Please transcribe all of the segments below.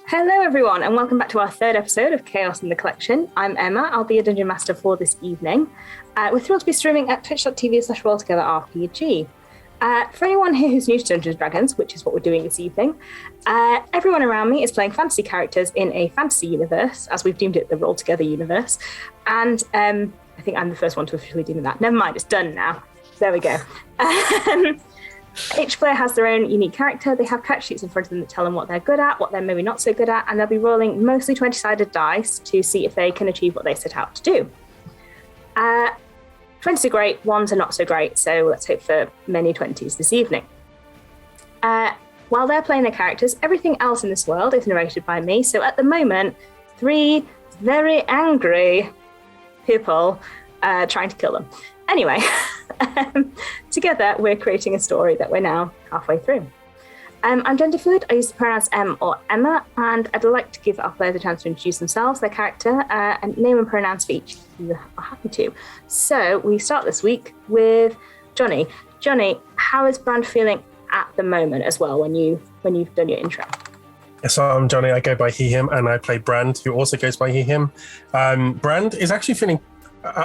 Hello everyone and welcome back to our third episode of Chaos in the Collection. I'm Emma, I'll be a Dungeon Master for this evening. We're thrilled to be streaming at twitch.tv/rolltogetherrpg. For anyone here who's new to Dungeons & Dragons, which is what we're doing this evening, everyone around me is playing fantasy characters in a fantasy universe, as we've deemed it the Roll Together universe. And I think I'm the first one to officially deem that. Never mind, it's done now. There we go. Each player has their own unique character. They have character sheets in front of them that tell them what they're good at, what they're maybe not so good at, and they'll be rolling mostly 20-sided dice to see if they can achieve what they set out to do. 20s are great, 1s are not so great, so let's hope for many 20s this evening. While they're playing their characters, everything else in this world is narrated by me, so at the moment, 3 very angry people trying to kill them. Anyway, together we're creating a story that we're now halfway through. I'm gender fluid. I use the pronouns Em or Emma, and I'd like to give our players a chance to introduce themselves, their character, and name and pronouns for each if you are happy to. So we start this week with Johnny. Johnny, how is Brand feeling at the moment as well when you've done your intro? So I'm Johnny, I go by he, him, and I play Brand, who also goes by he, him. Brand is actually feeling,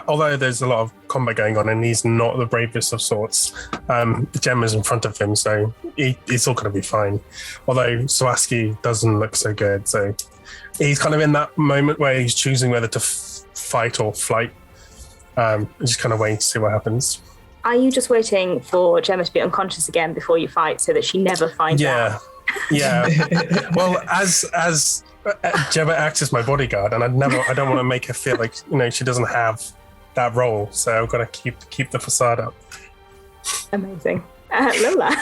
although there's a lot of combat going on and he's not the bravest of sorts, the gem is in front of him, so it's all going to be fine. Although Swaski doesn't look so good, so he's kind of in that moment where he's choosing whether to fight or flight. Just kind of waiting to see what happens. Are you just waiting for Gemma to be unconscious again before you fight so that she never finds out? Yeah. Well, as Gemma acts as my bodyguard, and I don't want to make her feel like she doesn't have that role, so I've got to keep the facade up. Amazing. Lola.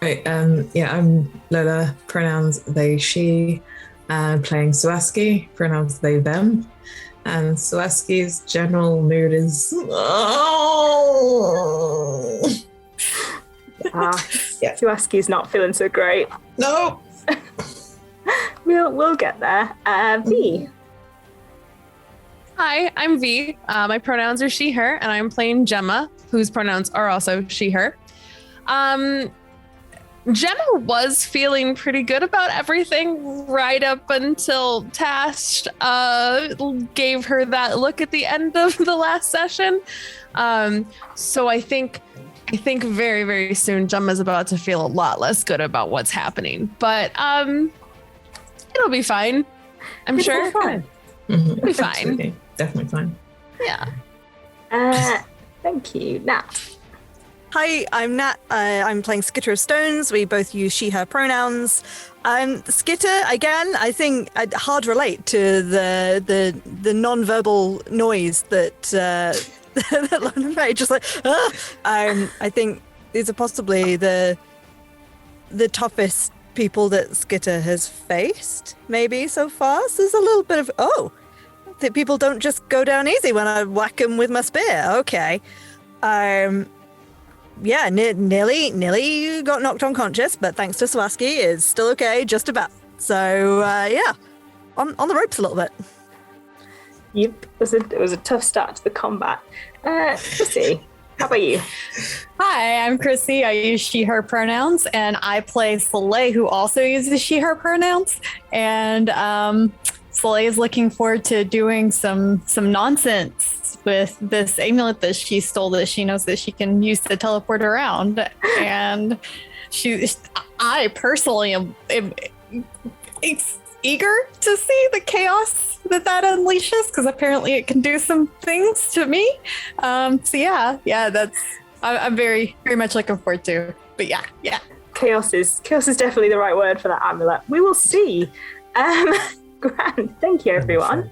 Right, I'm Lola, pronouns they, she, playing Swaski, pronouns they, them. And Swaski's general mood is Swaski's not feeling so great. No. We'll get there. V. Hi, I'm V. My pronouns are she, her, and I'm playing Gemma, whose pronouns are also she, her. Gemma was feeling pretty good about everything right up until Tash gave her that look at the end of the last session. So I think very, very soon Gemma's about to feel a lot less good about what's happening. But it'll be fine. I'm sure. It'll be fine. It'll be fine. Definitely fine. Yeah. Thank you. Nat. Hi, I'm Nat. I'm playing Skitter of Stones. We both use she, her pronouns. Skitter, again, I think I'd hard relate to the non-verbal noise that that London made. Just like, I think these are possibly the toughest people that Skitter has faced, maybe so far. So there's a little bit of, that people don't just go down easy when I whack them with my spear. Okay. Nearly got knocked unconscious, but thanks to Swaski, is still okay, just about. So, on the ropes a little bit. Yep, it was a tough start to the combat. Chrissy, how about you? Hi, I'm Chrissy. I use she, her pronouns, and I play Soleil, who also uses she, her pronouns. And Soleil is looking forward to doing some nonsense with this amulet that she stole that she knows that she can use to teleport around. And I personally am eager to see the chaos that unleashes, because apparently it can do some things to me. That's I'm very, very much looking forward to. But yeah. Chaos is definitely the right word for that amulet. We will see. Grand. Thank you, everyone.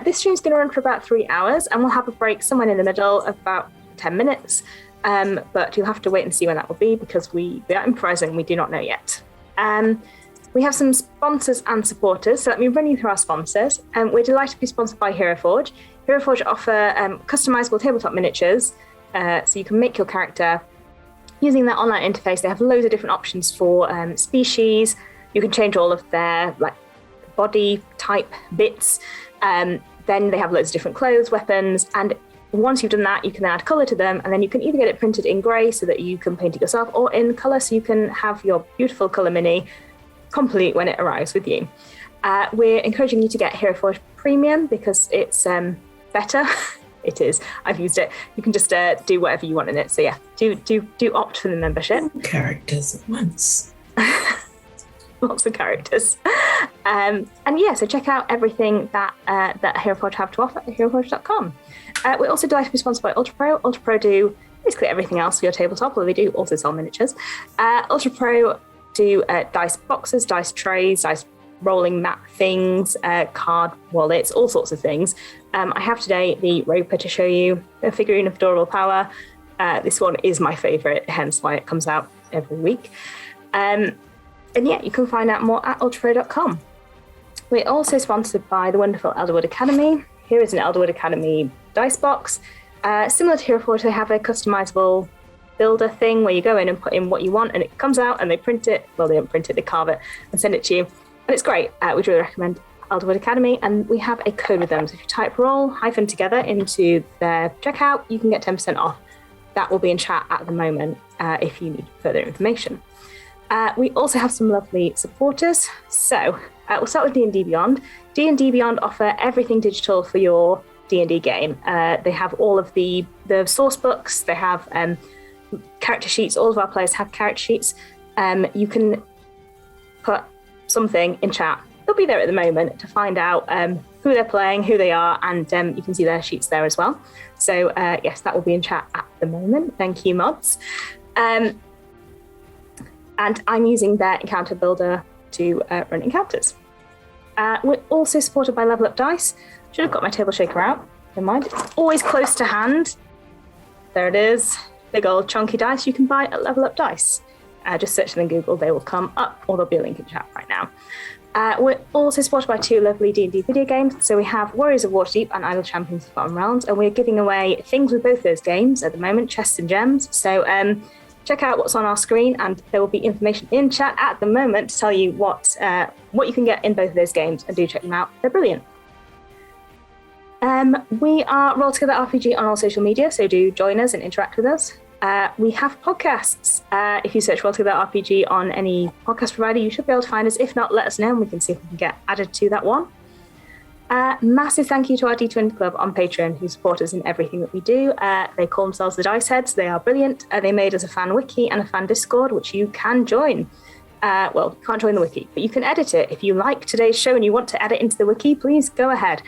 This stream's going to run for about 3 hours, and we'll have a break somewhere in the middle of about 10 minutes. But you'll have to wait and see when that will be, because we are improvising. We do not know yet. We have some sponsors and supporters, so let me run you through our sponsors. We're delighted to be sponsored by Hero Forge. Hero Forge offer customizable tabletop miniatures, so you can make your character using their online interface. They have loads of different options for species. You can change all of their body type bits. Then they have loads of different clothes, weapons, and once you've done that, you can add color to them, and then you can either get it printed in gray so that you can paint it yourself, or in color so you can have your beautiful color mini complete when it arrives with you. We're encouraging you to get Hero Forge Premium because it's better. It is. I've used it. You can just do whatever you want in it. So yeah, do opt for the membership. Characters at once. Lots of characters. And yeah, so check out everything that Hero Forge have to offer at heroforge.com. We're also delighted to be sponsored by Ultra Pro. Ultra Pro do basically everything else for your tabletop, although they do also sell miniatures. Ultra Pro do dice boxes, dice trays, dice rolling map things, card wallets, all sorts of things. I have today the Roper to show you, a figurine of adorable power. This one is my favourite, hence why it comes out every week. And yeah, you can find out more at ultrapro.com. We're also sponsored by the wonderful Elderwood Academy. Here is an Elderwood Academy dice box. Similar to Hero Forge, they have a customizable builder thing where you go in and put in what you want and it comes out and they print it. Well, they don't print it, they carve it and send it to you. And it's great. We'd really recommend Elderwood Academy. And we have a code with them. So if you type roll-together into their checkout, you can get 10% off. That will be in chat at the moment if you need further information. We also have some lovely supporters. So we'll start with D&D Beyond. D&D Beyond offer everything digital for your D&D game. They have all of the source books. They have character sheets. All of our players have character sheets. You can put something in chat. They'll be there at the moment to find out who they're playing, who they are, and you can see their sheets there as well. So yes, that will be in chat at the moment. Thank you, mods. And I'm using their encounter builder to run encounters. We're also supported by Level Up Dice. Should have got my table shaker out. Never mind. It's always close to hand. There it is. Big old chunky dice you can buy at Level Up Dice. Just search them in Google, they will come up, or there'll be a link in chat right now. We're also supported by two lovely D&D video games. So we have Warriors of Waterdeep and Idle Champions of Forgotten Realms, and we're giving away things with both those games at the moment, chests and gems. So check out what's on our screen, and there will be information in chat at the moment to tell you what you can get in both of those games, and do check them out. They're brilliant. We are Roll Together RPG on all social media, so do join us and interact with us. We have podcasts. If you search Roll Together RPG on any podcast provider, you should be able to find us. If not, let us know and we can see if we can get added to that one. Massive thank you to our D20 Club on Patreon who support us in everything that we do. They call themselves the Dice Heads. They are brilliant. They made us a fan wiki and a fan Discord, which you can join. Well, you can't join the wiki, but you can edit it. If you like today's show and you want to edit into the wiki, please go ahead.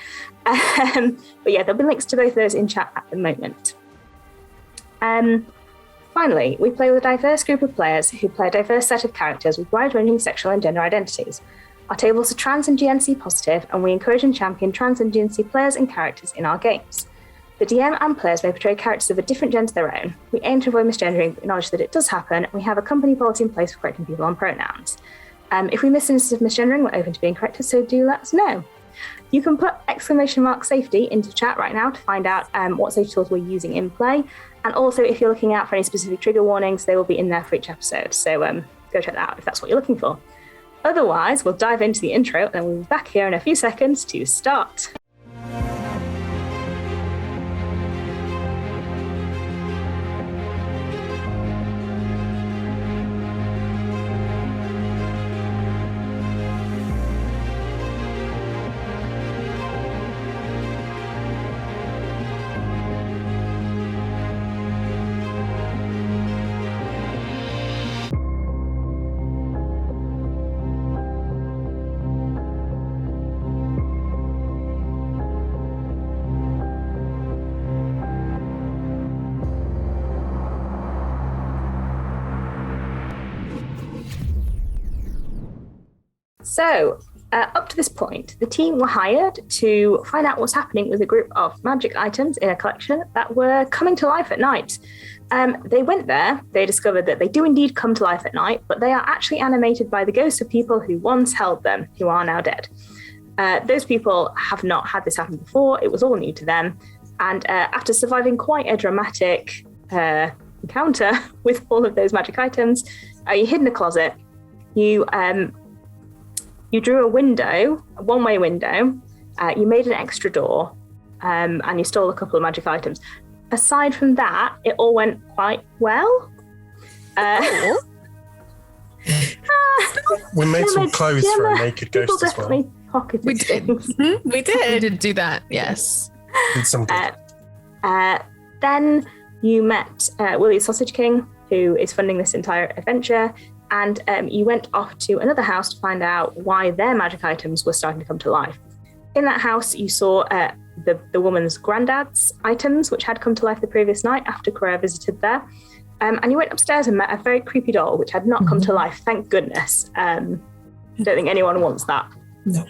But yeah, there'll be links to both of those in chat at the moment. Finally, we play with a diverse group of players who play a diverse set of characters with wide-ranging sexual and gender identities. Our tables are trans and GNC positive, and we encourage and champion trans and GNC players and characters in our games. The DM and players may portray characters of a different gender to their own. We aim to avoid misgendering, but acknowledge that it does happen. We have a company policy in place for correcting people on pronouns. If we miss an instance of misgendering, we're open to being corrected, so do let us know. You can put !safety into chat right now to find out what safety tools we're using in play. And also, if you're looking out for any specific trigger warnings, they will be in there for each episode. So go check that out if that's what you're looking for. Otherwise, we'll dive into the intro and we'll be back here in a few seconds to start. So, up to this point, the team were hired to find out what's happening with a group of magic items in a collection that were coming to life at night. They went there, they discovered that they do indeed come to life at night, but they are actually animated by the ghosts of people who once held them, who are now dead. Those people have not had this happen before, it was all new to them, and after surviving quite a dramatic encounter with all of those magic items, you hid in a closet, you drew a window, a one-way window, you made an extra door, and you stole a couple of magic items. Aside from that, it all went quite well. We made some Gemma, clothes for a Gemma, naked people ghost as well. definitely pocketed We did. things. We We did. did do that. Yes. Did some good. Then you met Willie Sausage King, who is funding this entire adventure, and you went off to another house to find out why their magic items were starting to come to life. In that house, you saw the woman's granddad's items, which had come to life the previous night after Correa visited there. And you went upstairs and met a very creepy doll, which had not come to life, thank goodness. I don't think anyone wants that. No.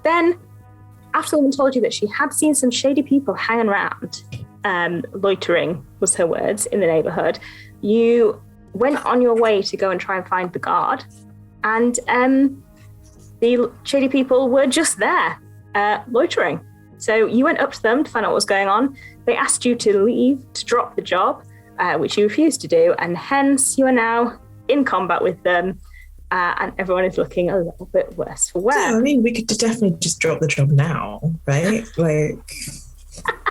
Then, after the woman told you that she had seen some shady people hanging around, loitering was her words, in the neighborhood, you went on your way to go and try and find the guard. And the shady people were just there, loitering. So you went up to them to find out what was going on. They asked you to leave, to drop the job, which you refused to do. And hence you are now in combat with them. And everyone is looking a little bit worse for wear. Yeah, I mean, we could definitely just drop the job now, right? Like,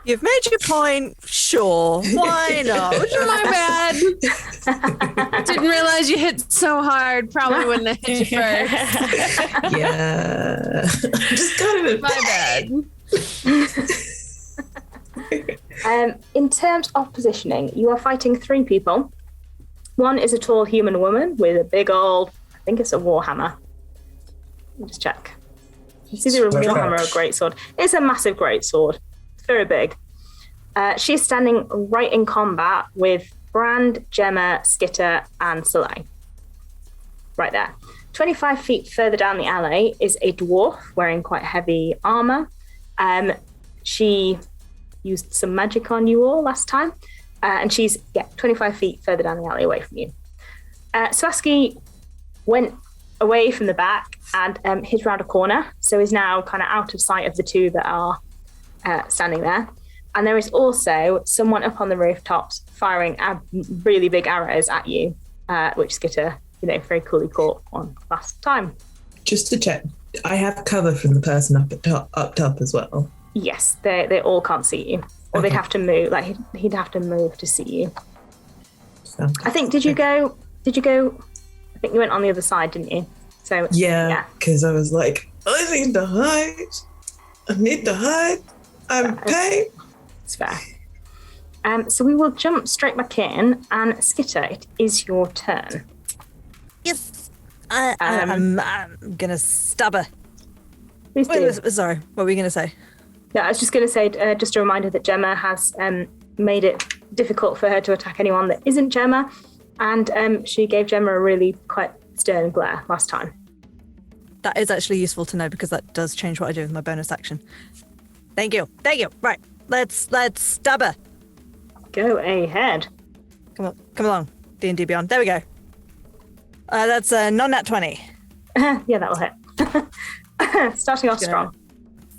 You've made your point. Sure. Why not? My bad. Didn't realize you hit so hard. Probably wouldn't have hit you first. yeah. Just kind of My bad. In terms of positioning, you are fighting 3 people. One is a tall human woman with a big old, I think it's a warhammer. Let me just check. It's either a warhammer or a greatsword. It's a massive greatsword. It's very big. She's standing right in combat with Brand, Gemma, Skitter, and Soleil. Right there. 25 feet further down the alley is a dwarf wearing quite heavy armor. She used some magic on you all last time. And she's 25 feet further down the alley away from you. Swaski went away from the back and hid around a corner, so is now kind of out of sight of the 2 that are standing there. And there is also someone up on the rooftops firing really big arrows at you, which Skitter, very coolly caught on last time. just to check, I have cover from the person up top as well. Yes, they all can't see you. Or they'd have to move, like he'd have to move to see you. I think, did you go, I think you went on the other side, didn't you? So yeah, because I was like, I need to hide. I'm paid. It's fair. So we will jump straight back in, and Skitter, it is your turn. Yes. I'm gonna stab her. Please do. Sorry, what were we gonna say? Yeah, I was just going to say, just a reminder that Gemma has made it difficult for her to attack anyone that isn't Gemma, and she gave Gemma a really quite stern glare last time. That is actually useful to know because that does change what I do with my bonus action. Thank you. Right, let's stab her. Go ahead. Come along, D&D Beyond. There we go. That's a non-nat 20. Yeah, that'll hit. Starting off strong.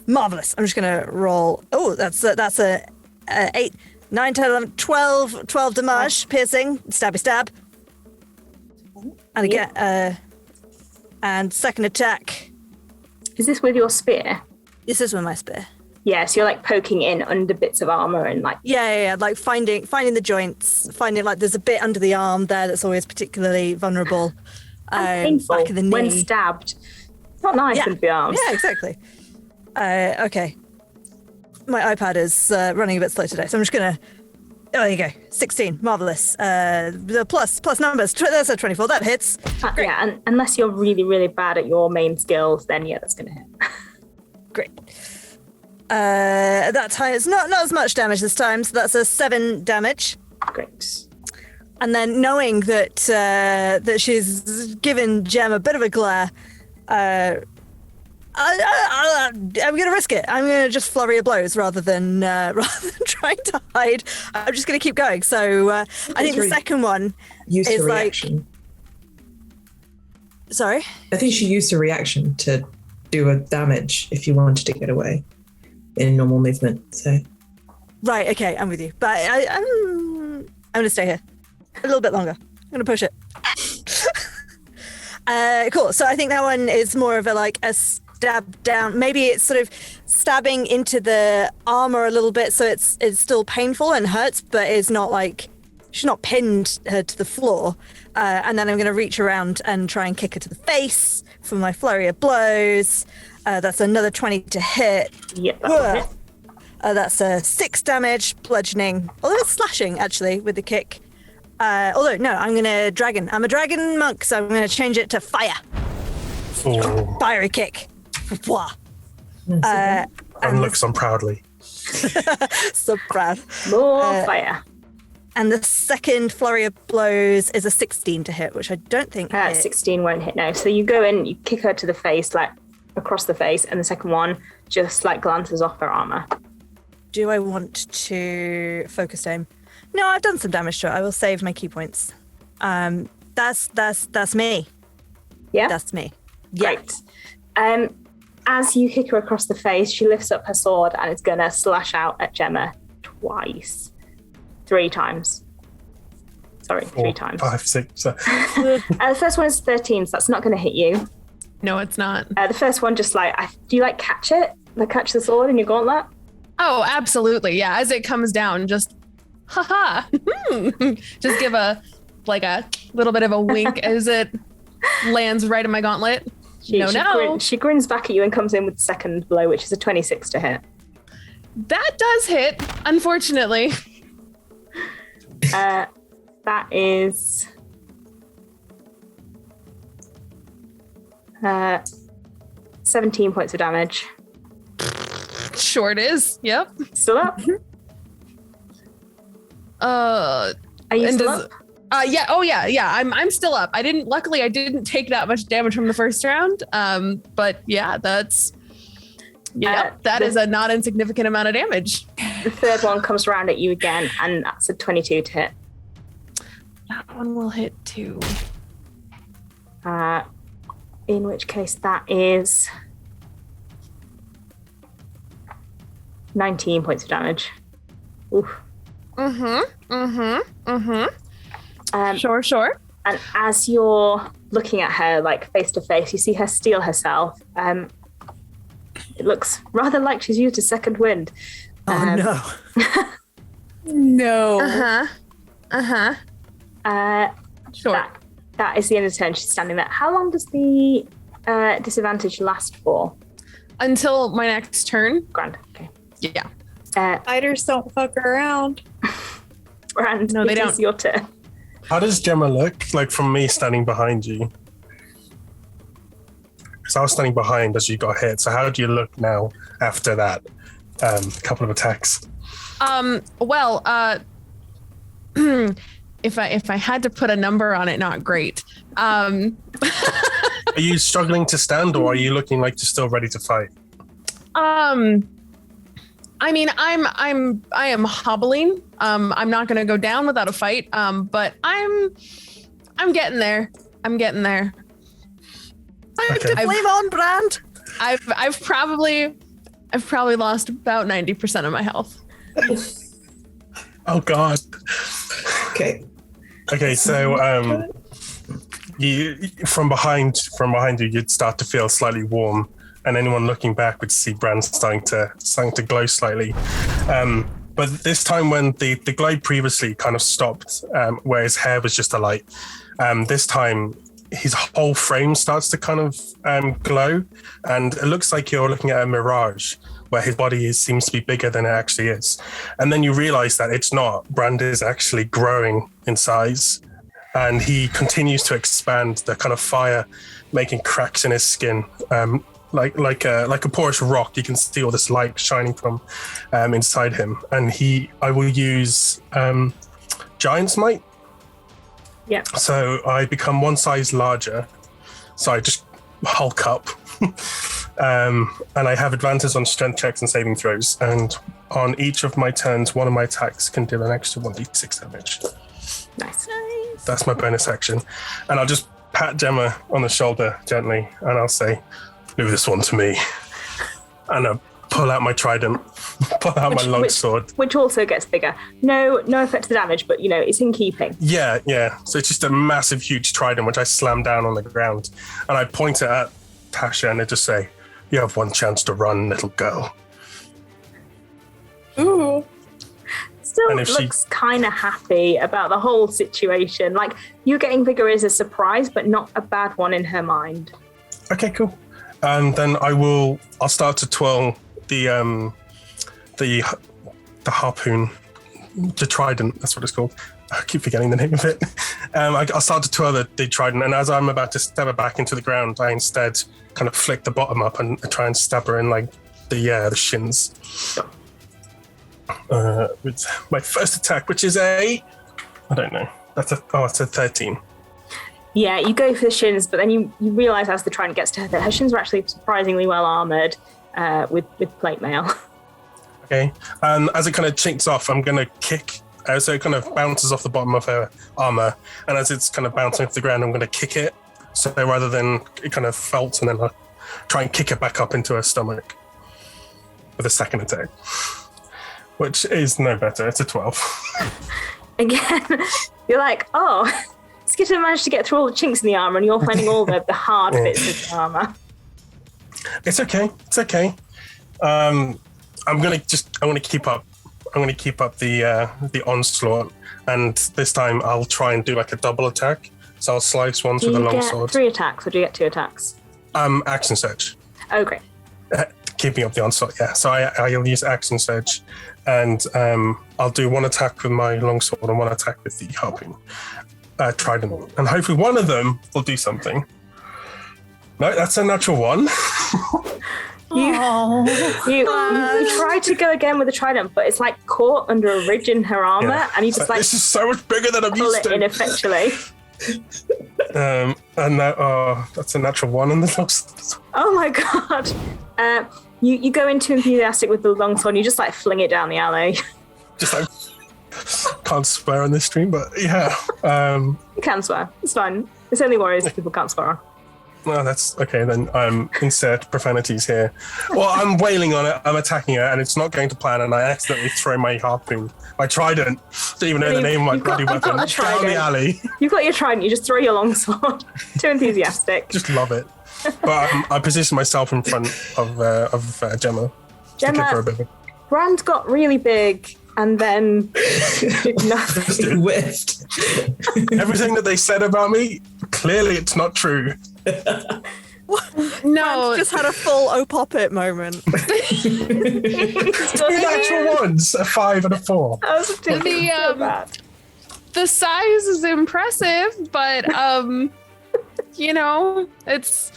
Marvelous. I'm just gonna roll. Oh, that's a 8, 9, 10, 11, 12 damage, piercing, stabby stab. And again, and second attack. Is this with your spear? This is with my spear. Yeah, so you're like poking in under bits of armor and like. Yeah, like finding the joints, finding like there's a bit under the arm there that's always particularly vulnerable. Painful back of the knee. when stabbed. It's not nice under the arms. Yeah, exactly. Okay. My iPad is running a bit slow today, so I'm just gonna. Oh, there you go. 16. Marvelous. The plus numbers. That's a 24. That hits. Great. Yeah, and unless you're really, really bad at your main skills, then yeah, that's gonna hit. Great. That time it's not as much damage this time, so that's a 7 damage. Great. And then knowing that that she's given Gem a bit of a glare, I'm gonna risk it. I'm gonna just flurry of blows rather than trying to hide. I'm just gonna keep going. So I think the second one Used is her reaction. Sorry. I think she used her reaction to do a damage if you wanted to get away in normal movement. So Right. Okay. I'm with you. But I'm gonna stay here a little bit longer. I'm gonna push it. Cool. So I think that one is more of a stab down. Maybe it's sort of stabbing into the armor a little bit, so it's still painful and hurts, but it's not like she's not pinned her to the floor. And then I'm going to reach around and try and kick her to the face for my flurry of blows. That's another 20 to hit. Yeah, that'll hit. That's a 6 damage, bludgeoning. Although it's slashing, actually, with the kick. Although, no, I'm going to dragon. I'm a dragon monk, so I'm going to change it to fire. Oh, Fiery kick. Wah. and looks on proudly. So proud. More fire. And the second flurry of blows is a 16 to hit, which I don't think hits. 16 won't hit, no. So you go in, you kick her to the face, like across the face, and the second one just like glances off her armor. Do I want to focus aim? No, I've done some damage to it. I will save my key points. That's me. Yeah? That's me. Yeah. Great. As you kick her across the face, she lifts up her sword and it's gonna slash out at Gemma twice. 3 times. Sorry, 3 times. 5, 6. The first one is 13, so that's not going to hit you. No, it's not. The first one just like, do you like catch it? Like catch the sword in your gauntlet? Oh, absolutely. Yeah, as it comes down, just haha. Just give a little bit of a wink as it lands right in my gauntlet. She grins back at you and comes in with the second blow, which is a 26 to hit. That does hit, unfortunately. That is 17 points of damage. Sure it is. Yep. Still up? Are you still up? Yeah. Oh yeah. Yeah. I'm still up. Luckily I didn't take that much damage from the first round. But yeah, that is a not insignificant amount of damage. The third one comes around at you again, and that's a 22 to hit. That one will hit too. In which case that is 19 points of damage. Oof. Sure. And as you're looking at her like face to face, you see her steel herself. It looks rather like she's used a second wind. No. No. Sure. That is the end of the turn. She's standing there. How long does the disadvantage last for? Until my next turn. Grand. Okay. Yeah. Fighters don't fuck around. Grand. No, they don't. It's your turn. How does Gemma look like from me standing behind you? Because I was standing behind as you got hit. So how do you look now after that couple of attacks? Well, if I had to put a number on it, not great. Are you struggling to stand, or are you looking like you're still ready to fight? I mean, I am hobbling. I'm not gonna go down without a fight. But I'm getting there. Okay. Flame on, Brand. I've probably lost about 90% of my health. Oh God. Okay. Okay, so you from behind you, you'd start to feel slightly warm, and anyone looking back would see Bran starting to glow slightly. But this time, when the glow previously kind of stopped, where his hair was just a light, this time his whole frame starts to kind of glow, and it looks like you're looking at a mirage where his body seems to be bigger than it actually is. And then you realize that it's not. Brand is actually growing in size, and he continues to expand, the kind of fire making cracks in his skin. Like a porous rock, you can see all this light shining from inside him. And I will use Giant's Might. Yeah. So I become one size larger. So I just hulk up. And I have advantage on strength checks and saving throws. And on each of my turns, one of my attacks can do an extra 1d6 damage. Nice. That's my bonus action. And I'll just pat Gemma on the shoulder gently, and I'll say, "Leave this one to me." And I pull out my trident, pull out my longsword. Which also gets bigger. No effect to the damage, but it's in keeping. Yeah. So it's just a massive, huge trident, which I slam down on the ground. And I point it at Tasha and I just say, "You have one chance to run, little girl." Ooh. Still And if she- looks kind of happy about the whole situation. Like, you getting bigger is a surprise, but not a bad one in her mind. Okay, cool. And then I'll start to twirl the harpoon, the trident. That's what it's called. I keep forgetting the name of it. I'll start to twirl the trident, and as I'm about to stab her back into the ground, I instead kind of flick the bottom up and try and stab her in like the shins. With my first attack, which is I don't know. It's a 13. Yeah, you go for the shins, but then you realise as the trident gets to her that her shins are actually surprisingly well armoured with plate mail. Okay. As it kind of chinks off, I'm going to kick. So it kind of bounces off the bottom of her armor. And as it's kind of bouncing off the ground, I'm going to kick it. So rather than it kind of felt, and then I'll try and kick it back up into her stomach with a second attack, which is no better. It's a 12. Again, you're like, oh, Skitter managed to get through all the chinks in the armor, and you're finding all the hard bits of the armor. It's okay. It's okay. I'm gonna keep up. I'm gonna keep up the onslaught, and this time I'll try and do like a double attack. So I'll slice once with a long sword. 3 attacks, or do you get 2 attacks? Action surge. Oh, great. Keeping up the onslaught, yeah. So I'll use action surge, and I'll do 1 attack with my longsword and 1 attack with the harpoon, trident, and hopefully one of them will do something. No, that's a natural 1. You try to go again with the trident, but it's like caught under a ridge in her armor, and you just like this is so much bigger than I'm pull used it to. ineffectually. And that's a natural 1 on the longsword. Oh my god! You go into enthusiastic with the longsword, and you just like fling it down the alley. Just like can't swear on this stream, but yeah. You can swear. It's fine. It's only warriors people can't swear on. Well, that's okay then. Insert profanities here. Well, I'm wailing on it. I'm attacking her, and it's not going to plan. And I accidentally throw my harpoon, my trident. Didn't even know the name of my bloody weapon. Down the alley. You've got your trident. You just throw your longsword. Too enthusiastic. Just love it. But I position myself in front of Gemma. Gemma, Brand got really big and then did nothing. Whiffed. Everything that they said about me, clearly it's not true. No, Just had a full oh pop it moment. 2 natural 1s, a 5 and a 4. the size is impressive, but it's.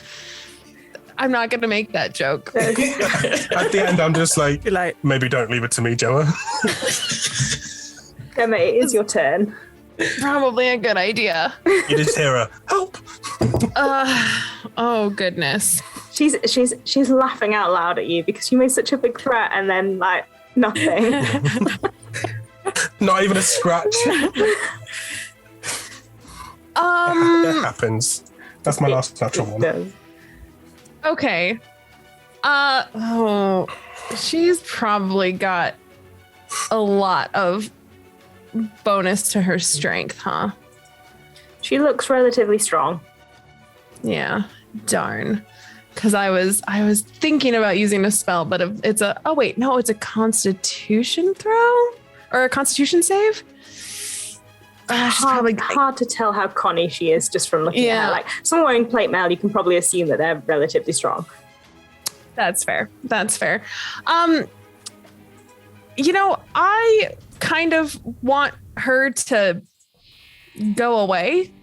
I'm not gonna make that joke. At the end, I'm just like, maybe don't leave it to me, Gemma. Gemma, it is your turn. Probably a good idea. You just hear her, help. Oh goodness. She's laughing out loud at you because you made such a big threat and then like nothing. Not even a scratch. That happens. That's my last natural 1. Okay. She's probably got a lot of bonus to her strength, huh? She looks relatively strong. Yeah. Darn. Because I was thinking about using a spell, but it's a Constitution throw or a Constitution save. She's probably hard to tell how conny she is just from looking at her. Like someone wearing plate mail, you can probably assume that they're relatively strong. That's fair. I kind of want her to go away.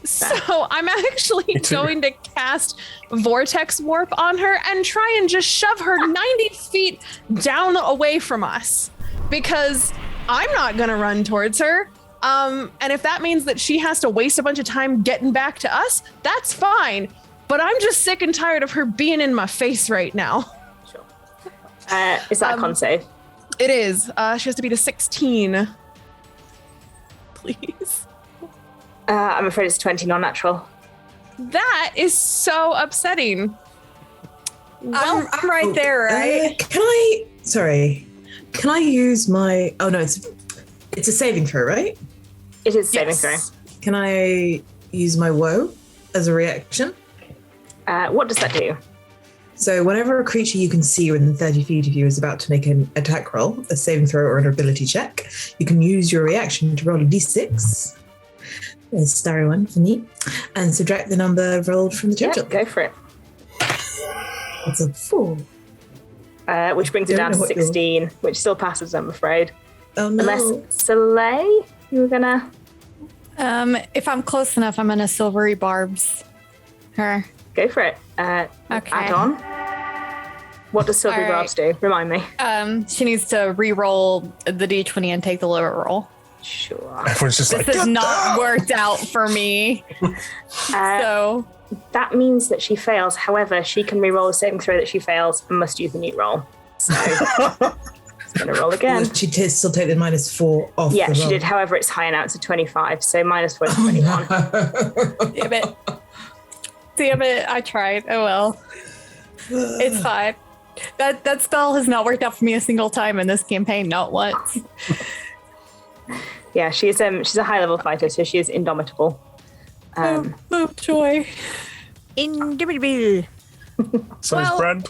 So I'm actually going to cast Vortex Warp on her and try and just shove her 90 feet down away from us because I'm not going to run towards her. And if that means that she has to waste a bunch of time getting back to us, that's fine. But I'm just sick and tired of her being in my face right now. Sure. Is that a con save? It is. She has to beat a 16. Please. I'm afraid it's 20 non-natural. That is so upsetting. Well, I'm right there, right? Can I use my... Oh, no, it's a saving throw, right? It is saving throw. Can I use my woe as a reaction? What does that do? So whenever a creature you can see within 30 feet of you is about to make an attack roll, a saving throw, or an ability check, you can use your reaction to roll a d6. There's a starry one for me. And subtract the number rolled from the total. Go for it. It's a 4. Which brings it down to 16, which still passes, I'm afraid. Oh no. Unless Soleil, you were gonna... If I'm close enough, I'm gonna silvery barbs her. Go for it. Okay. Add on. What does silvery All right. barbs do? Remind me. She needs to re-roll the d20 and take the lower roll. Sure. Everyone's just This like, has not worked out for me. So That means that she fails. However, she can re-roll a saving throw that she fails and must use a new roll. So it's going to roll again. Will she still take the -4 off Yeah, the she roll? did. However, it's higher now. It's a 25. So -4 is 21. damn it. Damn it, I tried. Oh well. It's fine. That spell has not worked out for me a single time in this campaign, not once. Yeah, she's a high-level fighter, so she is indomitable. Oh, joy. Indubitably. so Well- is Brand.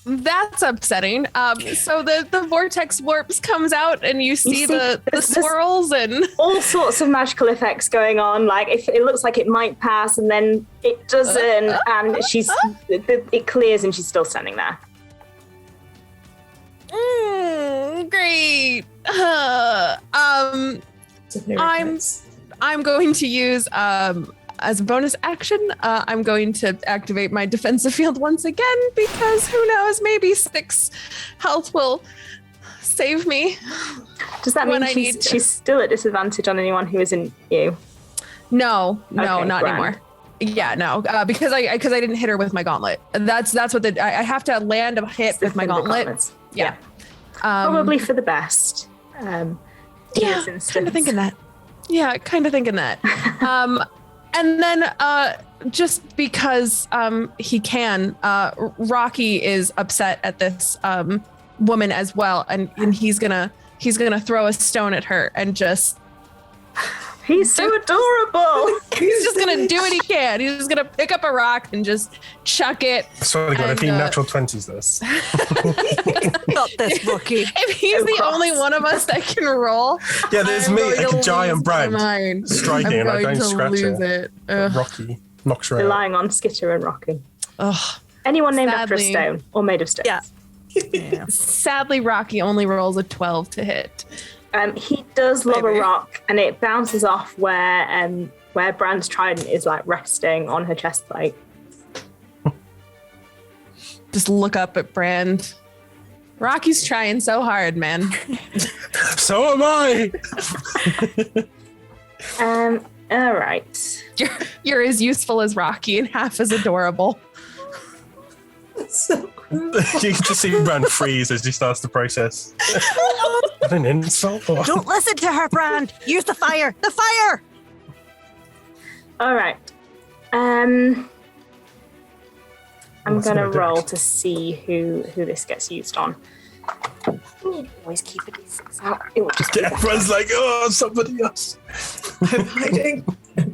That's upsetting. So the vortex warps comes out, and you see the there's- swirls and All sorts of magical effects going on. Like, if it looks like it might pass, and then it doesn't, and it clears, and she's still standing there. great. I'm going to use as a bonus action, I'm going to activate my defensive field once again, because who knows, maybe 6 health will save me. Does that mean When I need to. she's still at disadvantage on anyone who isn't you? No, Okay, not grand. anymore. Yeah, no, because I didn't hit her with my gauntlet. That's what I have to land a hit with my gauntlet. Gauntlets. Yeah. Probably for the best. In Yeah, this instance. kind of thinking that. Yeah, kind of thinking that. And then just because he can, Rocky is upset at this woman as well, and he's gonna throw a stone at her and just. He's so adorable. He's just gonna do what he can. He's just gonna pick up a rock and just chuck it. Swear to God, if he and, natural 20s this. Not this, Rocky. If he's the cross. only one of us that can roll, Yeah, there's I'm me, going like to a giant lose Brand, my mind. striking, I'm and I going don't to scratch lose it. it. Ugh. Rocky knocks her out. Relying on Skitter and Rocky. Ugh. Anyone named after a Sadly. stone or made of stone. Yeah. Sadly, Rocky only rolls a 12 to hit. He does lob a Maybe. rock, and it bounces off where Brand's trident is like resting on her chest plate. Just look up at Brand. Rocky's trying so hard, man. So am I! All right. You're as useful as Rocky and half as adorable. So You can just see Brand freeze as he starts to process. What an insult. Don't listen to her, Brand. Use the fire. The fire. All right. I'm What's gonna it gonna do? roll to see who this gets used on. Always keep a d6 out. It will just be Yeah, everyone's like, oh, somebody else. I'm hiding.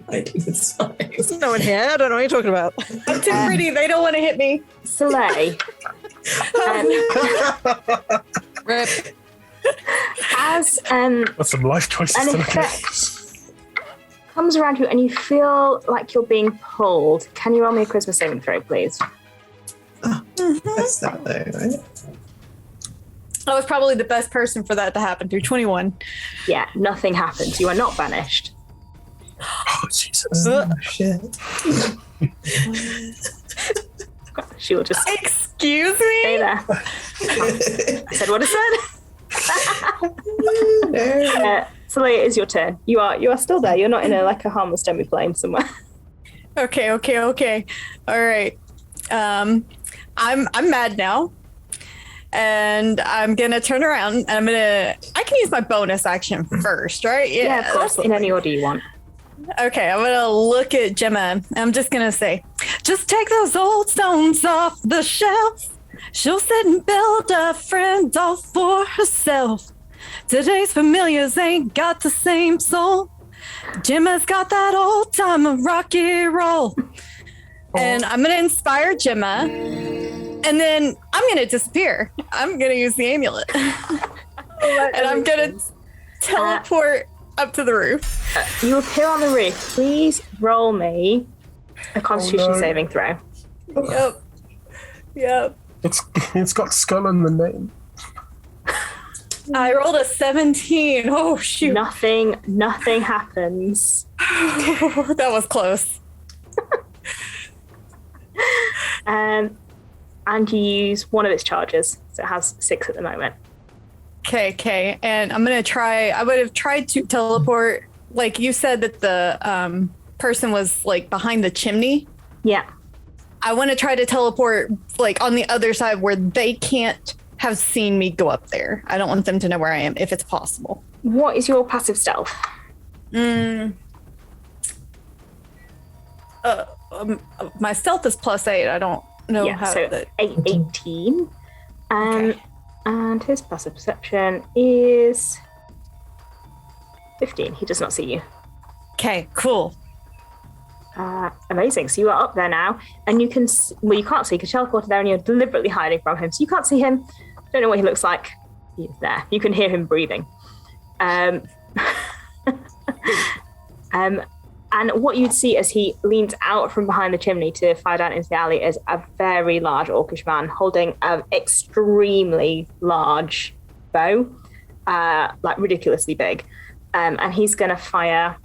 It's fine. There's no one here. I don't know what you're talking about. I'm too pretty. They don't want to hit me. Soleil. Rip. As That's some life choices an to look at. effect comes around you and you feel like you're being pulled, can you roll me a charisma saving throw, please? That's that though, right? I was probably the best person for that to happen through 21. Yeah, nothing happens. You are not banished. Oh, Jesus. Oh, shit. She will just Excuse stay me? there. I said what I said. No. Soleil, it is your turn. You are still there. You're not in a harmless demi-plane somewhere. Okay. All right. I'm mad now. And I'm gonna turn around and I can use my bonus action first, right? Yeah, of course, in any order you want. Okay, I'm gonna look at Gemma and I'm just gonna say, just take those old stones off the shelf. She'll sit and build a friend all for herself. Today's familiars ain't got the same soul. Gemma's got that old time rocky roll. and I'm going to inspire Gemma, and then I'm going to disappear. I'm going to use the amulet, and I'm going to teleport up to the roof. You appear on the roof. Please roll me a Constitution saving throw. Yep. It's got skull in the name. I rolled a 17. Oh, shoot. Nothing happens. That was close. And you use one of its charges. So it has 6 at the moment. Okay. And I would have tried to teleport, like you said that the person was like behind the chimney. Yeah. I want to try to teleport like on the other side where they can't have seen me go up there. I don't want them to know where I am if it's possible. What is your passive stealth? My stealth is +8. I don't know how so to... 18. Okay. And his passive perception is 15. He does not see you. Okay, cool. Amazing. So you are up there now, and you can. You can't see because you teleported there, and you're deliberately hiding from him. So you can't see him. Don't know what he looks like. He's there. You can hear him breathing. And what you'd see as he leans out from behind the chimney to fire down into the alley is a very large orcish man holding an extremely large bow, like ridiculously big, and he's going to fire.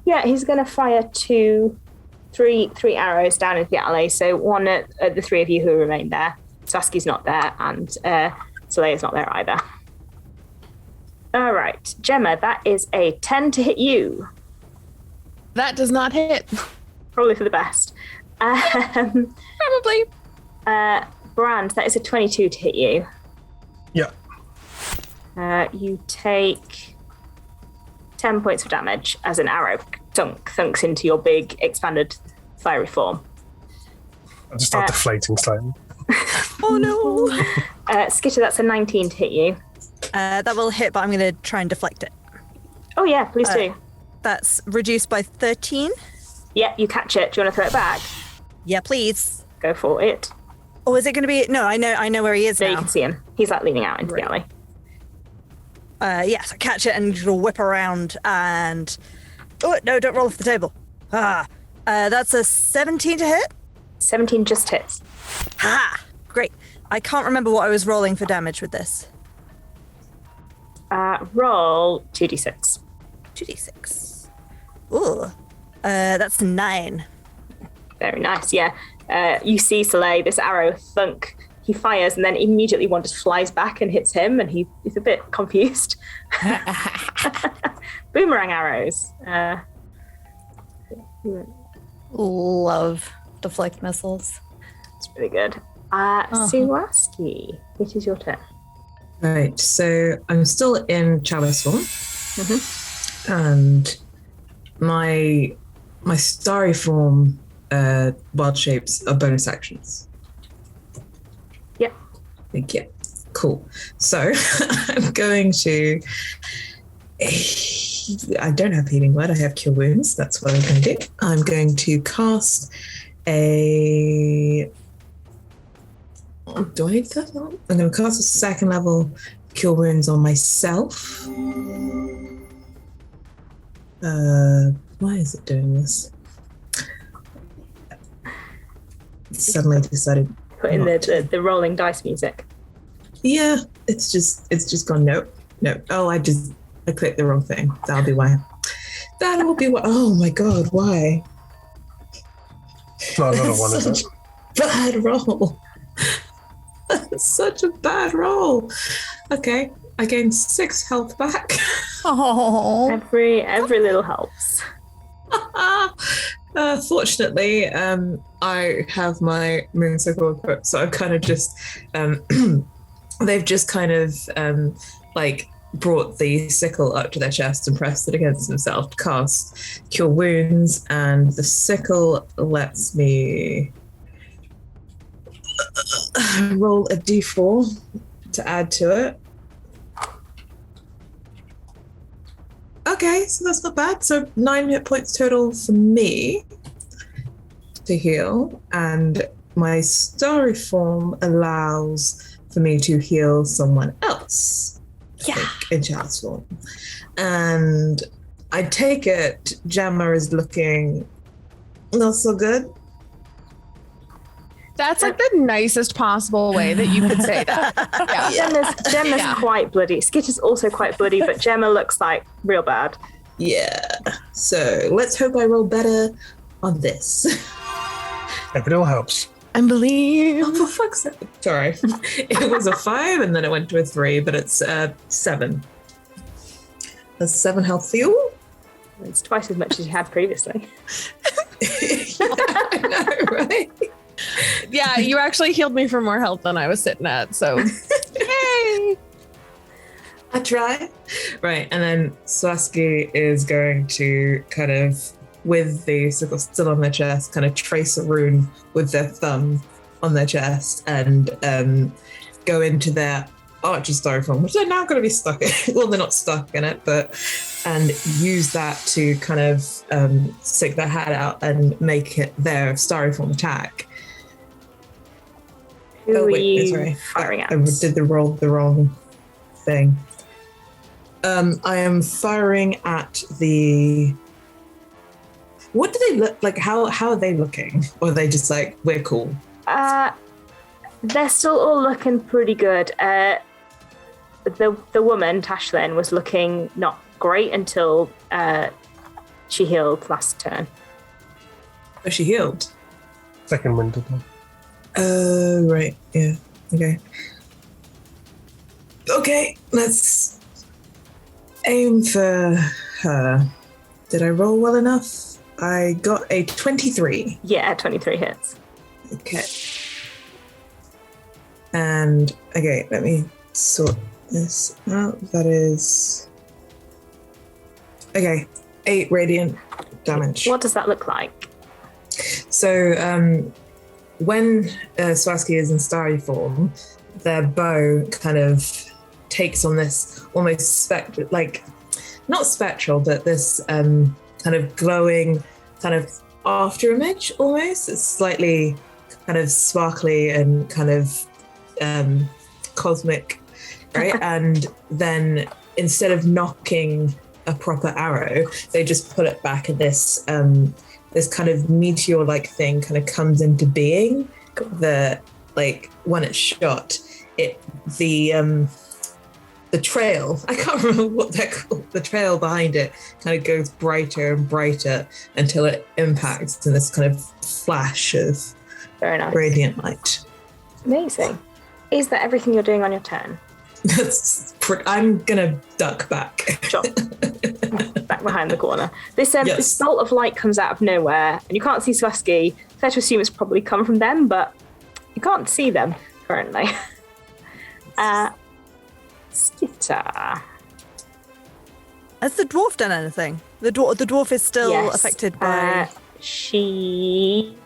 Yeah, he's going to fire three arrows down into the alley. So one at the 3 of you who remain there. Sasky's not there, and Soleia's not there either. All right, Gemma, that is a 10 to hit you. That does not hit. Probably for the best. Probably. Brand, that is a 22 to hit you. Yeah. You take 10 points of damage as an arrow thunks into your big expanded fiery form. I just start deflating slightly. Oh no! Skitter, that's a 19 to hit you. That will hit, but I'm going to try and deflect it. Oh yeah, please do. That's reduced by 13. Yeah, you catch it. Do you want to throw it back? Yeah, please. Go for it. Oh, is it going to be? No, I know where he is There now. you can see him. He's like leaning out into the alley. Yes, I catch it and it'll whip around and... Oh, no, don't roll off the table. That's a 17 to hit? 17 just hits. Ha! Great. I can't remember what I was rolling for damage with this. Roll 2d6. 2d6. Ooh. That's 9. Very nice, yeah. You see Soleil, this arrow thunk. He fires and then immediately one just flies back and hits him, and he's a bit confused. Boomerang arrows. Love deflect missiles. It's really good. Suwaski, it is your turn. Right, so I'm still in Chalice form, and my starry form wild shapes are bonus actions. Yep. Thank you. Cool. So I'm going to. I don't have healing word. I have cure wounds. That's what I'm going to do. I'm going to cast a. Do I need that one? I'm going to cast a 2nd level cure wounds on myself. Why is it doing this? Suddenly decided. Put in the rolling dice music. Yeah, it's just gone. Nope. Oh, I clicked the wrong thing. That'll be why. Oh my god, why? Not another one, is it? Bad roll. Such a bad roll. Okay, I gained 6 health back. Oh, Every little helps. Fortunately, I have my moon circle equipped, so I've kind of just they've just kind of brought the sickle up to their chest and pressed it against themselves to cast cure wounds, and the sickle lets me roll a d4 to add to it. Okay, so that's not bad. So 9 hit points total for me. to heal, and my starry form allows for me to heal someone else. I think, in child's form. And I take it Gemma is looking not so good. That's like the nicest possible way that you could say that. Yeah. Gemma's quite bloody. Skitter's also quite bloody, but Gemma looks like real bad. Yeah. So let's hope I roll better on this. If it all helps. And believe. Oh, for fuck's sake. Sorry. It was a 5 and then it went to a 3, but it's 7. That's 7 health for you? It's twice as much as you had previously. I know, right? Yeah, you actually healed me for more health than I was sitting at, so yay! I try. Right, and then Swaski is going to kind of, with the circle still on their chest, kind of trace a rune with their thumb on their chest and go into their archer styrofoam, which they're now going to be stuck in. Well, they're not stuck in it, but and use that to kind of stick their hat out and make it their styrofoam attack. Who are you firing at? I did the wrong thing. I am firing at the. What do they look like? How are they looking? Or are they just like, we're cool? They're still all looking pretty good. The woman, Tashlin, was looking not great until she healed last turn. Oh, she healed? Second winter one. Right. Yeah. Okay. Okay, let's aim for her. Did I roll well enough? I got a 23. Yeah, 23 hits. Okay. And, okay, let me sort this out. That is... Okay, 8 radiant damage. What does that look like? So, when Swaski is in starry form, their bow kind of takes on this almost not spectral, but this kind of glowing kind of after image almost. It's slightly kind of sparkly and kind of cosmic, right? And then instead of knocking a proper arrow, they just put it back, and this kind of meteor-like thing kind of comes into being. When it's shot, the trail, I can't remember what they're called, the trail behind it kind of goes brighter and brighter until it impacts in this kind of flash of Very nice. radiant light. Amazing. Is that everything you're doing on your turn? I'm gonna duck back. Sure. Back behind the corner. This bolt of light comes out of nowhere, and you can't see Swaski. Fair to assume it's probably come from them, but you can't see them currently. Skitter. Has the dwarf done anything? The dwarf is still affected by... She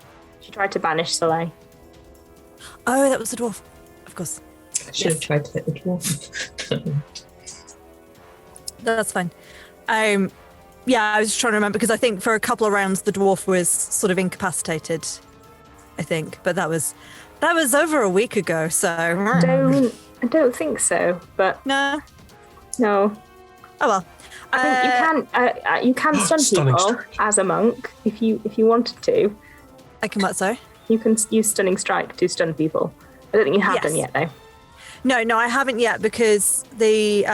tried to banish Soleil. Oh, that was the dwarf. Of course. I should have tried to hit the dwarf. That's fine. Yeah, I was just trying to remember, because I think for a couple of rounds the dwarf was sort of incapacitated, I think. But that was over a week ago, so... I don't think so, but... No. Oh well. I think you can stun people strike. As a monk if you wanted to. I can what, sorry? You can use stunning strike to stun people. I don't think you have done yet though. No, I haven't yet, because the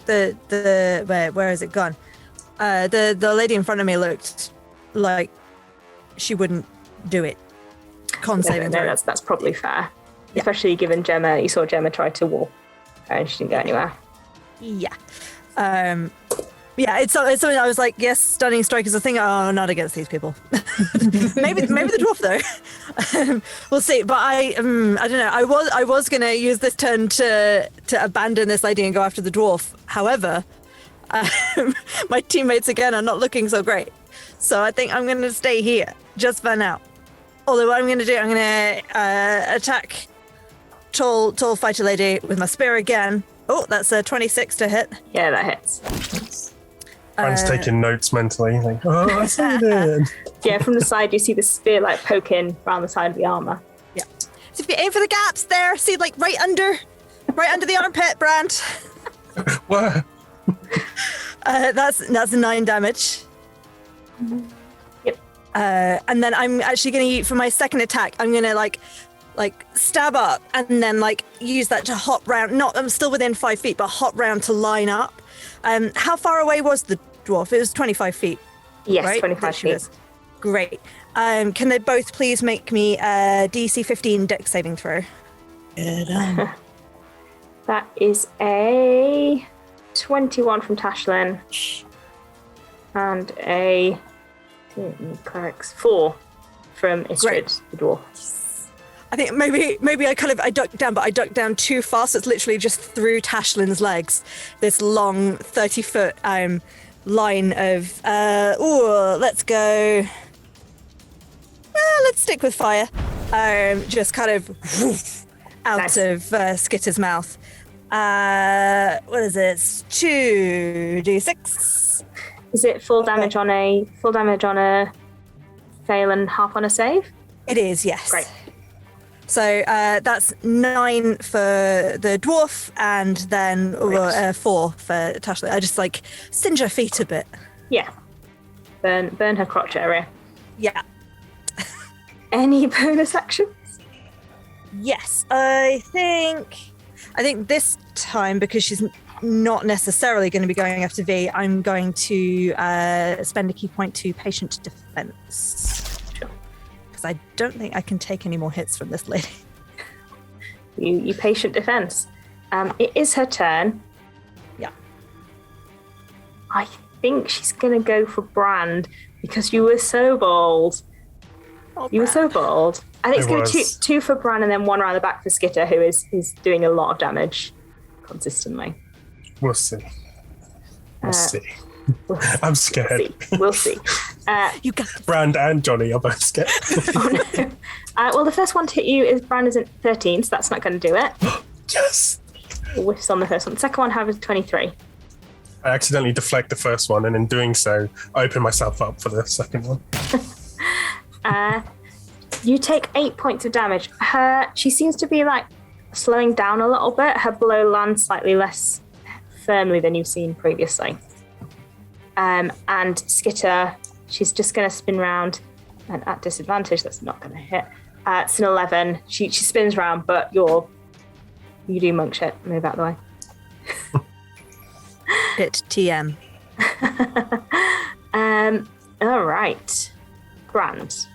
where has it gone? The lady in front of me looked like she wouldn't do it. Saving throw. That's probably fair. Yeah. Especially given Gemma, you saw Gemma try to walk and she didn't go anywhere. Yeah. Yeah, it's something I was like, yes, stunning strike is a thing. Oh, not against these people. maybe the dwarf though. We'll see. But I don't know. I was gonna use this turn to abandon this lady and go after the dwarf. However, my teammates again are not looking so great. So I think I'm gonna stay here just for now. Although what I'm gonna do, I'm gonna attack tall fighter lady with my spear again. Oh, that's a 26 to hit. Yeah, that hits. Brand's taking notes mentally. Like, oh, I see it. Yeah, from the side you see the spear like poking around the side of the armor. Yeah. So if you aim for the gaps there, see like right under the armpit, Brand. What? That's a 9 damage. Yep. And then I'm actually going to, for my second attack, I'm going to like stab up and then like use that to hop round. I'm still within 5 feet, but hop round to line up. How far away was the dwarf? It was 25 feet. Yes, right? 25 feet. Great. Can they both please make me a DC 15 dex saving throw? That is a 21 from Tashlin and a clerics 4 from Istrid, the dwarf. I think maybe I ducked down, but I ducked down too fast. So it's literally just through Tashlin's legs. This long 30-foot line of let's go. Let's stick with fire. Just kind of out Nice. of Skitter's mouth. What is it? 2d6. Is it full damage on a fail and half on a save? It is, yes. Great. So that's 9 for the dwarf, and then 4 for Tashlin. I just like singe her feet a bit. Yeah. Burn her crotch area. Yeah. Any bonus actions? Yes, I think this time, because she's not necessarily going to be going after V, I'm going to spend a key point to patient defense. Sure. Because I don't think I can take any more hits from this lady. You patient defense. It is her turn. Yeah. I think she's going to go for Brand because you were so bold. Oh, You were so bold. I think it's It going to be was. two for Bran and then one around the back for Skitter, who is doing a lot of damage consistently. We'll see. We'll see. We'll I'm scared. We'll see. You got this. Brand and Johnny are both scared. Well, the first one to hit you is Bran is at 13, so that's not going to do it. Yes! Whiffs on the first one. The second one, however, is 23. I accidentally deflect the first one, and in doing so, I open myself up for the second one. You take 8 points of damage. She seems to be like slowing down a little bit. Her blow lands slightly less firmly than you've seen previously. And Skitter, she's just going to spin round, and at disadvantage, that's not going to hit. It's an 11. She spins round, but you do monk shit. Move out of the way. Bit TM. All right. Grand.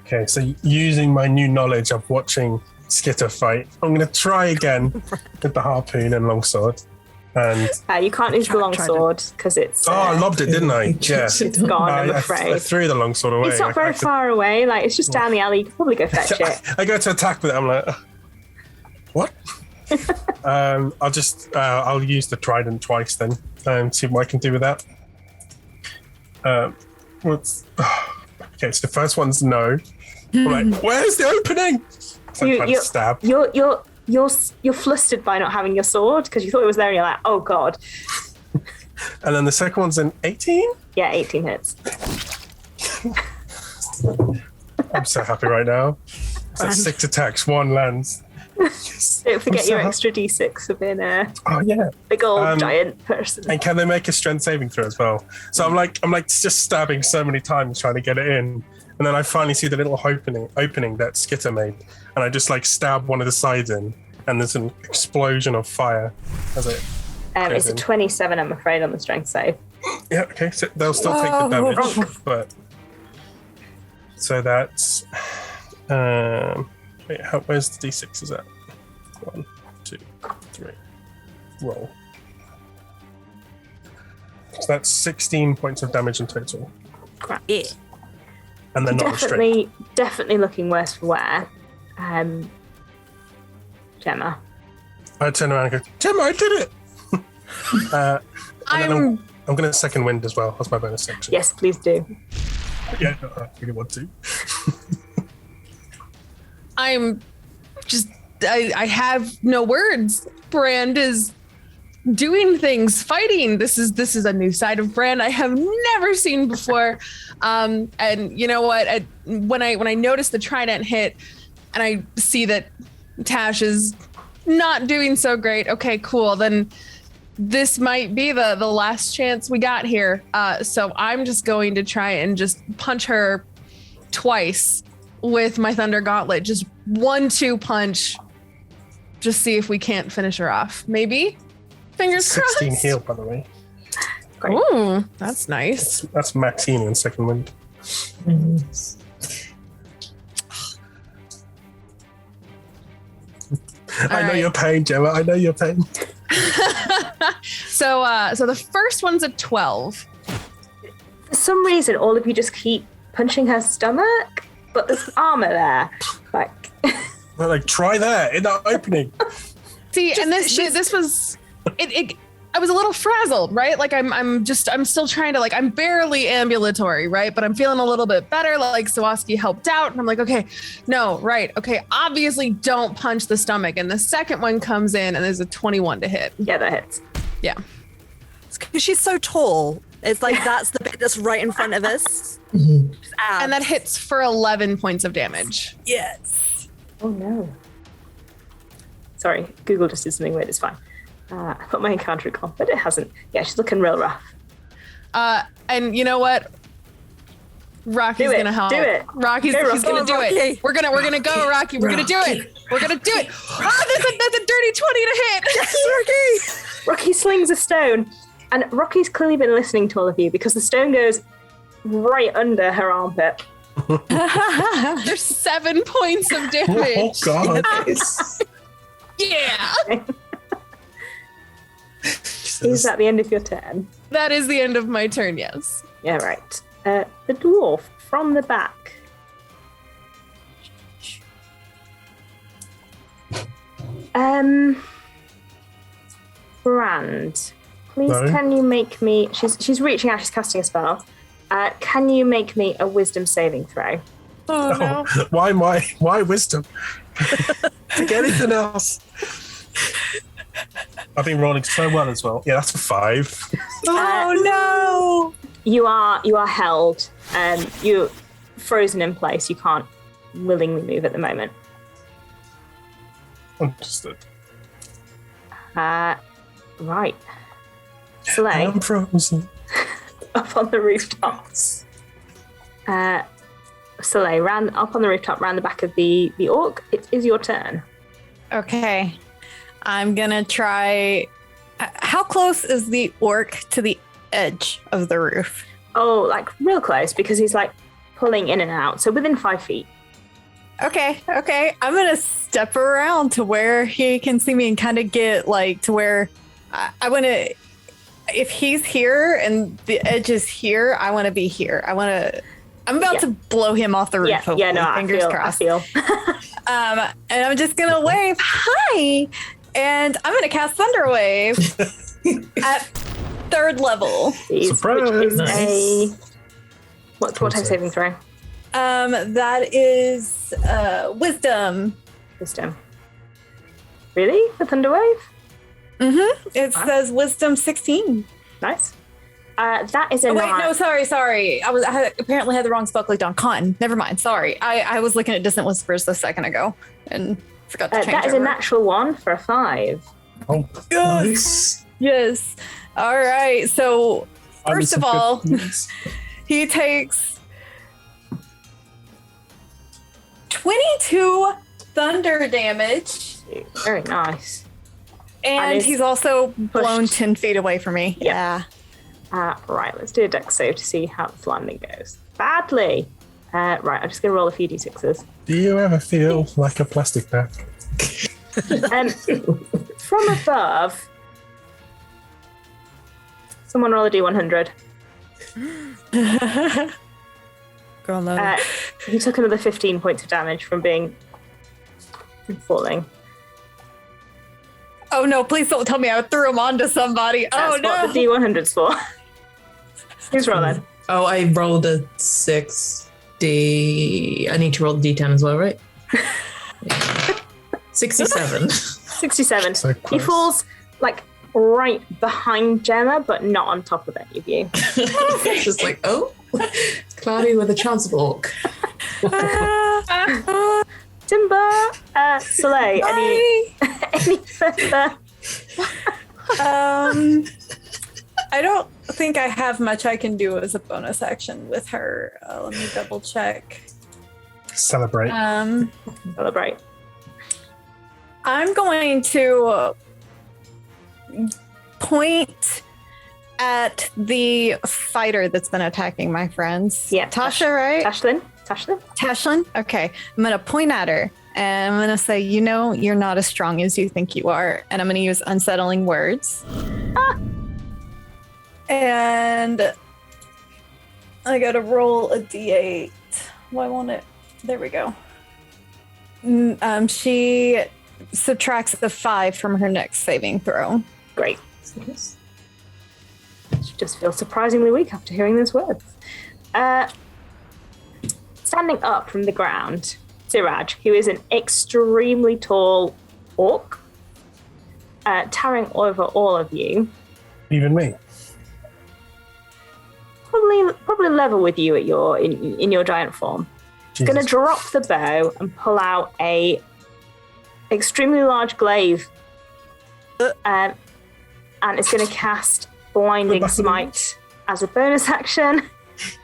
Okay, so using my new knowledge of watching Skitter fight, I'm going to try again with the harpoon and longsword. And You can't use the longsword because it's I lobbed it, didn't I? Yeah. it's gone, I'm I afraid. threw the longsword away. It's not very far away. Like, it's just down the alley. You could probably go fetch it. I go to attack with it. I'm like, what? I'll use the trident twice then. See what I can do with that. Okay, so the first one's no. I'm like, where's the opening? So I'm trying to stab. You're flustered by not having your sword because you thought it was there and you're like, oh god. And then the second one's an 18? Yeah, 18 hits. I'm so happy right now. So 6 attacks, 1 lands. Don't forget your extra d6 of being a Oh yeah. big old giant person. And can they make a strength saving throw as well? So I'm like just stabbing so many times trying to get it in. And then I finally see the little opening that Skitter made. And I just like stab one of the sides in, and there's an explosion of fire as it It's a 27, I'm afraid, on the strength save. Yeah, okay, so they'll still take the damage, but so that's where's the d6 is at? 1, 2, 3. Roll. So that's 16 points of damage in total. Crap. Yeah. And they're not restrained. Definitely looking worse for wear. Gemma. I turn around and go, Gemma, I did it! And then I'm going to second wind as well. That's my bonus section. Yes, please do. Yeah, I really want to. I'm just, I have no words. Brand is doing things, fighting. This is a new side of Bran I have never seen before. And you know what? When I notice the trident hit, and I see that Tash is not doing so great. Okay, cool. Then this might be the last chance we got here. So I'm just going to try and just punch her twice with my Thunder Gauntlet. Just 1-2 punch. Just see if we can't finish her off. Maybe. Fingers 16 crossed. heal, by the way. Ooh, that's nice. That's max healing in second wind. I know your pain, Gemma. I know your pain. So the first one's a 12. For some reason, all of you just keep punching her stomach, but there's armor there. Like, Well, like, try that in that opening. See, and this was it. I was a little frazzled, right? Like I'm still trying to, like, I'm barely ambulatory, right? But I'm feeling a little bit better. Like Sawaski helped out, and I'm like, okay, no, right, okay. Obviously, don't punch the stomach. And the second one comes in, and there's a 21 to hit. yeah, that hits. Yeah. Because she's so tall. It's like that's the bit that's right in front of us. Mhm. And that hits for 11 points of damage. Yes. Oh no. Sorry, Google just did something weird. It's fine. I put my encounter on, but it hasn't. Yeah, she's looking real rough. And you know what? Rocky's gonna help. Do it. Rocky's Go, he's Rocky. gonna do Rocky. it. We're gonna go, Rocky. We're gonna do it. We're gonna do it. That's a dirty 20 to hit. Yes, Rocky. Rocky slings a stone, and Rocky's clearly been listening to all of you because the stone goes right under her armpit. There's 7 points of damage. Oh, God. Yeah. Is that the end of your turn? That is the end of my turn, yes. Yeah, right. The dwarf from the back. Brand, please No. can you make me... She's reaching out, she's casting a spell. Can you make me a wisdom saving throw? Oh, no. Why wisdom? Take anything else. I've been rolling so well as well. Yeah, that's a 5. Oh no. You are held. You're frozen in place. You can't willingly move at the moment. Understood. Right. Slay, I'm frozen. up on the rooftops. Soleil, up on the rooftop, round the back of the orc. It is your turn. Okay. I'm gonna try. How close is the orc to the edge of the roof? Oh, like real close because he's like pulling in and out. So within 5 feet. Okay. I'm gonna step around to where he can see me and kind of get like to where I want to. If he's here and the edge is here, I want to be here. I'm about to blow him off the roof. Yeah, hopefully. no, Fingers I crossed. feel. And I'm just gonna wave hi, and I'm gonna cast Thunder Wave at 3rd level. Surprise! Which is Nice. what type saving throw? That is Wisdom. Wisdom. Really? The thunder wave? Mm-hmm. It Wow. says Wisdom 16. Nice. That is a Oh, wait, nine. no, sorry. I apparently had the wrong spell clicked on Con. Never mind. Sorry. I was looking at Distant Whispers a second ago and forgot to change that is a over. natural 1 for a 5. Oh, Nice. Yes. All right. So I'm first some of good all, news. he takes 22 thunder damage, Very nice. and is he's also blown pushed. 10 feet away from me. Yeah. Right, let's do a dex save to see how this landing goes. Badly. Right, I'm just going to roll a few d6s. Do you ever feel like a plastic bag? From above, someone roll a d100. Go on, then. He took another 15 points of damage from falling. Oh no, please don't tell me I threw him onto somebody. That's Oh no. what the d100's for. Who's rolling? Oh, I rolled a 6D. I need to roll the D10 as well, right? 67. 67. So He close. falls like right behind Gemma, but not on top of any of you. It's just like, oh, Cloudy with a chance of orc. Timber, Soleil, any further? I don't think I have much I can do as a bonus action with her. Let me double check. Celebrate. Celebrate. I'm going to point at the fighter that's been attacking my friends. Yeah, Tasha, right? Tashlin. Tashlin? Okay. I'm going to point at her and I'm going to say, you're not as strong as you think you are. And I'm going to use unsettling words. And I got to roll a d8. Why won't it? There we go. She subtracts the 5 from her next saving throw. Great. She just feels surprisingly weak after hearing those words. Standing up from the ground, Siraj, who is an extremely tall orc, towering over all of you. Even me. Probably level with you at in your giant form. Jesus. Going to drop the bow and pull out a extremely large glaive, and it's going to cast Blinding Smite as a bonus action.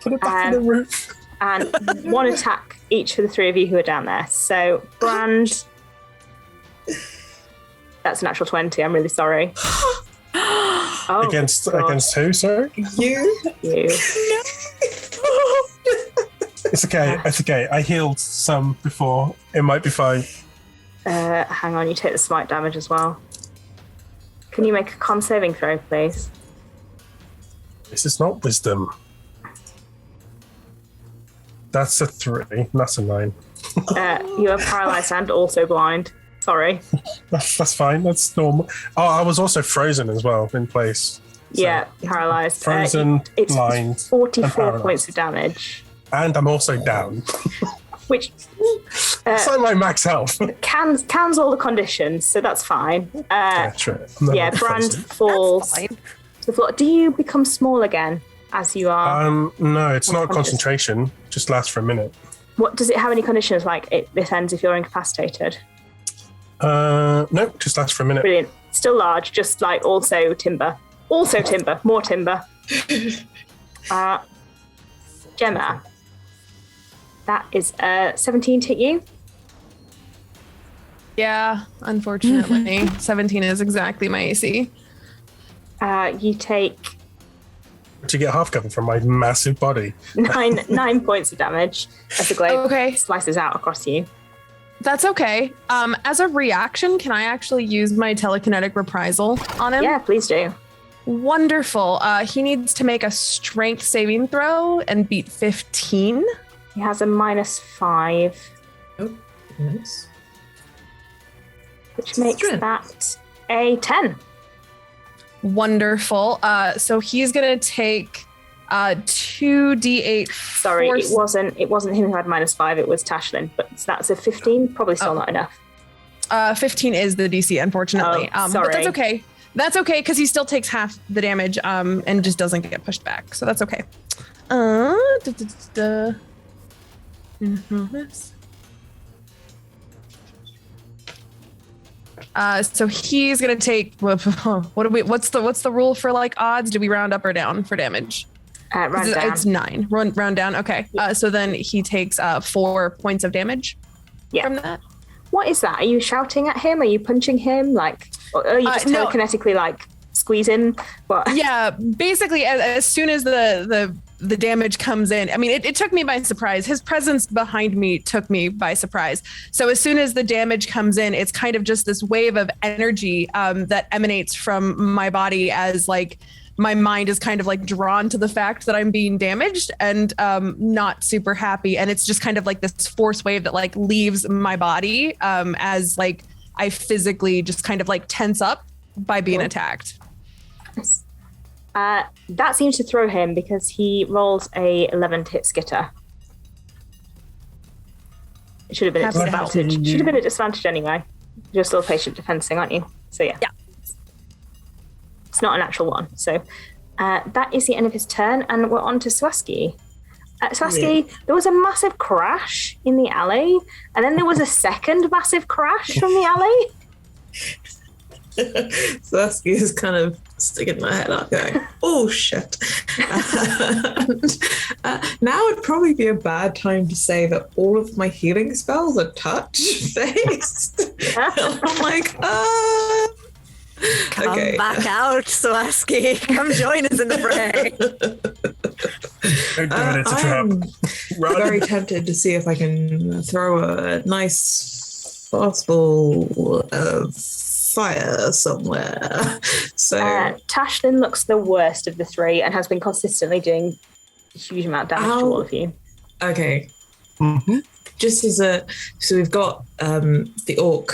Put it back in the roof. And one attack each for the 3 of you who are down there. So, Brand, that's a natural 20. I'm really sorry. Oh, against who, sorry? You. It's okay. I healed some before. It might be fine. Hang on, you take the smite damage as well. Can you make a con saving throw, please? This is not wisdom. That's a 3. That's a 9. You are paralyzed and also blind. Sorry. That's fine. That's normal. Oh, I was also frozen as well in place. So. Yeah, paralyzed. Frozen, it's blind, 44 points of damage. And I'm also down. Which it's like my max health. cans all the conditions, so that's fine. True. Brand falls to the floor. Do you become small again as you are? No, it's not concentration. Just lasts for a minute. What does it have any conditions like this ends if you're incapacitated? No, just lasts for a minute. Brilliant. Still large, just like also timber. Also timber, more timber. Gemma, that is 17 to hit you. Yeah, unfortunately. 17 is exactly my AC. You take To get half cover from my massive body. 9 points of damage as the glaive slices out across you. That's okay. As a reaction, can I actually use my telekinetic reprisal on him? Yeah, please do. Wonderful. He needs to make a strength saving throw and beat 15. He has a -5. Oh, nice. Which makes that a 10. Wonderful. So he's gonna take 2d8. Sorry, it wasn't him who had -5. It was Tashlin, but that's a 15. Probably still not enough. 15 is the DC, unfortunately. Sorry. But that's okay. That's okay because he still takes half the damage and just doesn't get pushed back. So that's okay. So he's gonna take what's the rule for like odds? Do we round up or down for damage? Round down. It's 9. Round down. Okay. So then he takes 4 points of damage from that. What is that? Are you shouting at him? Are you punching him? Or are you just telekinetically squeezing? What? Yeah, basically, as soon as the damage comes in, I mean, it took me by surprise. His presence behind me took me by surprise. So as soon as the damage comes in, it's kind of just this wave of energy that emanates from my body as my mind is kind of drawn to the fact that I'm being damaged and not super happy. And it's just kind of this force wave that leaves my body as I physically just kind of tense up by being attacked. Yes. That seems to throw him because he rolls a 11 to hit Skitter. It should have been at disadvantage. Should have been at disadvantage anyway. You're still patient defensing, aren't you? So yeah. It's not a natural one. So that is the end of his turn, and we're on to Swaski. Swaski, there was a massive crash in the alley, and then there was a second massive crash from the alley. Swaski is kind of sticking my head up going, oh shit. Now would probably be a bad time to say that all of my healing spells are touch-based. I'm like, Come okay. back out, Swaski. Come join us in the fray. Don't give it a trap. I'm Run. very tempted to see if I can throw a nice fastball of fire somewhere. So Tashlin looks the worst of the three and has been consistently doing a huge amount of damage to all of you. okay, Mm-hmm. just as a so we've got the orc.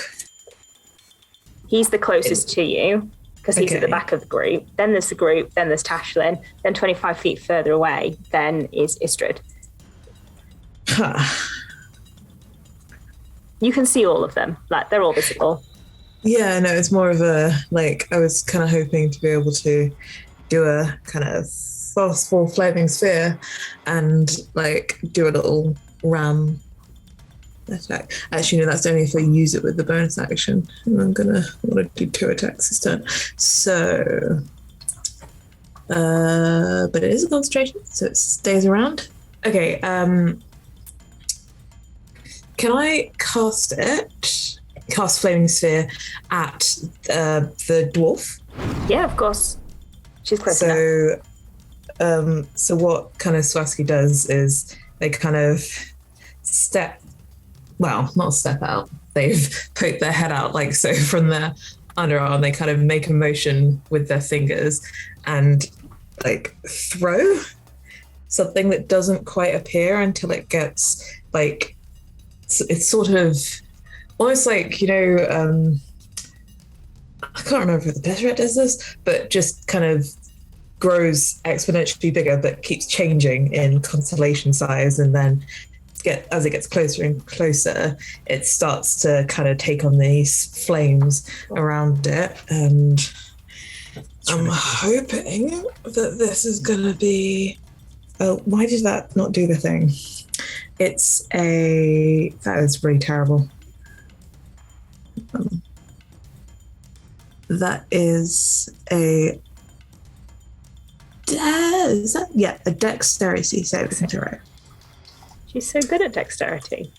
He's the closest to you because he's at the Okay. back of the group. Then there's the group, then there's Tashlin, then 25 feet further away, then is Istrid. You can see all of them. Like, they're all visible. Yeah, no, it's more of a like I was kind of hoping to be able to do a kind of fastball flaming sphere and like do a little ram attack. Actually, no, that's only if I use it with the bonus action. And I'm want to do 2 attacks this turn. So, but it is a concentration, so it stays around. Okay, can I cast flaming sphere at the dwarf? Yeah, of course. She's close enough. So what kind of Swaski does is they kind of not step out. They've poked their head out like so from their underarm. They kind of make a motion with their fingers and like throw something that doesn't quite appear until it gets like it's sort of almost like, you know, I can't remember if the Better does this, but just kind of grows exponentially bigger, but keeps changing in constellation size. And then as it gets closer and closer, it starts to kind of take on these flames around it. And I'm hoping that this is going to be... Oh, why did that not do the thing? That is really terrible. That is a dexterity saving throw. She's so good at dexterity.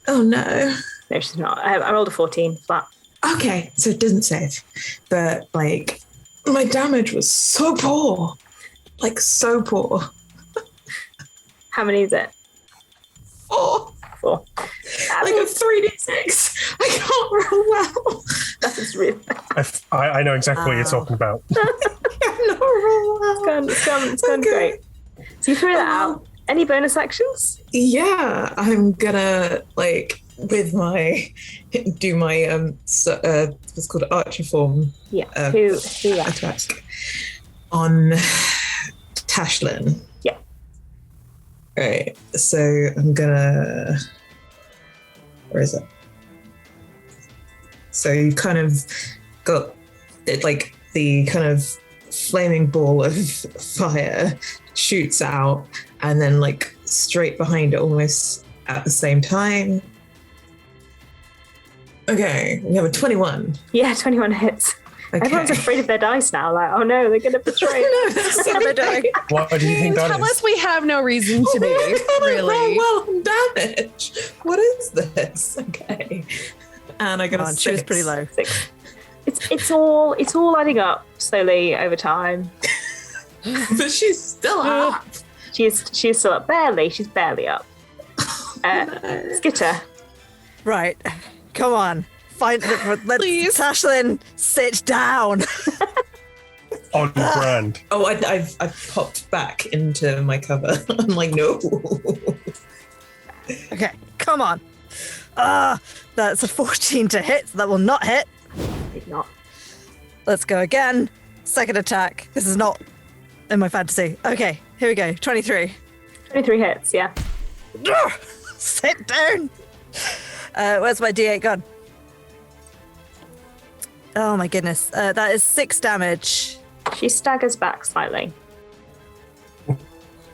Oh no. No, she's not. I rolled a 14 flat. Okay, so it doesn't save. But like my damage was so poor. Like so poor. How many is it? 4. 4. Like a 3d6. I can't roll well. That's really I know exactly what you're talking about. Not roll well. It's gone great. So you threw that out. Any bonus actions? Yeah, I'm gonna like with my do my what's called archer form. Yeah. Who attack on Tashlin. Yeah. Right. So I'm gonna. Where is it? So you kind of got it, like the kind of flaming ball of fire shoots out, and then like straight behind it, almost at the same time. Okay, we have a 21. Yeah, 21 hits. Okay. Everyone's afraid of their dice now. Like, oh no, they're going to betray. No, that's so bad. What do you think that Tell is? us we have no reason to be, really. Well, damage. What is this? Okay. And I got a 6. She was pretty low. 6. It's all adding up slowly over time. But she's still up. She's still up. Barely. She's barely up. Skitter. Right. Come on. Let's Please. Tashlin, sit down. On brand. Oh, I've popped back into my cover. I'm like, no. Okay, come on. That's a 14 to hit, so that will not hit. Did not. Let's go again. Second attack. This is not in my fantasy. Okay, here we go. 23. 23 hits, yeah. Sit down. Where's my D8 gun? Oh my goodness. That is 6 damage. She staggers back slightly.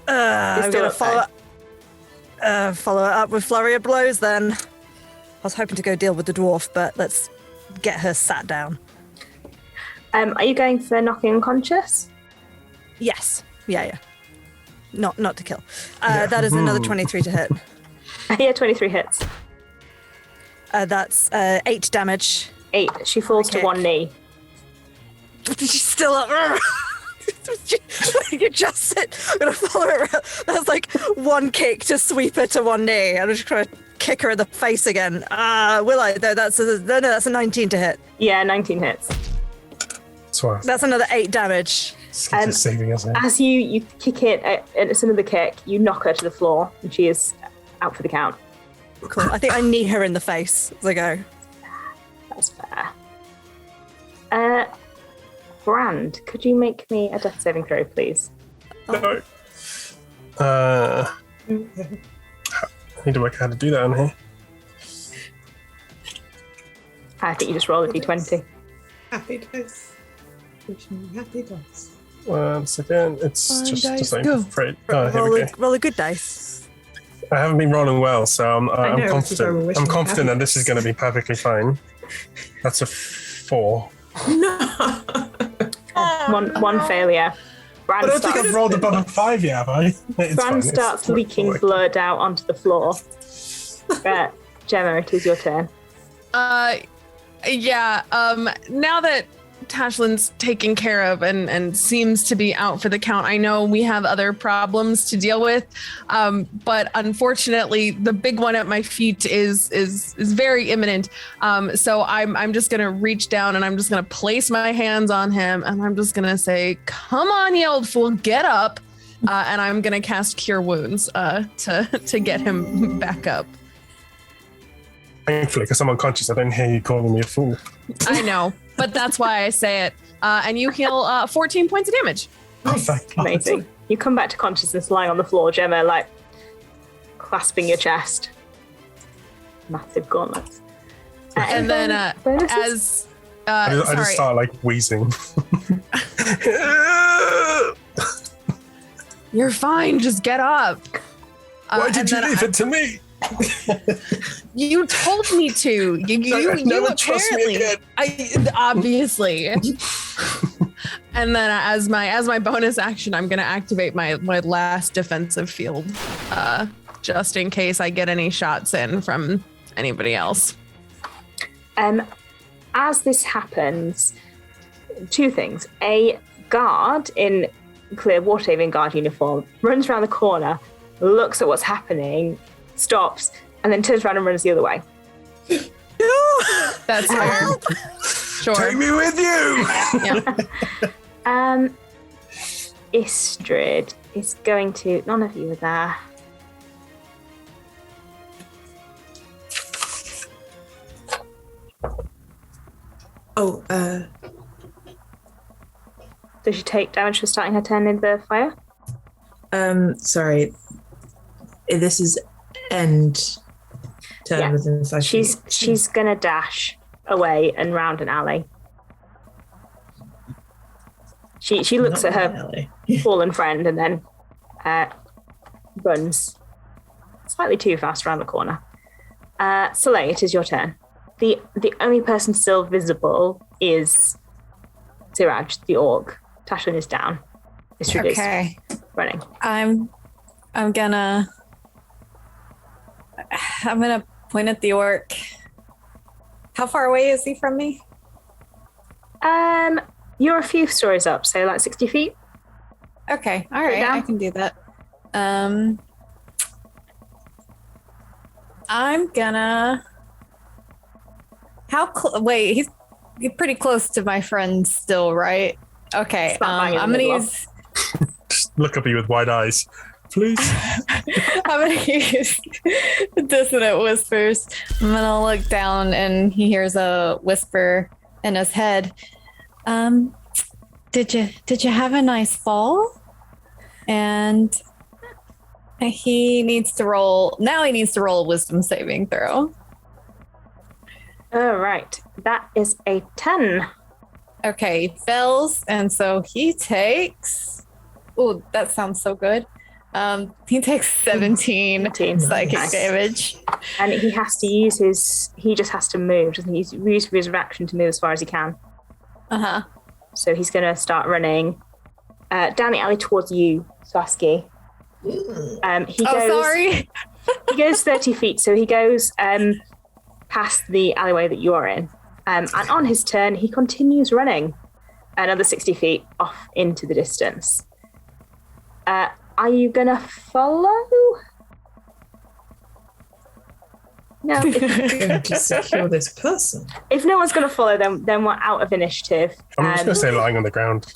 I'm still gonna up follow it up with flurry of blows. Then I was hoping to go deal with the dwarf, but let's get her sat down. Are you going for knocking unconscious? Yes. Yeah. Not to kill. That is another 23 to hit. Yeah, 23 hits. That's 8 damage. 8. She falls to Okay. one knee. She's still up. You just said I'm gonna follow her around. That's like one kick to sweep her to one knee. I'm just gonna kick her in the face again. Will I? Though that's a 19 to hit. Yeah, 19 hits. So That's another 8 damage. Skitter's saving us. As you kick it, and it's another kick, you knock her to the floor, and she is out for the count. Cool. I think I knee her in the face as I go. That's fair. Brand, could you make me a death saving throw, please? No. I need to work out how to do that on here. I think you just roll a d20. Happy dice. Wishing you happy dice. 1 second. It's Fine just the dice, same. go. Here we go. Roll a good dice. I haven't been rolling well, so I'm know, which is why we're confident. wishing I'm you confident happy that this is going to be perfectly fine. That's a 4. No. One failure. I Brand don't think I've rolled above a 5 yet, have I? It's fine. Brand It's starts not leaking working. blood out onto the floor. Gemma, it is your turn. Yeah. Now that Tashlin's taken care of and seems to be out for the count, I know we have other problems to deal with, but unfortunately, the big one at my feet is very imminent. So I'm just gonna reach down and I'm just gonna place my hands on him and I'm just gonna say, "Come on, you old fool, get up!" And I'm gonna cast Cure Wounds to get him back up. Thankfully, because I'm unconscious, I don't hear you calling me a fool. I know, but that's why I say it. And you heal 14 points of damage. Oh, thank God. Amazing. You come back to consciousness lying on the floor, Gemma, like clasping your chest. Massive gauntlets. And then bonuses? I sorry. just start like wheezing. You're fine. Just get up. Why did and you then leave it to me? You told me to. You Never trust me apparently. again. Obviously. And then as my bonus action, I'm gonna activate my last defensive field, just in case I get any shots in from anybody else. As this happens, 2 things. A guard in clear water-saving guard uniform runs around the corner, looks at what's happening, stops, and then turns around and runs the other way. That's fair. Sure. Take me with you. Yeah. Istrid is going to. None of you are there. Oh, Does she take damage for starting her turn in the fire? sorry. This is end turn Yeah. within 5 feet. She's gonna dash away and round an alley. She looks Not at her really. fallen friend and then runs slightly too fast around the corner. Soleil, it is your turn. The only person still visible is Siraj, the orc. Tashlin is down. Istrid Okay. is running. I'm gonna point at the orc. How far away is he from me? You're a few stories up, so like 60 feet. Okay, all right, down? I can do that. I'm gonna. Wait, he's pretty close to my friend still, right? Okay, It's not bang in I'm the gonna middle. use. Just look at me with wide eyes, please. I'm gonna use dissonant whispers. I'm gonna look down, and he hears a whisper in his head. Did you have a nice fall? And he needs to roll. Now he needs to roll a wisdom saving throw. All right, that is a 10. Okay, he fails, and so he takes. Oh, that sounds so good. He takes 17 psychic Nice. damage. And he has to use his. He just has to move, doesn't he? He's used his reaction to move as far as he can. So he's going to start running down the alley towards you, Swaski. He goes. Sorry. He goes 30 feet, so he goes past the alleyway that you are in. And on his turn, he continues running another 60 feet off into the distance. Are you going to follow? No. Going to secure this person. If no one's going to follow them, then we're out of initiative. I'm just going to say lying on the ground.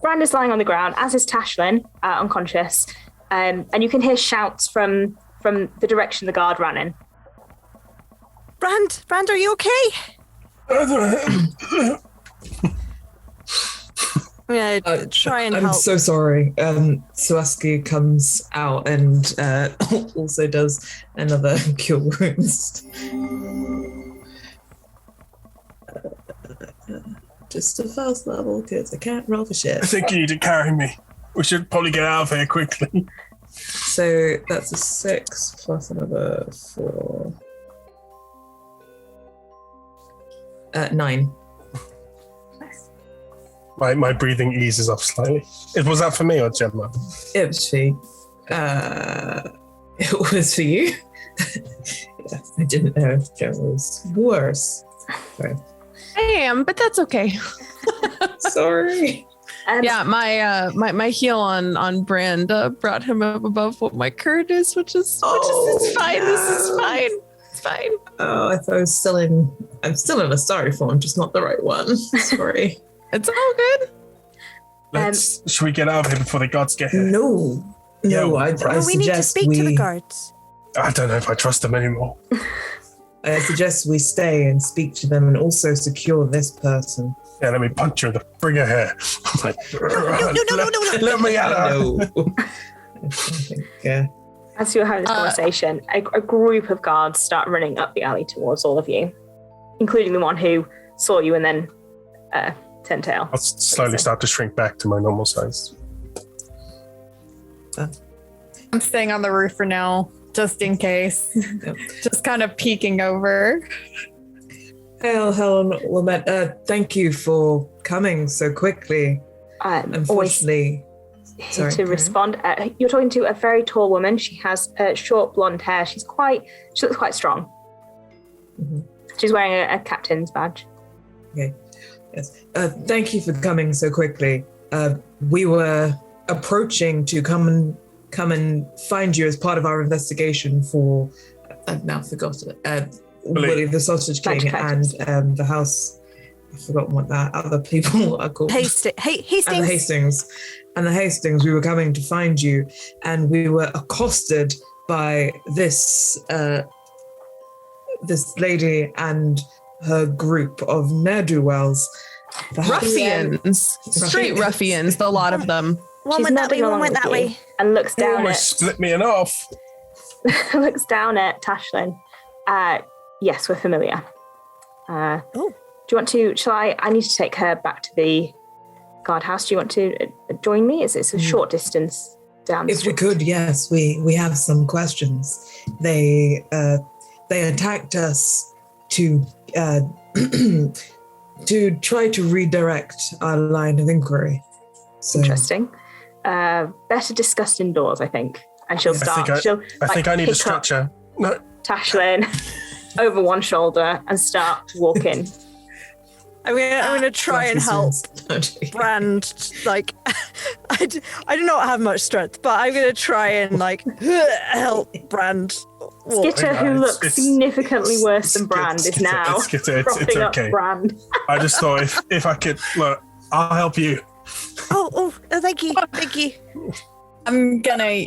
Brand is lying on the ground, as is Tashlin, unconscious. And you can hear shouts from the direction the guard ran in. Brand, are you okay? I'm gonna try and help. I'm so sorry. Swaski comes out and also does another cure wounds. Just a first level, because I can't roll for shit. I think you need to carry me. We should probably get out of here quickly. So that's a 6 plus another 4. 9. My breathing eases off slightly. Was that for me or Gemma? It was for you. It was for you. Yeah, I didn't know if Gemma was worse. Sorry. I am, but that's okay. Sorry. Yeah, my heal on Brand brought him up above what my current is, which is it's fine. No. This is fine. It's fine. Oh, I thought I'm still in a sorry form, just not the right one. Sorry. It's all good. Should we get out of here before the gods get here? No, I we need to suggest speak to the guards. I don't know if I trust them anymore. I suggest we stay and speak to them and also secure this person. Yeah, let me punch her in the friggin' hair. I'm like, No. Let me out. No. I think, As you're having this conversation, a group of guards start running up the alley towards all of you, including the one who saw you and then turned tail. I'll slowly start to shrink back to my normal size. I'm staying on the roof for now, just in case. Yep. Just kind of peeking over. Hail, Helen Lamette. Thank you for coming so quickly. Unfortunately, sorry, to respond, you're talking to a very tall woman. She has short blonde hair. She looks quite strong. Mm-hmm. She's wearing a captain's badge. Okay. Yes. Thank you for coming so quickly. We were approaching to come and find you as part of our investigation for. I've now forgotten it. Willie the Sausage King and the house. I've forgotten what that other people are called. Hastings. And the Hastings. And the Hastings. We were coming to find you, and we were accosted by this lady and her group of ne'er-do-wells. Ruffians. Straight ruffians, the lot of them. One went that way, one went that way. And looks down Almost split me in half. looks down at Tashlin. Yes, we're familiar. Do you want to? I need to take her back to the guardhouse. Do you want to join me? It's a short distance down the If street. we could, yes, we have some questions. They attacked us to to try to redirect our line of inquiry. So, Interesting. Better discussed indoors, I think. And she'll start. I think I need a pick up stretcher. No. Tashlin over one shoulder and start walking. I'm gonna try and help Brand. Like, I do not have much strength, but I'm gonna try and help Brand. walk. Skitter, who looks significantly worse than Brand, is now propping up okay. Brand. I just thought if I could, look, I'll help you. Oh, thank you. I'm gonna.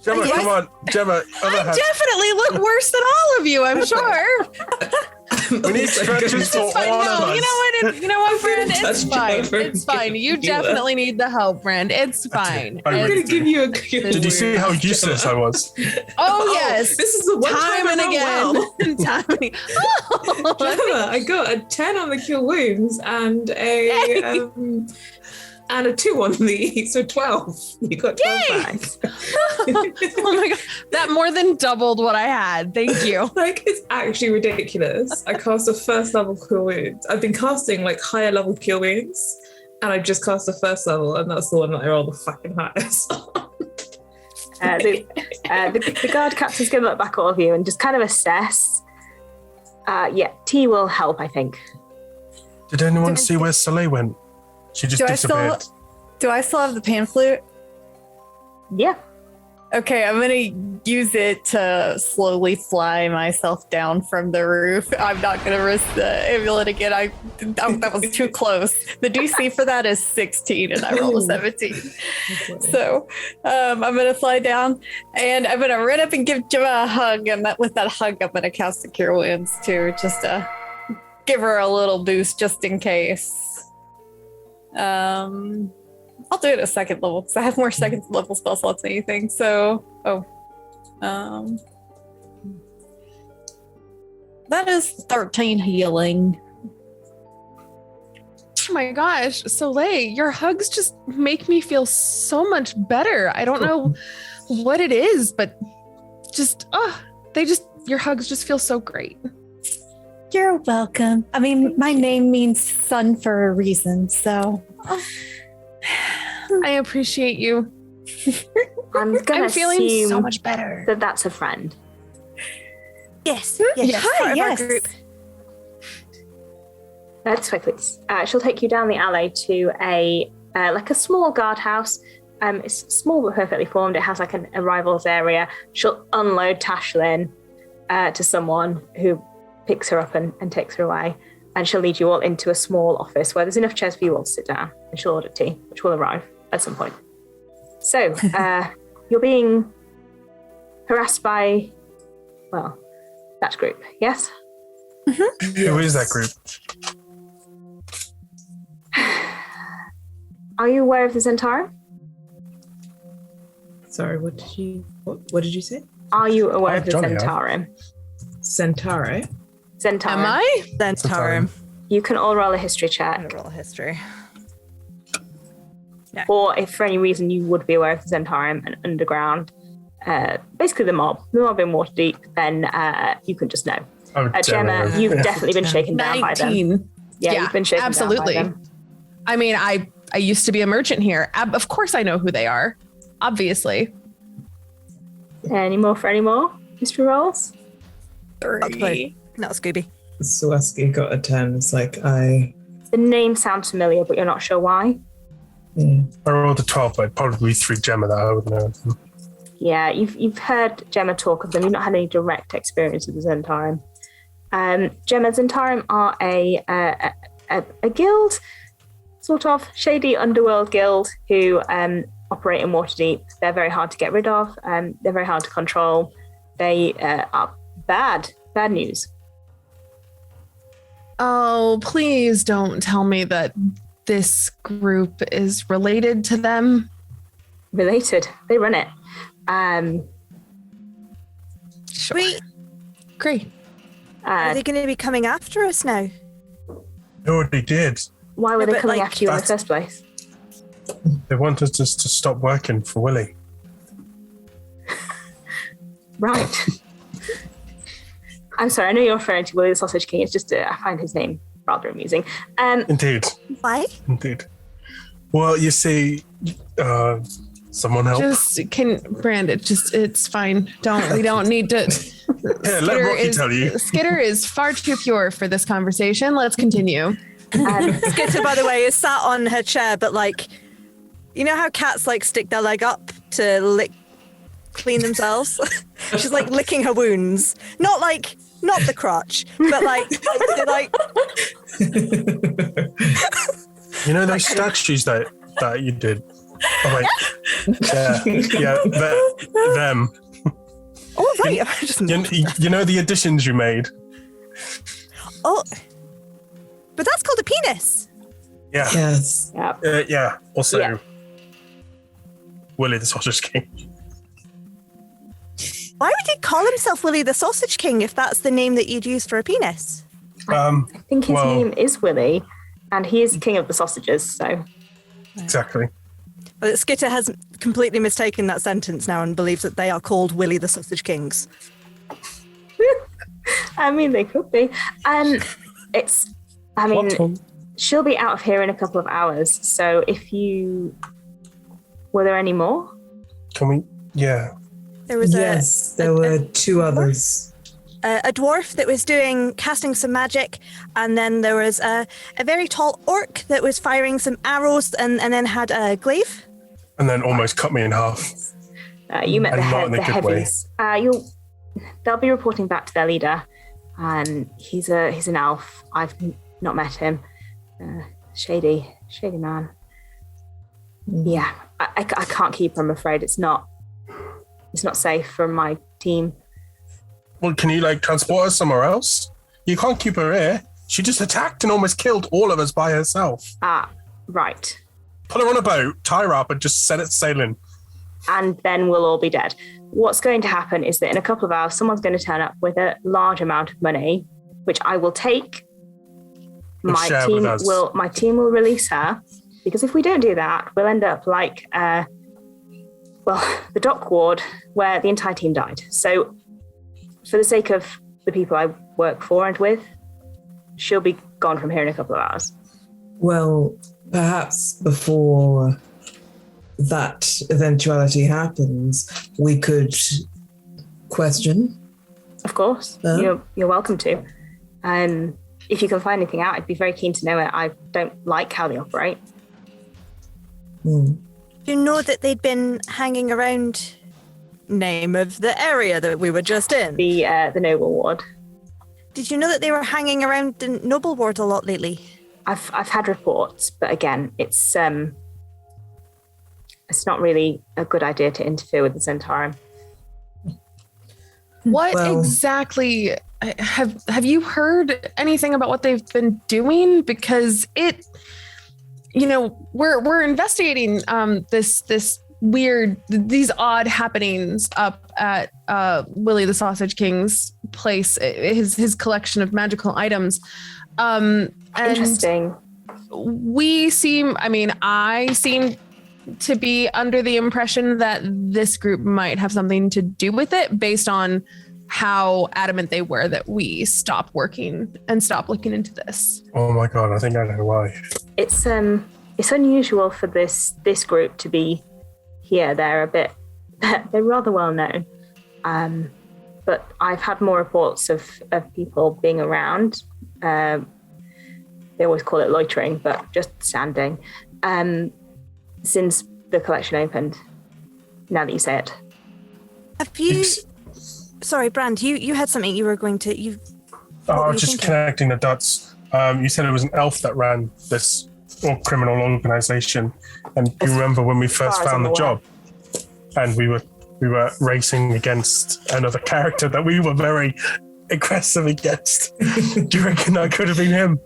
Gemma, come on. Gemma, I definitely look worse than all of you, I'm sure. We need stretches for It's fine. all No, of us. you know what, Brand? It's Touch fine. Jennifer. It's fine. You definitely need the help, Brand. It's fine. I I'm really going to give you a cure. Did you see how wounds, useless Gemma. I was? Oh yes, This is the one time and I again. roll well. Time and again. Oh, Gemma, I got a 10 on the cure wounds and a 2 on the, so 12. You got 12 back. oh my god, that more than doubled what I had. Thank you. Like, it's actually ridiculous. I cast a first level cure wounds. I've been casting like higher level cure wounds, and I just cast the first level, and that's the one that I rolled the fucking highest on. The guard captain's going to look back at all of you and just kind of assess. T will help, I think. Did anyone see where Soleil went? She just disappeared. Do I still have the pan flute? Yeah. Okay, I'm gonna use it to slowly fly myself down from the roof. I'm not gonna risk the amulet again. That was too close. The DC for that is 16, and I rolled a 17. So I'm gonna fly down, and I'm gonna run up and give Gemma a hug. And with that hug, I'm gonna cast the Cure Wounds too, just to give her a little boost, just in case. I'll do it at second level because I have more second level spell slots than anything. So, that is 13 healing. Oh my gosh, Soleil, your hugs just make me feel so much better. I don't know what it is, but just your hugs just feel so great. You're welcome. I mean, my name means sun for a reason, so. I appreciate you. I'm feeling assume so much better. that that's a friend. Yes. Hi, yes. Let's quickly. She'll take you down the alley to a small guardhouse. It's small but perfectly formed. It has like an arrivals area. She'll unload Tashlin to someone who picks her up and takes her away. And she'll lead you all into a small office where there's enough chairs for you all to sit down. And she'll order tea, which will arrive at some point. So, you're being harassed by, that group, yes? Mm-hmm. Who is that group? Are you aware of the Zhentarim? Sorry, what did you say? Are you aware of the Johnny, Zhentarim? Centauri. Zhentarim. Am I? Zhentarim. You can all roll a history I'm check. gonna roll history. Or if for any reason you would be aware of the Zhentarim and underground, basically the mob in Waterdeep, then you can just know. Gemma, you've definitely been shaken down by them. 19. Yeah, you've been shaken absolutely. down by them. I mean, I used to be a merchant here. Of course I know who they are. Obviously. Any more for any more history rolls? 3. Not Scooby. Swaski got a 10. It's like the The name sounds familiar, but you're not sure why. I rolled a 12, but it'd probably be through Gemma that I would know. Yeah, you've heard Gemma talk of them. You've not had any direct experience with the Zhentarim. Gemma, Zhentarim are a guild, sort of shady underworld guild who operate in Waterdeep. They're very hard to get rid of. They're very hard to control. They are bad news. Oh, please don't tell me that this group is related to them. Related. They run it. Sure. Wait, Great. are they going to be coming after us now? They already did. Why were Yeah, they but, coming like, after you in the first place? They wanted us to stop working for Willie. Right. I'm sorry, I know you're referring to Willie the Sausage King. It's just, I find his name rather amusing. Indeed. Why? Indeed. Well, you see, someone help. Brand it. It's fine. We don't need to. Yeah, let Rocky tell you. Skitter is far too pure for this conversation. Let's continue. Skitter, by the way, is sat on her chair, but like, you know how cats like stick their leg up to clean themselves? She's like licking her wounds. Not the crotch, but like. You know those statues that you did? Oh, wait. Yeah, them. Oh, right. You know the additions you made? Oh, but that's called a penis. Yeah. Yes. Yeah. Yeah. Also, Yeah. Willie the Sausage King. Why would he call himself Willie the Sausage King if that's the name that you'd use for a penis? I think his well- name is Willie, and he is king of the sausages, so... Exactly. But Skitter has completely mistaken that sentence now and believes that they are called Willie the Sausage Kings. I mean, they could be. She'll be out of here in a couple of hours, so if you... Were there any more? Can we? Yeah. There was there were two others. a dwarf that was casting some magic, and then there was a very tall orc that was firing some arrows and then had a glaive. And then almost cut me in half. You met And not in the a good way. heavies. They'll be reporting back to their leader, and he's an elf. I've not met him. Shady man. Yeah, I can't keep her, I'm afraid. It's not safe for my team. Well, can you transport us somewhere else? You can't keep her here. She just attacked and almost killed all of us by herself. Right. Put her on a boat, tie her up, and just set it sailing. And then we'll all be dead. What's going to happen is that in a couple of hours, someone's going to turn up with a large amount of money, which I will take. My share with us. team will release her, because if we don't do that, we'll end up like, the dock ward where the entire team died. So for the sake of the people I work for and with, she'll be gone from here in a couple of hours. Well, perhaps before that eventuality happens, we could question. Of course, you're welcome to. If you can find anything out, I'd be very keen to know it. I don't like how they operate. Hmm. Do you know that they'd been hanging around name of the area that we were just in? The Noble Ward. Did you know that they were hanging around the Noble Ward a lot lately? I've had reports, but again, it's not really a good idea to interfere with the Zhentarim. What exactly have you heard anything about what they've been doing? Because we're investigating this weird, these odd happenings up at Willie the Sausage King's place, his collection of magical items. And interesting. I seem to be under the impression that this group might have something to do with it based on how adamant they were that we stop working and stop looking into this. Oh my God, I think I know why. It's unusual for this group to be here. They're rather well known. But I've had more reports of people being around. They always call it loitering, but just standing. Since the collection opened, now that you say it. Have you... Sorry, Brand, you had something you were going to... Just connecting the dots. You said it was an elf that ran this criminal organization. And you remember when we first found the job? And we were racing against another character that we were very aggressive against. Do you reckon that could have been him?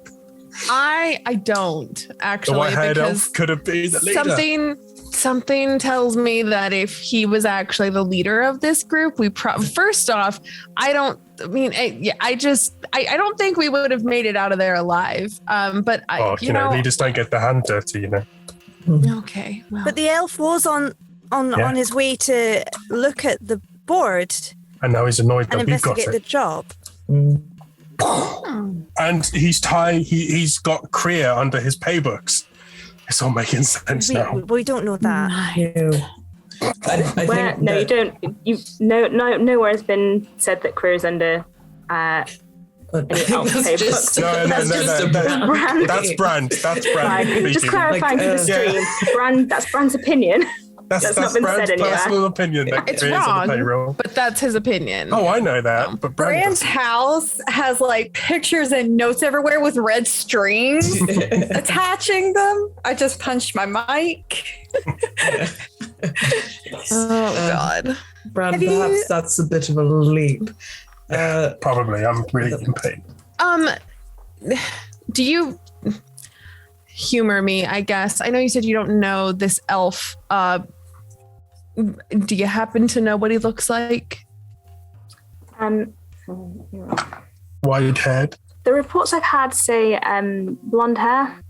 I don't actually. The white-haired elf could have been the leader. Something tells me that if he was actually the leader of this group, first off, I don't think we would have made it out of there alive. But leaders don't get their hand dirty, Okay. Well. But the elf was on his way to look at the board. And now he's annoyed and that we got investigate the it. job. And he's got Kriya under his pay books. It's all making sense now. We don't know that. You don't. Nowhere has been said that Kriya is under any elf pay books. No. That's Brand. That's Brand. Right. Just clarifying for the stream. Brand. That's Brand's opinion. That's not been Brand's said anywhere. personal opinion. That It's Kriya's on the wrong, payroll. but that's his opinion. Oh, I know that. But Brand's house has pictures and notes everywhere with red strings attaching them. I just punched my mic. Oh God. Brand, perhaps that's a bit of a leap. Probably. I'm really in pain. do you humor me, I guess? I know you said you don't know this elf. Do you happen to know what he looks like? White head. The reports I've had say blonde hair.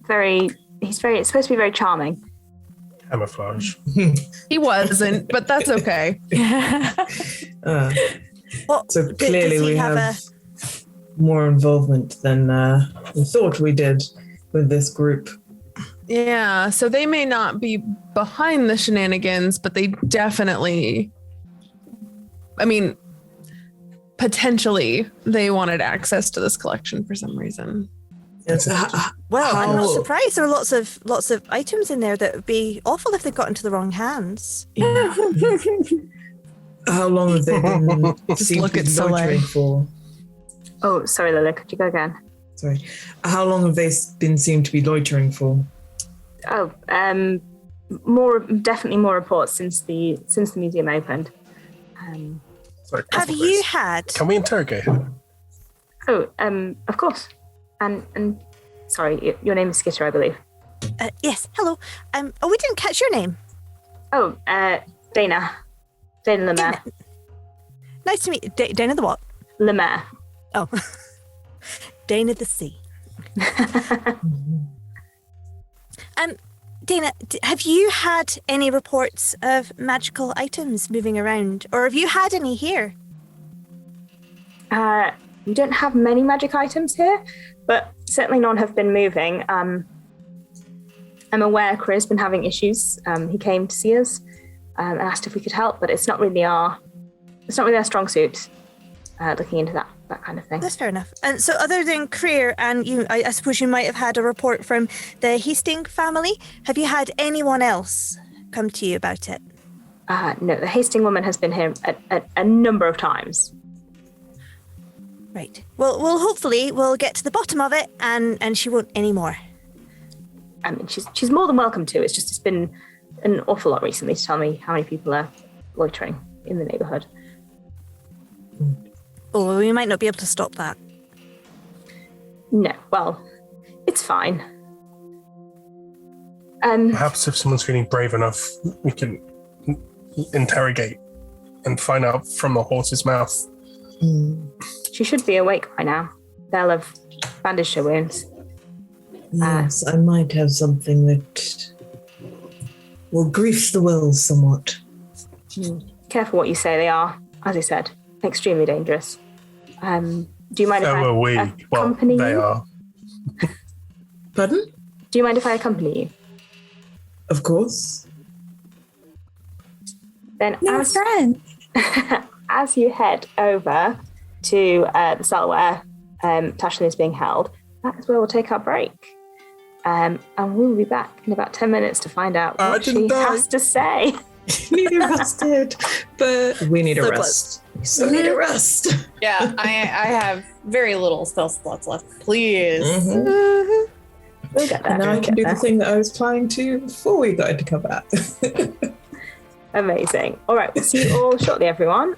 It's supposed to be very charming. Camouflage. He wasn't, but that's okay. So clearly we have more involvement than we thought we did with this group. Yeah, so they may not be behind the shenanigans, but they definitely, I mean, potentially they wanted access to this collection for some reason. Yes. Well, I'm not surprised. There are lots of items in there that would be awful if they got into the wrong hands. Yeah. How long have they been Just look at loitering for? Oh, sorry, Lila. Could you go again? Sorry. How long have they been seen to be loitering for? Oh, definitely more reports since the museum opened. Sorry, Have you had? Can we interrogate her? Oh, of course. And sorry, your name is Skitter, I believe. Yes. Hello. We didn't catch your name. Oh, Dana. Dana Lemaire. Dana. Nice to meet you. Dana the what? Lemaire. Oh. Dana the sea. Dana, have you had any reports of magical items moving around, or have you had any here? We don't have many magic items here, but certainly none have been moving. I'm aware Chris has been having issues. He came to see us and asked if we could help, but it's not really our strong suit. Looking into that kind of thing. That's fair enough. And so, other than Creer and you, I suppose you might have had a report from the Hastings family. Have you had anyone else come to you about it? No, the Hastings woman has been here a number of times. Right. Well, hopefully we'll get to the bottom of it, and she won't anymore. I mean, she's more than welcome to. It's been an awful lot recently to tell me how many people are loitering in the neighbourhood. Oh, we might not be able to stop that. No, well, it's fine. Perhaps if someone's feeling brave enough, we can interrogate and find out from the horse's mouth. She should be awake by now. They'll have bandaged her wounds. Yes, I might have something that will grease the wells somewhat. Careful what you say. They are, as I said, extremely dangerous. Do you mind if I accompany they you? are. Pardon? Do you mind if I accompany you? Of course. Then No friend. as you head over to the cell where Tashlin is being held, that is where we'll take our break. And we'll be back in about 10 minutes to find out what she has to say. Neither of us did, but we need a So rest. We still need a rest. Yeah, I have very little spell slots left. Please. We'll get there. And now I can do the thing that I was planning to before we got into combat. Amazing. All right, we'll see you all shortly, everyone.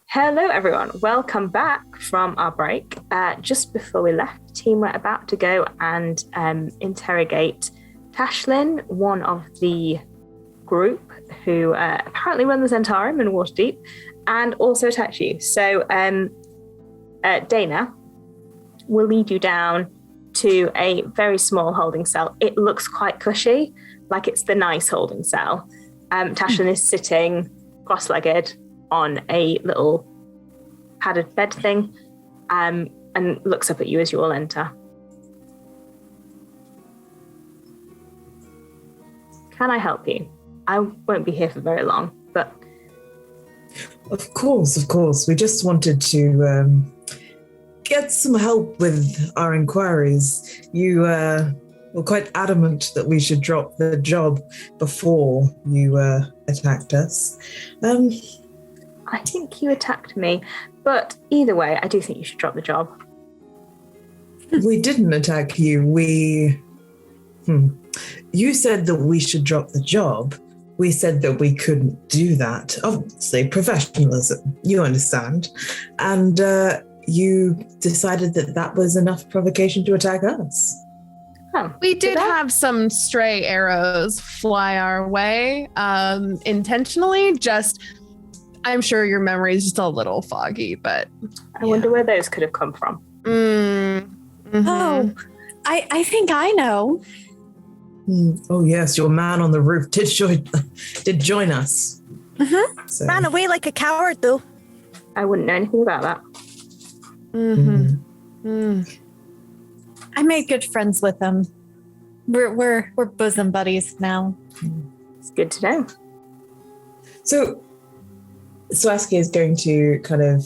Hello, everyone. Welcome back from our break. Just before we left, the team were about to go and interrogate Tashlin, one of the group who apparently run the Zhentarim in Waterdeep, and also attacked you. So Dana will lead you down to a very small holding cell. It looks quite cushy, like it's the nice holding cell. Tashlin is sitting cross-legged on a little padded bed thing, and looks up at you as you all enter. Can I help you? I won't be here for very long, but... Of course. We just wanted to get some help with our inquiries. You were quite adamant that we should drop the job before you attacked us. I think you attacked me, but either way, I do think you should drop the job. We didn't attack you. You said that we should drop the job. We said that we couldn't do that. Obviously, professionalism, you understand. And you decided that was enough provocation to attack us. Oh, We did have some stray arrows fly our way intentionally. Just, I'm sure your memory is just a little foggy, but I wonder where those could have come from. Oh, I think I know. Oh yes, your man on the roof did join us. Mm-hmm. So, Ran away like a coward, though. I wouldn't know anything about that. I made good friends with him. We're bosom buddies now. It's good to know. So Swaski is going to kind of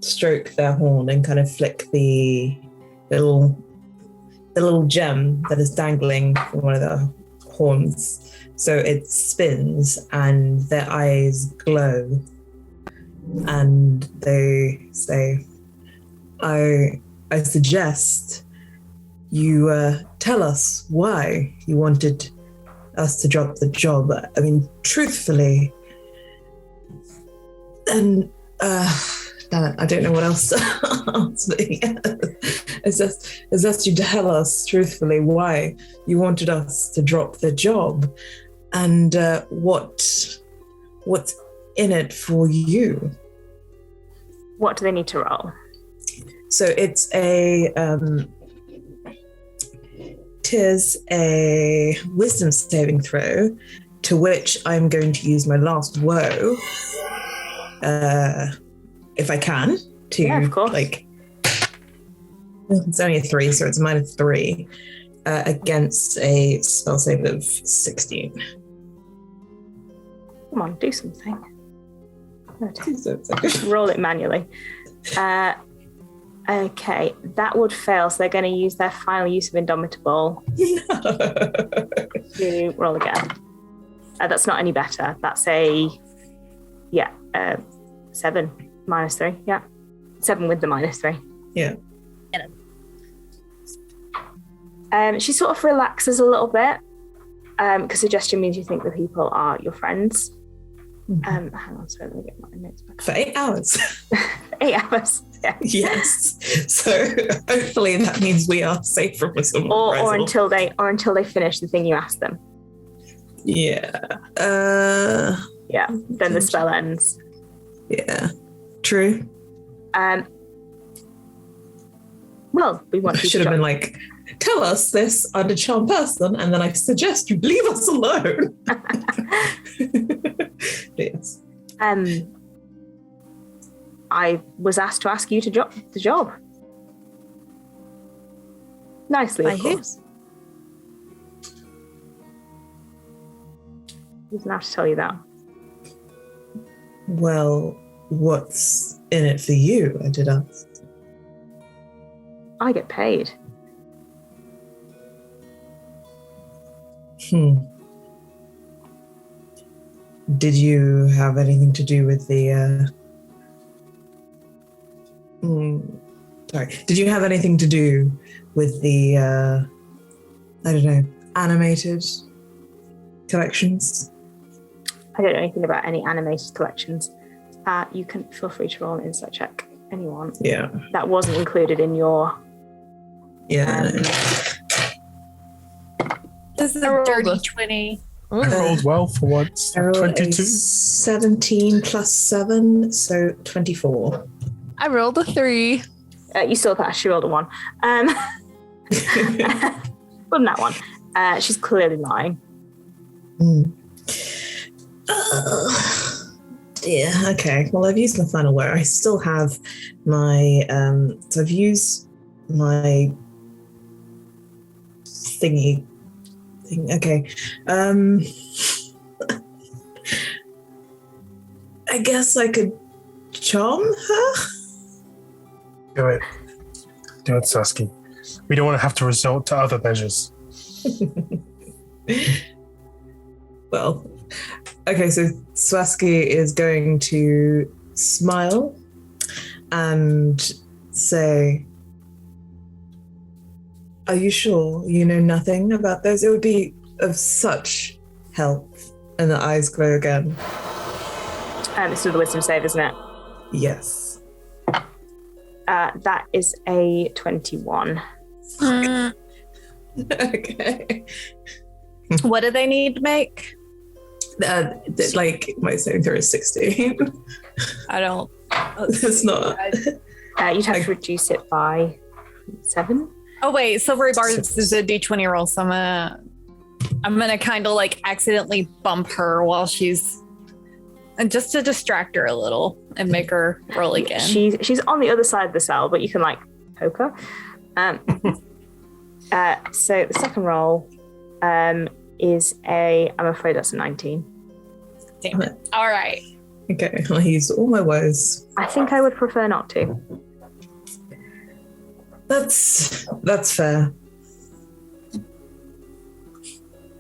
stroke their horn and kind of flick the little gem that is dangling from one of the horns. So it spins and their eyes glow. And they say, I suggest you tell us why you wanted us to drop the job. I mean, truthfully, and damn it, I don't know what else to answer. It's just you tell us truthfully why you wanted us to drop the job, and what's in it for you. What do they need to roll? So it's a wisdom saving throw, to which I'm going to use my last woe, if I can, to Yeah, of course. It's only a 3, so it's a -3 against a spell save of 16. Come on, do something. No, So it's like, roll it manually. Okay, that would fail, so they're going to use their final use of Indomitable to roll again. That's not any better. That's a 7 -3. Yeah, 7 with the -3. Yeah. She sort of relaxes a little bit, because suggestion means you think the people are your friends. Hang on, sorry, let me get my notes back. For 8 hours. 8 hours. Yeah. Yes. So hopefully that means we are safe from some Or until they finish the thing you asked them. Yeah. Yeah. Then the spell ends. Yeah. True. Well, we want I you should to have been join. like, tell us this under charm person, and then I suggest you leave us alone. Yes. I was asked to ask you to drop the job. Nicely, By of who? course. He doesn't have to tell you that. Well, what's in it for you? I did ask. I get paid. Did you have anything to do with the sorry. Did you have anything to do with the I don't know, animated collections? I don't know anything about any animated collections. You can feel free to roll an insight check. Anyone. Yeah. That wasn't included in your. Yeah. This is I a rolled dirty a- 20. I rolled well for once. I rolled a 22. 17 plus 7, so 24. I rolled a 3. You still passed. She rolled a 1. Wasn't that one? She's clearly lying. Yeah, okay. Well, I've used my final word. I still have my, so I've used my thingy thing. Okay. I guess I could charm her? Do it. Do it, Saskia. We don't want to have to resort to other measures. Well, okay, so Swaski is going to smile and say, "Are you sure you know nothing about those? It would be of such help." And the eyes glow again. This is the wisdom save, isn't it? Yes. That is a 21. Okay. What do they need to make? Like my saving throw is 16. I don't. It's not. You'd have to reduce it by 7. Oh wait, Silvery Bars is a D20 roll, so I'm gonna kind of like accidentally bump her while she's, and just to distract her a little and make her roll again. She's on the other side of the cell, but you can like poke her. So the second roll is I'm afraid that's a 19. Damn it. All right. Okay, I used all my woes. I think I would prefer not to. That's fair.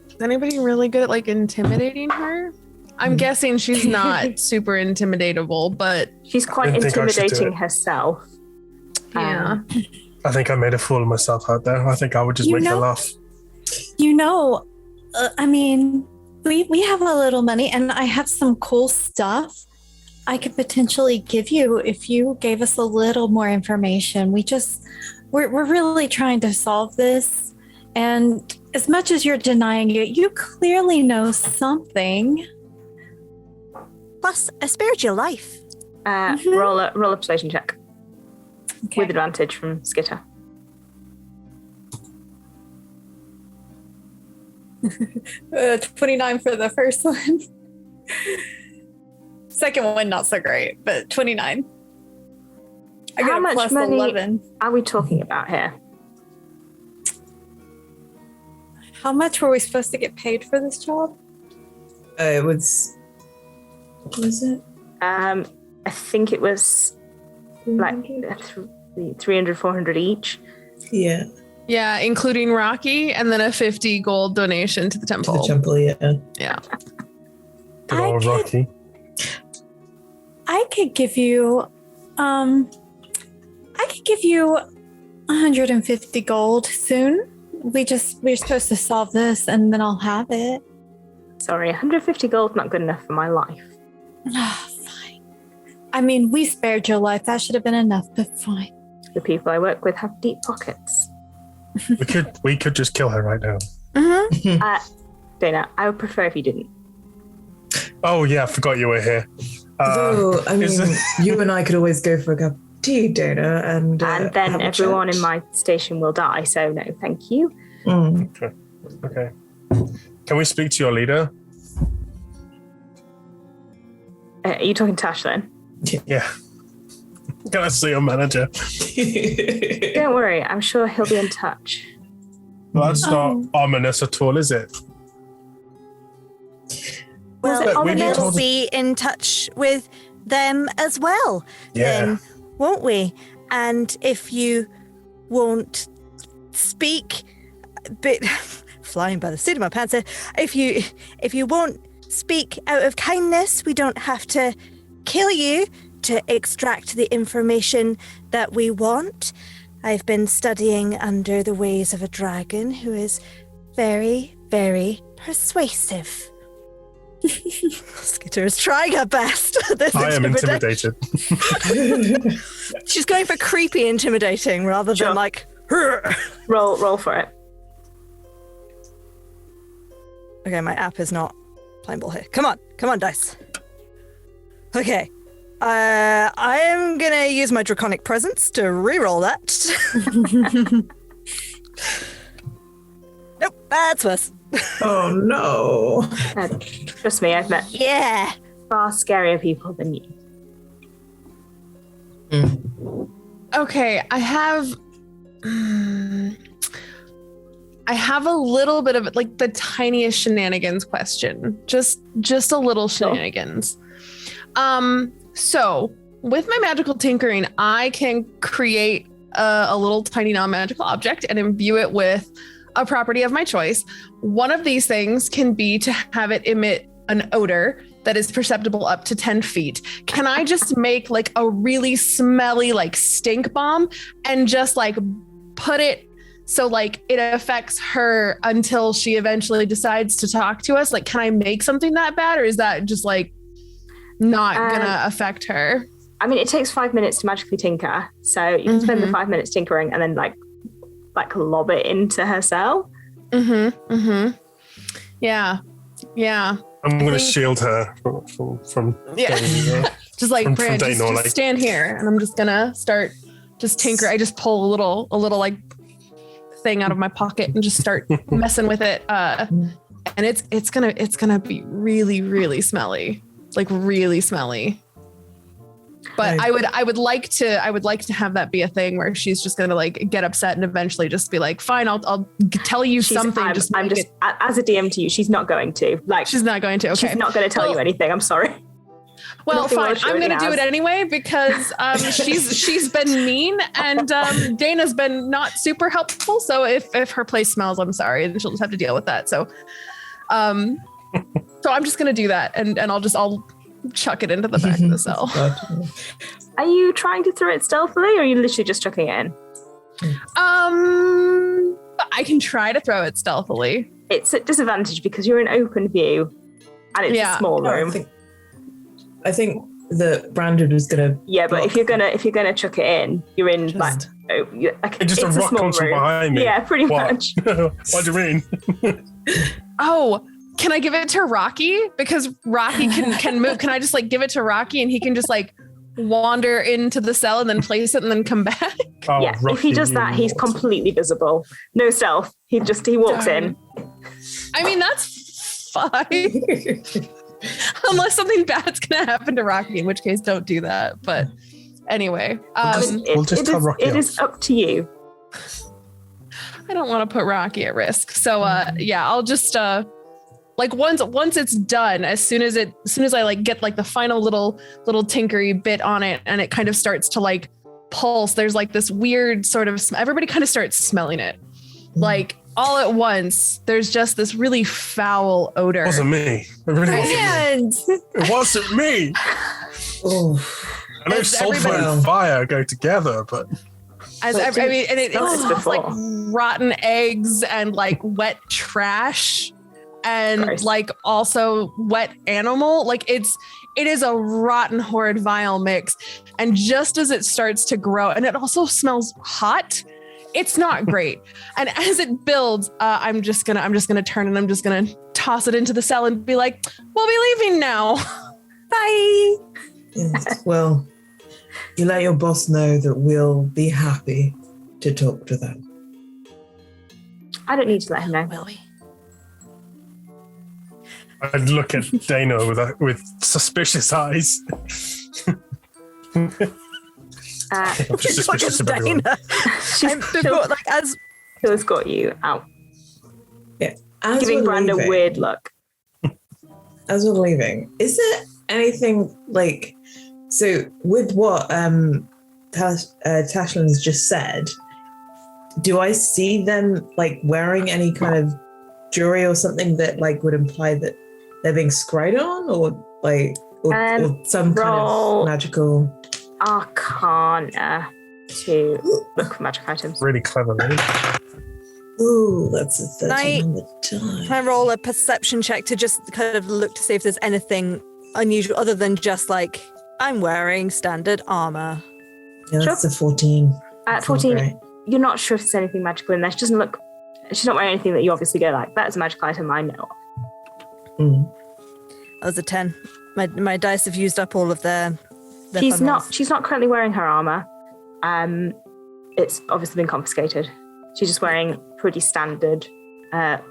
Is anybody really good at like intimidating her? I'm guessing she's not super intimidatable, but She's quite Didn't think I should do intimidating it. herself. yeah. I think I made a fool of myself out there. I think I would just You make her know- laugh. You know, I mean, we have a little money, and I have some cool stuff I could potentially give you if you gave us a little more information. We're really trying to solve this, and as much as you're denying it, you clearly know something. Plus, I spared your life. Roll a persuasion check Okay. with advantage from Skitter. 29 for the first one. Second one, not so great, but 29. I How got a much plus money 11. are we talking about here? How much were we supposed to get paid for this job? It was. What was it? I think it was like 300, 400 each. Yeah, Yeah, including Rocky and then a 50 gold donation to the to temple. the temple. Yeah. Yeah. Good old Rocky. I could give you 150 gold soon. We're supposed to solve this and then I'll have it. Sorry, 150 gold's not good enough for my life. Fine. I mean, we spared your life. That should have been enough, but fine. The people I work with have deep pockets. We could just kill her right now. Dana, I would prefer if you didn't. Oh yeah, I forgot you were here. Though, I is mean, you and I could always go for a cup of tea, Dana, and And then have a everyone chat. in my station will die, so no, thank you. Okay. Can we speak to your leader? Are you talking to Ashlyn? Yeah. Can I see your manager? Don't worry, I'm sure he'll be in touch. Well, that's not ominous at all, is it? Was it Look, we've been ominous? told- We'll be in touch with them as well, Yeah. then, won't we? And if you won't speak, bit flying by the seat of my pants here, if you won't speak out of kindness, we don't have to kill you to extract the information that we want. I've been studying under the ways of a dragon who is very, very persuasive. Skitter is trying her best at this. I am intimidated. She's going for creepy intimidating rather Sure. than like. Roll for it. Okay, my app is not playing ball here. Come on, dice. Okay. I am gonna use my draconic presence to re-roll that. Nope, that's worse. Oh no. Trust me, I've met Yeah. far scarier people than you. Okay, I have a little bit of like the tiniest shenanigans question. Just a little shenanigans. So with my magical tinkering, I can create a little tiny non-magical object and imbue it with a property of my choice. One of these things can be to have it emit an odor that is perceptible up to 10 feet. Can I just make like a really smelly like stink bomb and just like put it so like it affects her until she eventually decides to talk to us? Like, can I make something that bad, or is that just like not gonna affect her? I mean, it takes 5 minutes to magically tinker, so you can spend the 5 minutes tinkering and then like lob it into her cell. Yeah. I'm going to shield her from Yeah. Dana. Just like, From Brand, just, Dana, just like- stand here, and I'm just gonna start just tinker. I just pull a little like thing out of my pocket and just start messing with it. And it's gonna be really, really smelly, like really smelly. But I would like to have that be a thing where she's just gonna like get upset and eventually just be like, fine, I'll tell you something. I'm just as a DM to you, she's not going to. Like, She's not going to. Okay. she's not going to tell you anything. I'm sorry. Well, Nothing fine. else she I'm going to already do it has. anyway because she's been mean and Dana's been not super helpful. So if her place smells, I'm sorry, then she'll just have to deal with that. So, so I'm just going to do that and I'll chuck it into the back of the cell. Are you trying to throw it stealthily, or are you literally just chucking it in? I can try to throw it stealthily. It's at disadvantage because you're in open view, and it's a small No, room. I think that Brandon was gonna. Yeah, but block. if you're gonna chuck it in, you're in like Just a it's rock small comes from room. behind me. Yeah, pretty What? much. What do you mean? Oh, can I give it to Rocky? Because Rocky can move. Can I just like give it to Rocky and he can just like wander into the cell and then place it and then come back? Oh, Yeah, if Rocky, he does that, he's you- completely visible. No stealth. He walks in. I mean, that's fine. Unless something bad's gonna happen to Rocky, in which case don't do that. But anyway, We'll just tell Rocky it off. is up to you. I don't want to put Rocky at risk. So yeah, I'll just like once it's done, as soon as I like get like the final little tinkery bit on it and it kind of starts to like pulse, there's like this weird sort of everybody kind of starts smelling it. Like all at once, there's just this really foul odor. It wasn't me. It really wasn't me. It wasn't me. Oh, I know It's sulfur everybody- and fire go together, but I mean, and smelled it's this just like before. rotten eggs and like wet trash and Gross. like also wet animal. Like it is a rotten, horrid, vile mix. And just as it starts to grow, and it also smells hot, it's not great. And as it builds, I'm just gonna turn and I'm just gonna toss it into the cell and be like, we'll be leaving now. Bye. yes. Well, you let your boss know that we'll be happy to talk to them. I don't need to let him know. Will we? I'd look at Dana with suspicious eyes. I'm just suspicious of everyone. Before, like as He'll escort you out, As giving we're Brand a leaving- weird look. As we're leaving, is there anything like so with what Tashlin's just said? Do I see them like wearing any kind of jewelry or something that like would imply that they're being scryed on, or like or some kind roll- of magical? Arcana to look for magic items. Really clever, really. Ooh, that's a 13 Night. on the die. Can I roll a perception check to just kind of look to see if there's anything unusual other than just like, I'm wearing standard armor? Yeah, that's a 14. At That's not 14, great. you're not sure if there's anything magical in there. She doesn't look. She's not wearing anything that you obviously go like, that's a magical item I know of. Mm. That was a 10. My dice have used up all of their She's fun rolls. not currently wearing her armor. It's obviously been confiscated. She's just wearing pretty standard,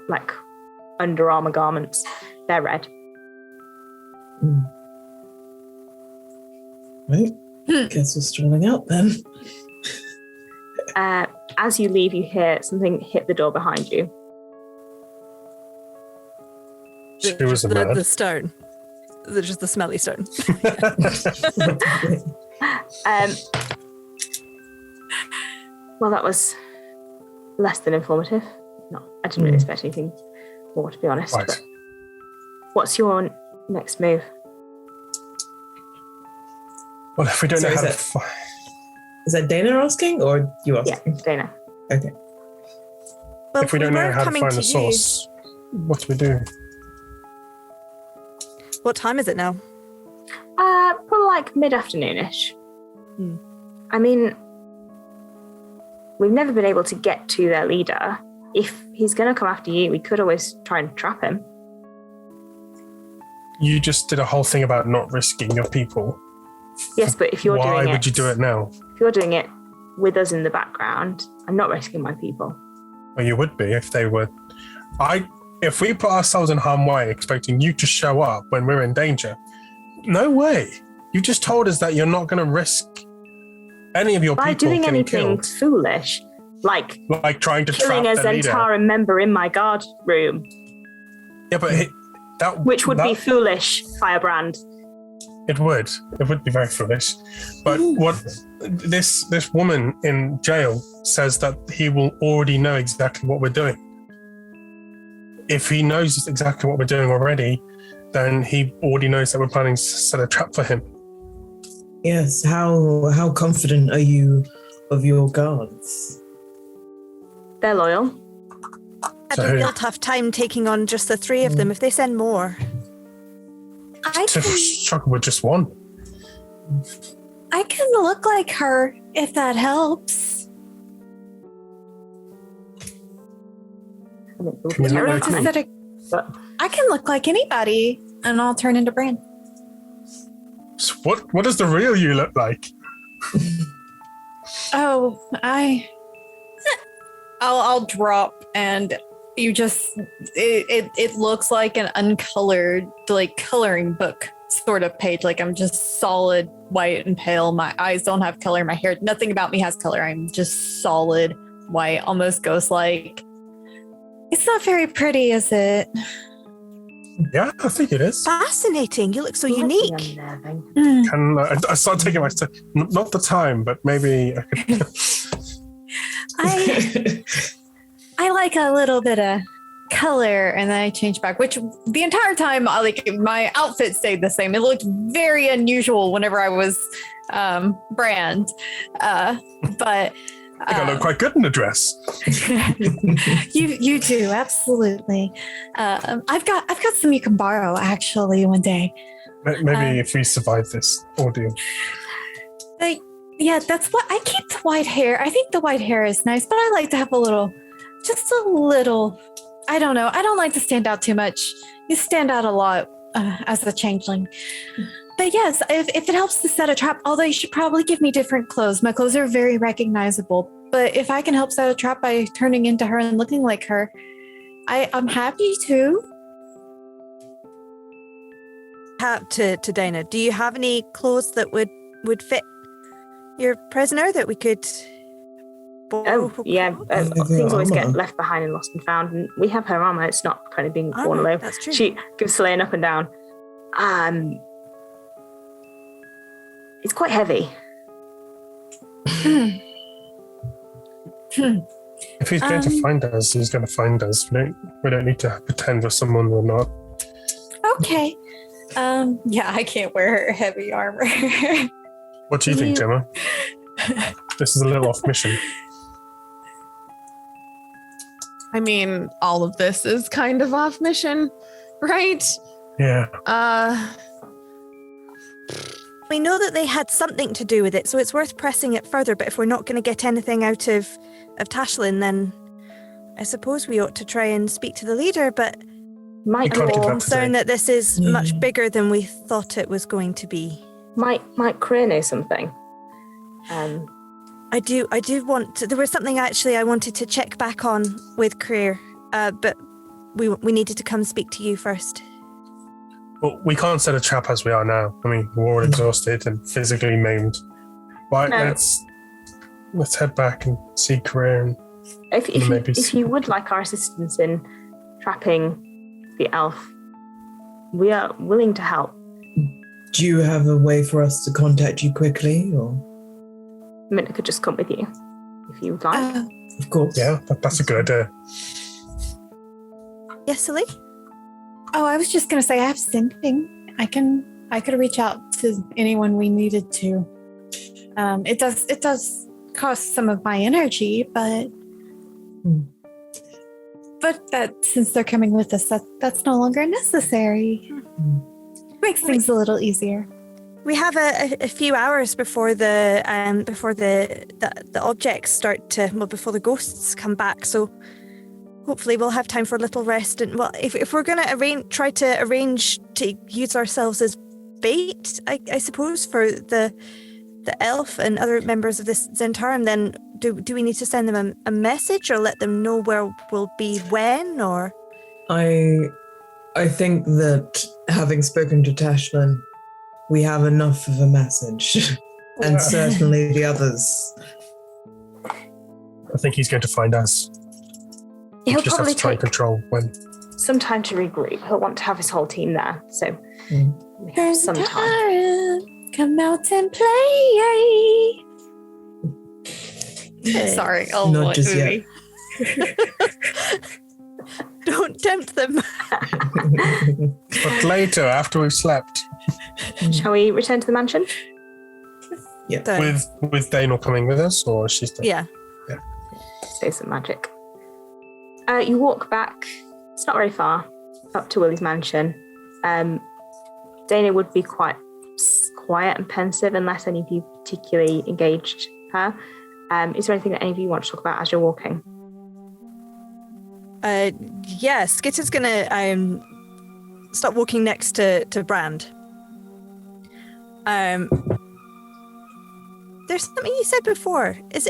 like Under Armour garments. They're red. Right. Guess we're strolling out then. As you leave, you hear something hit the door behind you. She was a the man. stone. Just the smelly stone. Well, that was less than informative. No, I didn't really expect anything more, to be honest. Right. But what's your next move? Well, if we don't So know is how to that- find... Is that Dana asking or you Yeah, asking? Dana. Okay. Well, If we don't know were how to coming find the you. source, what do we do? What time is it now? Probably like mid-afternoonish. I mean, we've never been able to get to their leader. If he's going to come after you, we could always try and trap him. You just did a whole thing about not risking your people. Yes, but if you're Why doing it, would you do it now? if you're doing it with us in the background, I'm not risking my people. Well, you would be if they were. If we put ourselves in harm's way, expecting you to show up when we're in danger, no way. You just told us that you're not going to risk any of your By people doing getting anything killed, foolish, like like trying to killing a trap the leader. Zhentarim member in my guard room, Yeah, but that which would be that- foolish, Firebrand. It would be very foolish. But what this woman in jail says that he will already know exactly what we're doing. If he knows exactly what we're doing already, then he already knows that we're planning to set a trap for him. Yes. How confident are you of your guards? They're loyal. I'd So a who- real tough time taking on just the three of them if they send more. I To can, struggle with just one. I can look like her if that helps. I mean, it would Can be you look terrifying, Instead of- but I can look like anybody, and I'll turn into Bran. So what does the real you look like? Oh, I'll drop, and you just it looks like an uncolored, like coloring book sort of page. Like I'm just solid white and pale. My eyes don't have color. My hair, nothing about me has color. I'm just solid white, almost ghost-like. It's not very pretty, is it? Yeah, I think it is. Fascinating. You look so it might be unique. unnerving. I started taking my not the time, but maybe I could. I like a little bit of color, and then I changed back, which the entire time, like my outfit stayed the same. It looked very unusual whenever I was Brand, but I think I look quite good in a dress. you do, absolutely. I've got some you can borrow actually one day. Maybe if we survive this ordeal. But yeah, that's what I keep the white hair. I think the white hair is nice, but I like to have just a little. I don't know. I don't like to stand out too much. You stand out a lot as a changeling. But yes, if it helps to set a trap, although you should probably give me different clothes. My clothes are very recognizable. But if I can help set a trap by turning into her and looking like her, I'm happy to. To Dana, do you have any clothes that would fit your prisoner that we could borrow? Oh, yeah. Have your Things always get armor. left behind and lost and found, and we have her armor. It's not kind of being Armor, worn alone. that's true. She gives Slay an up and down. It's quite heavy. If he's going to find us, he's going to find us. We don't need to pretend we're someone we're not. Okay. Yeah, I can't wear heavy armor. What do you think, Gemma? This is a little off mission. I mean, all of this is kind of off mission, right? Yeah. We know that they had something to do with it, so it's worth pressing it further. But if we're not going to get anything out of Tashlin, then I suppose we ought to try and speak to the leader. But Might can't give or up concerned today. that this is much bigger than we thought it was going to be. might Kriya know something? I do want to, there was something actually I wanted to check back on with Career, but we needed to come speak to you first. Well, we can't set a trap as we are now. I mean, we're all exhausted and physically maimed. Right, No. let's head back and see Career. And If you would like our assistance in trapping the elf, we are willing to help. Do you have a way for us to contact you quickly, or? Minna could just come with you, if you would like. Of course. Yeah, that's a good idea. Yes, Silly? Oh, I was just gonna say I have sending. I could reach out to anyone we needed to. It does cost some of my energy, but that since they're coming with us, that's no longer necessary. Makes things a little easier. We have a few hours before the objects start to, well, before the ghosts come back. So hopefully we'll have time for a little rest. And well, if we're going to try to arrange to use ourselves as bait, I suppose, for the elf and other members of this Zhentarim, then do we need to send them a message or let them know where we'll be when, or? I think that having spoken to Tashlin, we have enough of a message. And certainly the others. I think he's going to find us. We He'll just have probably to try and take control when. some time to regroup. He'll want to have his whole team there, so we have some time. Zhentarim, come out and play. Sorry, oh Not boy, just yet. movie. Don't tempt them. But later, after we've slept, Shall we return to the mansion? So, with Daniel coming with us, or she's still... yeah. Say some magic. You walk back. It's not very far up to Willie's mansion. Dana would be quite quiet and pensive unless any of you particularly engaged her. Is there anything that any of you want to talk about as you're walking? Yeah, Skitter's gonna start walking next to Brand. There's something you said before. Did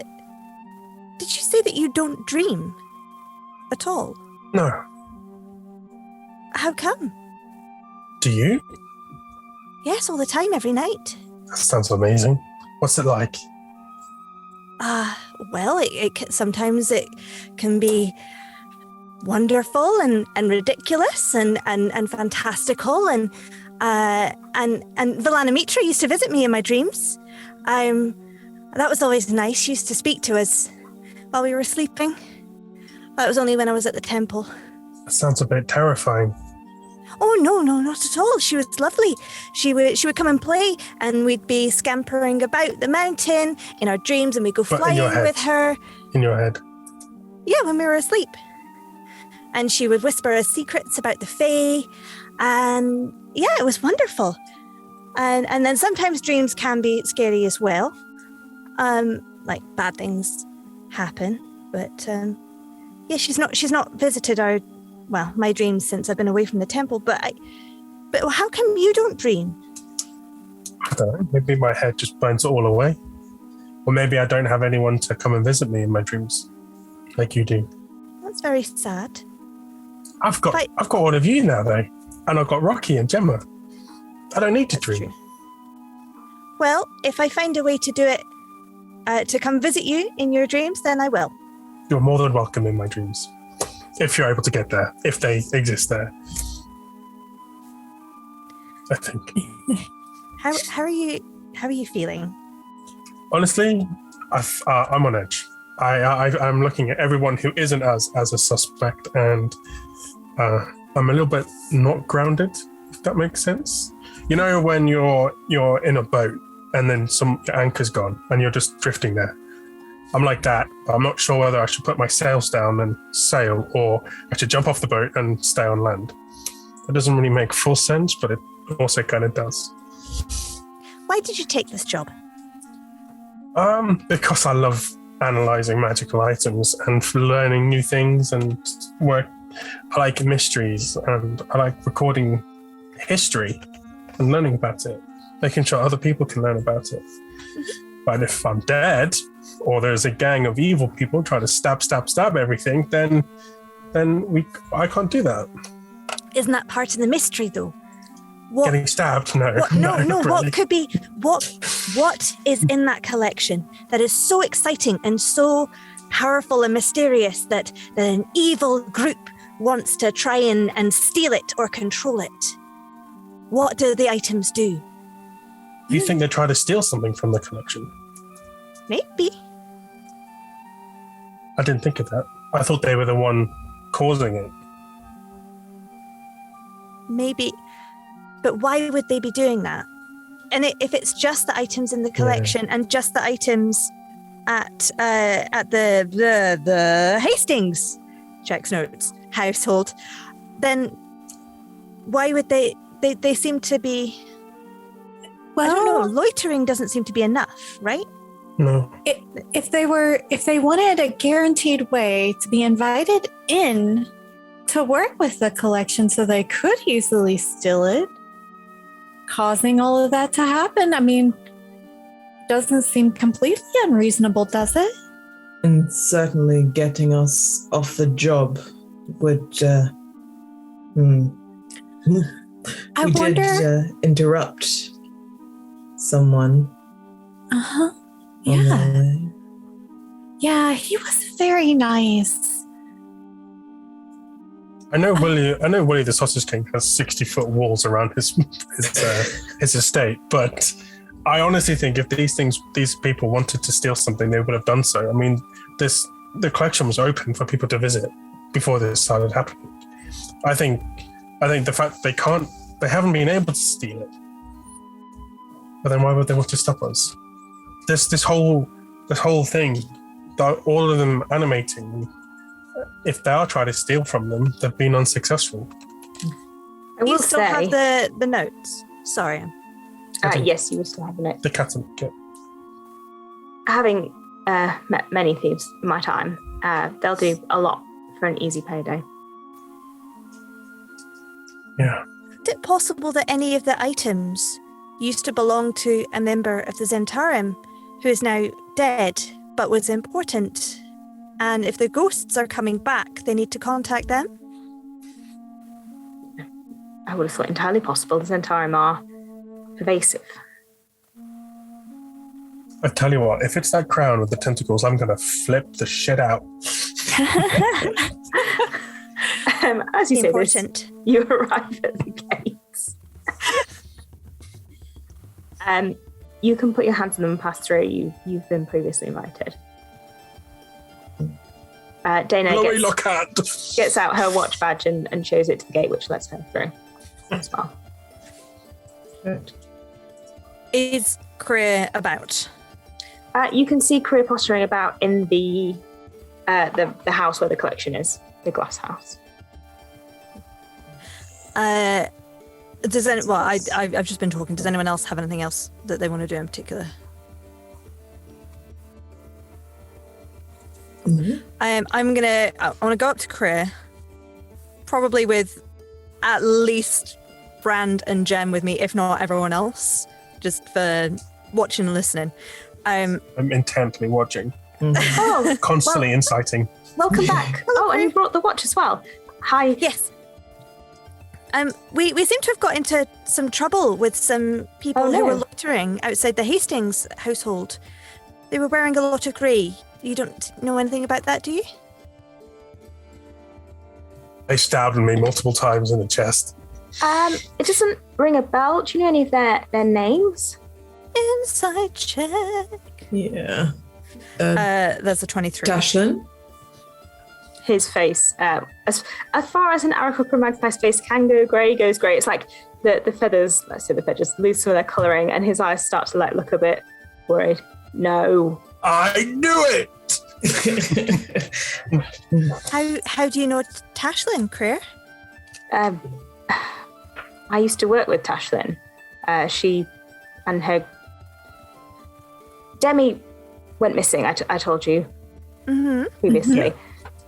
you say that you don't dream at all? No. How come? Do you? Yes, all the time, every night. That sounds amazing. What's it like? Well, sometimes it can be wonderful and ridiculous and fantastical and Valana Mitra used to visit me in my dreams. That was always nice. She used to speak to us while we were sleeping. That was only when I was at the temple. That sounds a bit terrifying. Oh no, not at all. She was lovely. She would come and play, and we'd be scampering about the mountain in our dreams, and we'd go But in flying your head. with her. In your head. Yeah, when we were asleep. And she would whisper us secrets about the Fae. And yeah, it was wonderful. And then sometimes dreams can be scary as well. Like bad things happen. But yeah, she's not visited my dreams since I've been away from the temple. But how come you don't dream? I don't know. Maybe my head just burns it all away. Or maybe I don't have anyone to come and visit me in my dreams, like you do. That's very sad. I've got all of you now, though, and I've got Rocky and Gemma. I don't need to That's dream. true. Well, if I find a way to do it, to come visit you in your dreams, then I will. You're more than welcome in my dreams, if you're able to get there, if they exist there. I think. How are you feeling? Honestly, I'm on edge. I'm looking at everyone who isn't us as a suspect, and I'm a little bit not grounded, if that makes sense. You know, when you're in a boat and then your anchor's gone and you're just drifting there. I'm like that. I'm not sure whether I should put my sails down and sail, or I should jump off the boat and stay on land. It doesn't really make full sense, but it also kind of does. Why did you take this job? Because I love analyzing magical items and learning new things and work. I like mysteries and I like recording history and learning about it, making sure other people can learn about it. But if I'm dead, or there's a gang of evil people trying to stab everything, then I can't do that. Isn't that part of the mystery, though? What, Getting stabbed? No. no. Really. What could be? What is in that collection that is so exciting and so powerful and mysterious that an evil group wants to try and steal it or control it? What do the items do? Do you think they try to steal something from the collection? Maybe. I didn't think of that. I thought they were the one causing it. Maybe. But why would they be doing that? And if it's just the items in the collection and just the items at the Hastings checks notes household, then why would they seem to be? Well, I don't know. Loitering doesn't seem to be enough, right? No. If they wanted a guaranteed way to be invited in to work with the collection so they could easily steal it, causing all of that to happen, I mean, doesn't seem completely unreasonable, does it? And certainly getting us off the job would. I wonder. Did interrupt someone. Yeah. Yeah, he was very nice. I know Willie the Sausage King has 60-foot walls around his estate, but I honestly think if these people wanted to steal something, they would have done so. I mean, the collection was open for people to visit before this started happening. I think the fact they haven't been able to steal it, but then why would they want to stop us? This whole thing, all of them animating. If they are trying to steal from them, they've been unsuccessful. I will You still say, have the notes. Sorry. yes, you will still have the note. The cat and kit. Having met many thieves in my time, they'll do a lot for an easy payday. Yeah. Is it possible that any of the items used to belong to a member of the Zhentarim who is now dead but was important? And if the ghosts are coming back, they need to contact them? I would have thought entirely possible. The Zhentarim are pervasive. I tell you what, if it's that crown with the tentacles, I'm going to flip the shit out. As you say this, Important. you arrive at the gates. You can put your hands on them and pass through. You've been previously invited. Dana gets out her watch badge and shows it to the gate, which lets her through as well. Is Kriya about? You can see Kriya posturing about in the house where the collection is, the glass house. I've just been talking. Does anyone else have anything else that they want to do in particular? Mm-hmm. I want to go up to Kriya, probably with at least Brand and Jem with me, if not everyone else, just for watching and listening. I'm intently watching, Oh, constantly inciting. welcome back. Oh, and you brought the watch as well. Hi. Yes. We seem to have got into some trouble with some people Oh, who no. were loitering outside the Hastings household. They were wearing a lot of grey. You don't know anything about that, do you? They stabbed me multiple times in the chest. It doesn't ring a bell. Do you know any of their names? Inside check. Yeah. That's a 23. Dashlin? His face, as far as an Aarakocra magpie's face can go grey, goes grey. It's like the feathers, let's say the feathers, lose some of their colouring, and his eyes start to look a bit worried. No. I knew it! How do you know Tashlin, Creer? I used to work with Tashlin. She and her Demi went missing. I told you previously.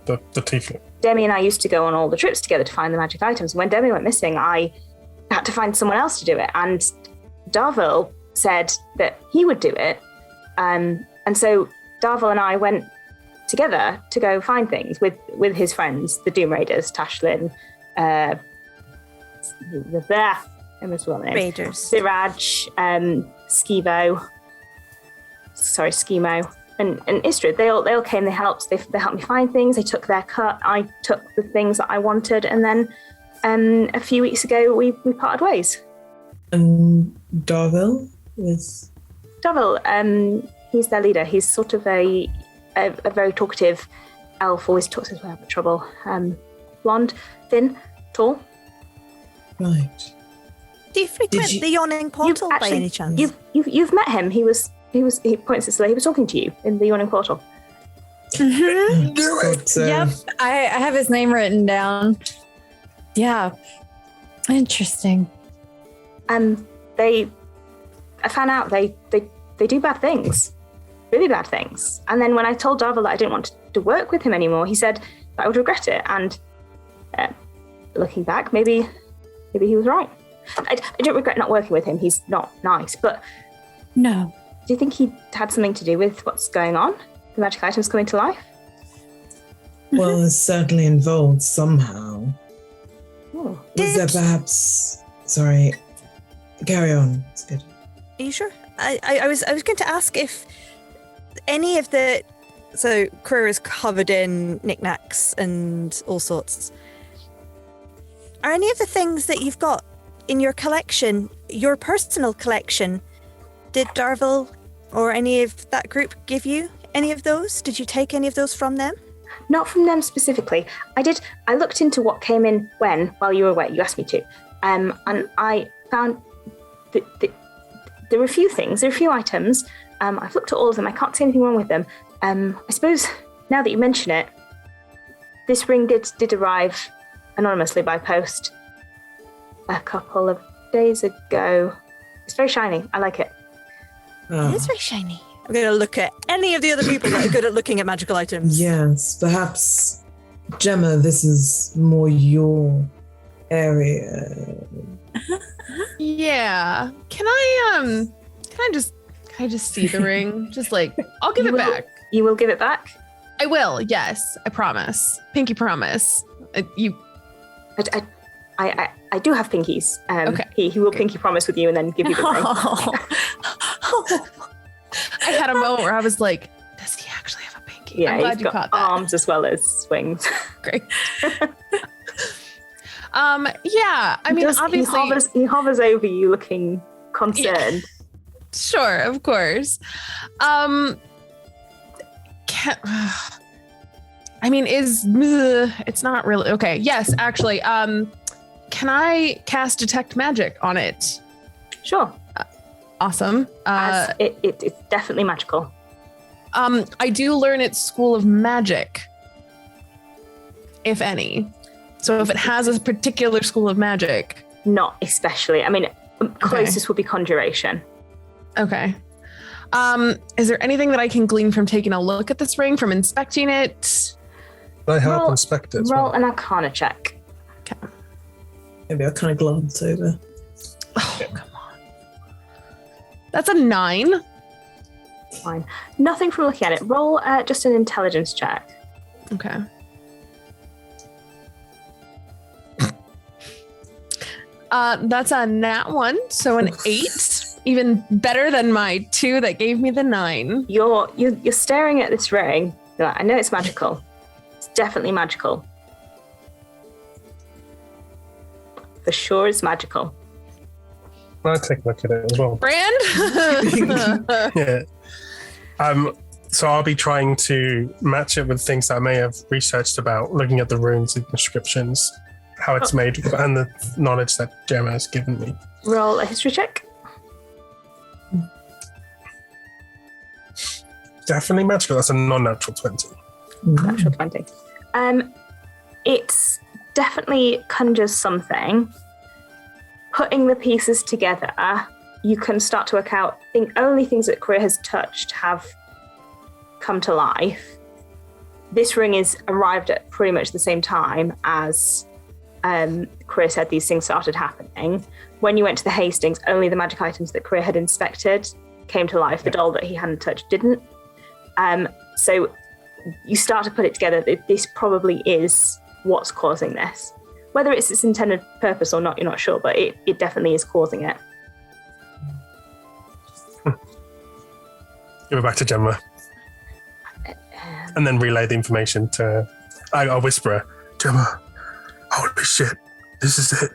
The tiefling. Demi and I used to go on all the trips together to find the magic items. When Demi went missing, I had to find someone else to do it. And Darville said that he would do it. And so Darville and I went together to go find things with his friends, the Doom Raiders, Tashlin, Raiders. Siraj, Schemo, and Istrid. They all came, they helped me find things, they took their cut, I took the things that I wanted, and then a few weeks ago we parted ways. And Darville was? Darville, he's their leader. He's sort of a very talkative elf, always talks his way out of trouble. Blonde, thin, tall. Right. Do you frequent the Yawning Portal by any chance? You've met him. He points to Slay. He was talking to you in the Yawning Portal. But, Yep, I have his name written down. Yeah, interesting. I found out they do bad things, really bad things. And then when I told Darville that I didn't want to work with him anymore, he said that I would regret it. And looking back, maybe he was right. I don't regret not working with him. He's not nice, but No. do you think he had something to do with what's going on? The magic items coming to life? well, it's certainly involved somehow. Oh. Was there perhaps? Sorry. Carry on. It's good. Are you sure? I was going to ask if any of the Crew is covered in knickknacks and all sorts. Are any of the things that you've got in your collection, your personal collection, did Darville or any of that group give you any of those? Did you take any of those from them? Not from them specifically. I looked into what came in while you were away. You asked me to. And I found that there were a few things, there are a few items. I've looked at all of them. I can't see anything wrong with them. I suppose now that you mention it, this ring did arrive anonymously by post a couple of days ago. It's very shiny. I like it. It is very shiny. I'm going to look at any of the other people that are good at looking at magical items. Yes, perhaps, Gemma, this is more your area. Yeah. Can I just see the ring? Just like, I'll give it back. You will give it back? I will. Yes, I promise. Pinky promise. I do have pinkies. Okay. He will pinky promise with you and then give you the ring. I had a moment where I was like, does he actually have a pinky? Yeah, I'm glad he's you got caught that. arms as well as wings. Great. Yeah, I mean, obviously he hovers over you looking concerned. Yeah. Sure, of course. It's not really okay. Yes, actually. Can I cast detect magic on it? Sure. Awesome. It's definitely magical. I do learn its school of magic, if any. So if it has a particular school of magic. Not especially. I mean, closest would be conjuration. Okay. Is there anything that I can glean from taking a look at this ring, from inspecting it? Can I help inspect it? Roll an Arcana check. Okay. Maybe I'll kind of glance over. Oh, come on. That's a 9. Fine. Nothing from looking at it. Roll just an intelligence check. Okay. That's a nat 1, so an 8. Even better than my 2 that gave me the 9. You're staring at this ring. You're like, I know it's magical. It's definitely magical. For sure it's magical. I'll take a look at it as well. Brand? Yeah. So I'll be trying to match it with things that I may have researched about, looking at the runes and inscriptions, how it's made, and the knowledge that Gemma has given me. Roll a history check. definitely magical. That's a non-natural 20. Natural 20. It's definitely conjures something. Putting the pieces together, you can start to work out. I think only things that Korea has touched have come to life. This ring is arrived at pretty much the same time as Korea said these things started happening. When you went to the Hastings, only the magic items that Korea had inspected came to life. The doll that he hadn't touched didn't. So you start to put it together that this probably is what's causing this. Whether it's its intended purpose or not, you're not sure, but it definitely is causing it. Give it back to Gemma. And then relay the information to... I'll whisper, Gemma, holy shit, this is it.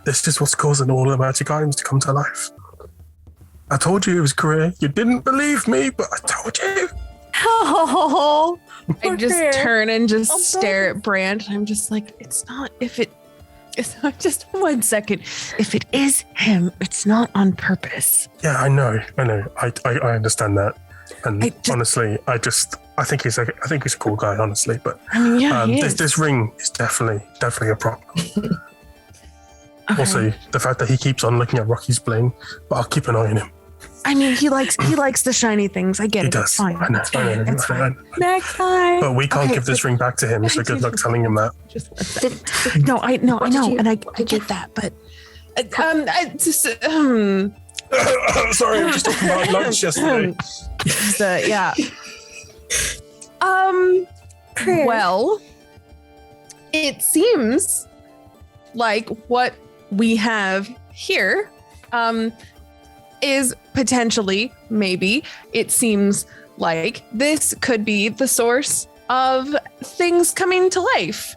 This is what's causing all the magic items to come to life. I told you it was Korea. You didn't believe me, but I told you. Oh, I just turn and just stare at Brand. And I'm just like, it's not just 1 second. If it is him, it's not on purpose. Yeah, I know. I understand that. And honestly, I think he's a cool guy, honestly. But I mean, yeah, this ring is definitely a problem. Okay. Also, the fact that he keeps on looking at Rocky's bling, but I'll keep an eye on him. I mean, he likes the shiny things. I get He it. does. It's fine. I know. It's fine. next time. But we can't Okay, give this ring back to him, so good luck telling him that. No, I know, and I did get you- that, but Sorry, I'm just talking about lunch yesterday. yeah. Well, it seems like what we have here is potentially, maybe, it seems like this could be the source of things coming to life.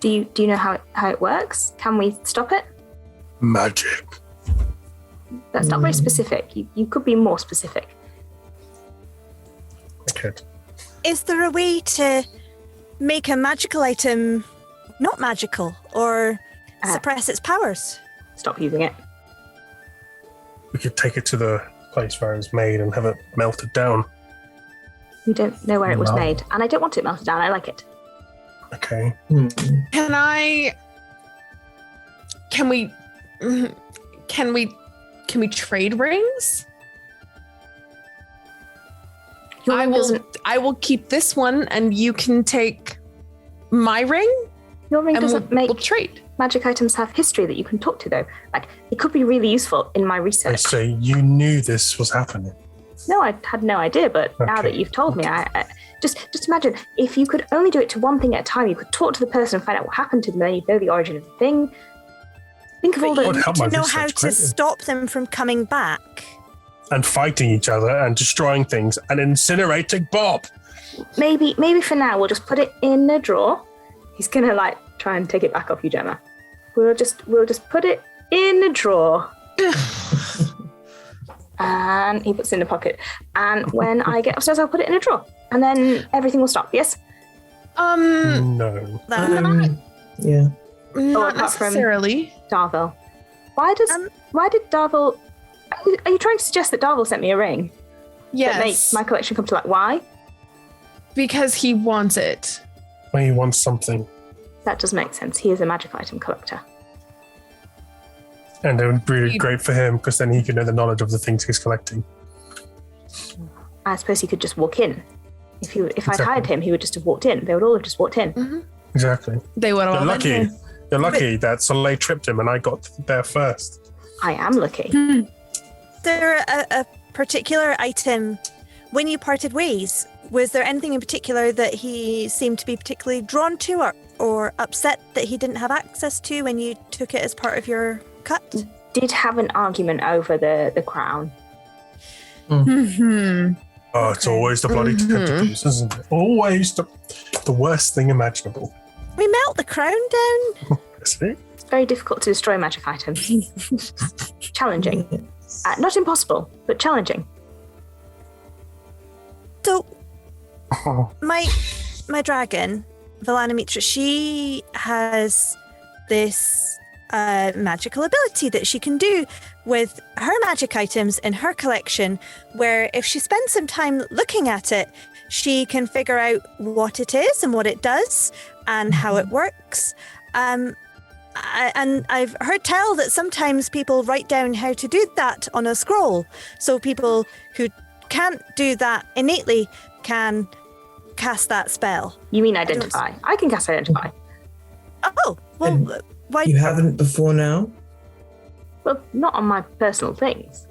Do you know how it works? Can we stop it? Magic. That's not very specific. You could be more specific. Okay. Is there a way to make a magical item not magical or suppress its powers? Stop using it. We could take it to the place where it was made and have it melted down. We don't know where it was No. made, and I don't want it melted down. I like it. Okay. Can we trade rings? Your ring doesn't. I will keep this one and you can take my ring Your ring and doesn't make we'll trade. magic items have history that you can talk to, though. Like, it could be really useful in my I research. say you knew this was happening. No, I had no idea, but now Okay. that you've told me, I just imagine if you could only do it to one thing at a time, you could talk to the person and find out what happened to them, then you'd know the origin of the thing. Think of all Would the. help my To know research how to greatly. stop them from coming back. And fighting each other and destroying things and incinerating Bob. Maybe for now we'll just put it in a drawer. He's gonna try and take it back off you, Gemma. We'll just put it in a drawer. And he puts it in a pocket. And when I get upstairs, I'll put it in a drawer. And then everything will stop. Yes? No. Yeah. Not apart from- necessarily. Darville. Why did Darville... Are you trying to suggest that Darville sent me a ring that makes Yes, my collection come to life? Why? because he wants it. When he wants something. That does make sense. He is a magic item collector. And it would be really great for him because then he could know the knowledge of the things he's collecting. I suppose he could just walk in. If I'd Exactly. hired him, he would just have walked in. They would all have just walked in. Exactly. They would all You're lucky. been here. You're lucky that Soleil tripped him and I got there first. I am lucky. Is there a particular item when you parted ways? Was there anything in particular that he seemed to be particularly drawn to or upset that he didn't have access to when you took it as part of your cut? Did have an argument over the crown. Mm-hmm. Oh, it's always the bloody tentacles, isn't it? Always the worst thing imaginable. We melt the crown down. See? It's very difficult to destroy magic items. Challenging. Not impossible, but challenging. So my dragon, Valana Mitra, she has this magical ability that she can do with her magic items in her collection, where if she spends some time looking at it, she can figure out what it is and what it does and how it works. And I've heard tell that sometimes people write down how to do that on a scroll. So people who can't do that innately can cast that spell. You mean identify? I can cast identify. Oh, well, why? You haven't before now? Well, not on my personal things.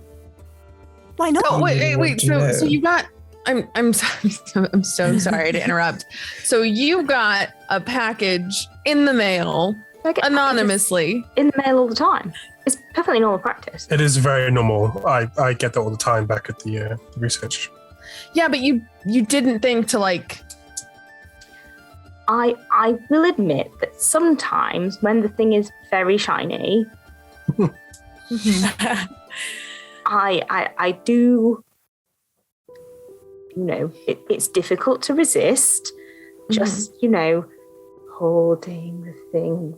Why not? Oh, wait. What do you know? So you got. I'm so sorry to interrupt. So you got a package in the mail I get anonymously in the mail all the time. It's perfectly normal practice. It is very normal. I get that all the time back at the research. Yeah, but you didn't think to like. I will admit that sometimes when the thing is very shiny, I do. It's difficult to resist. Just holding the thing,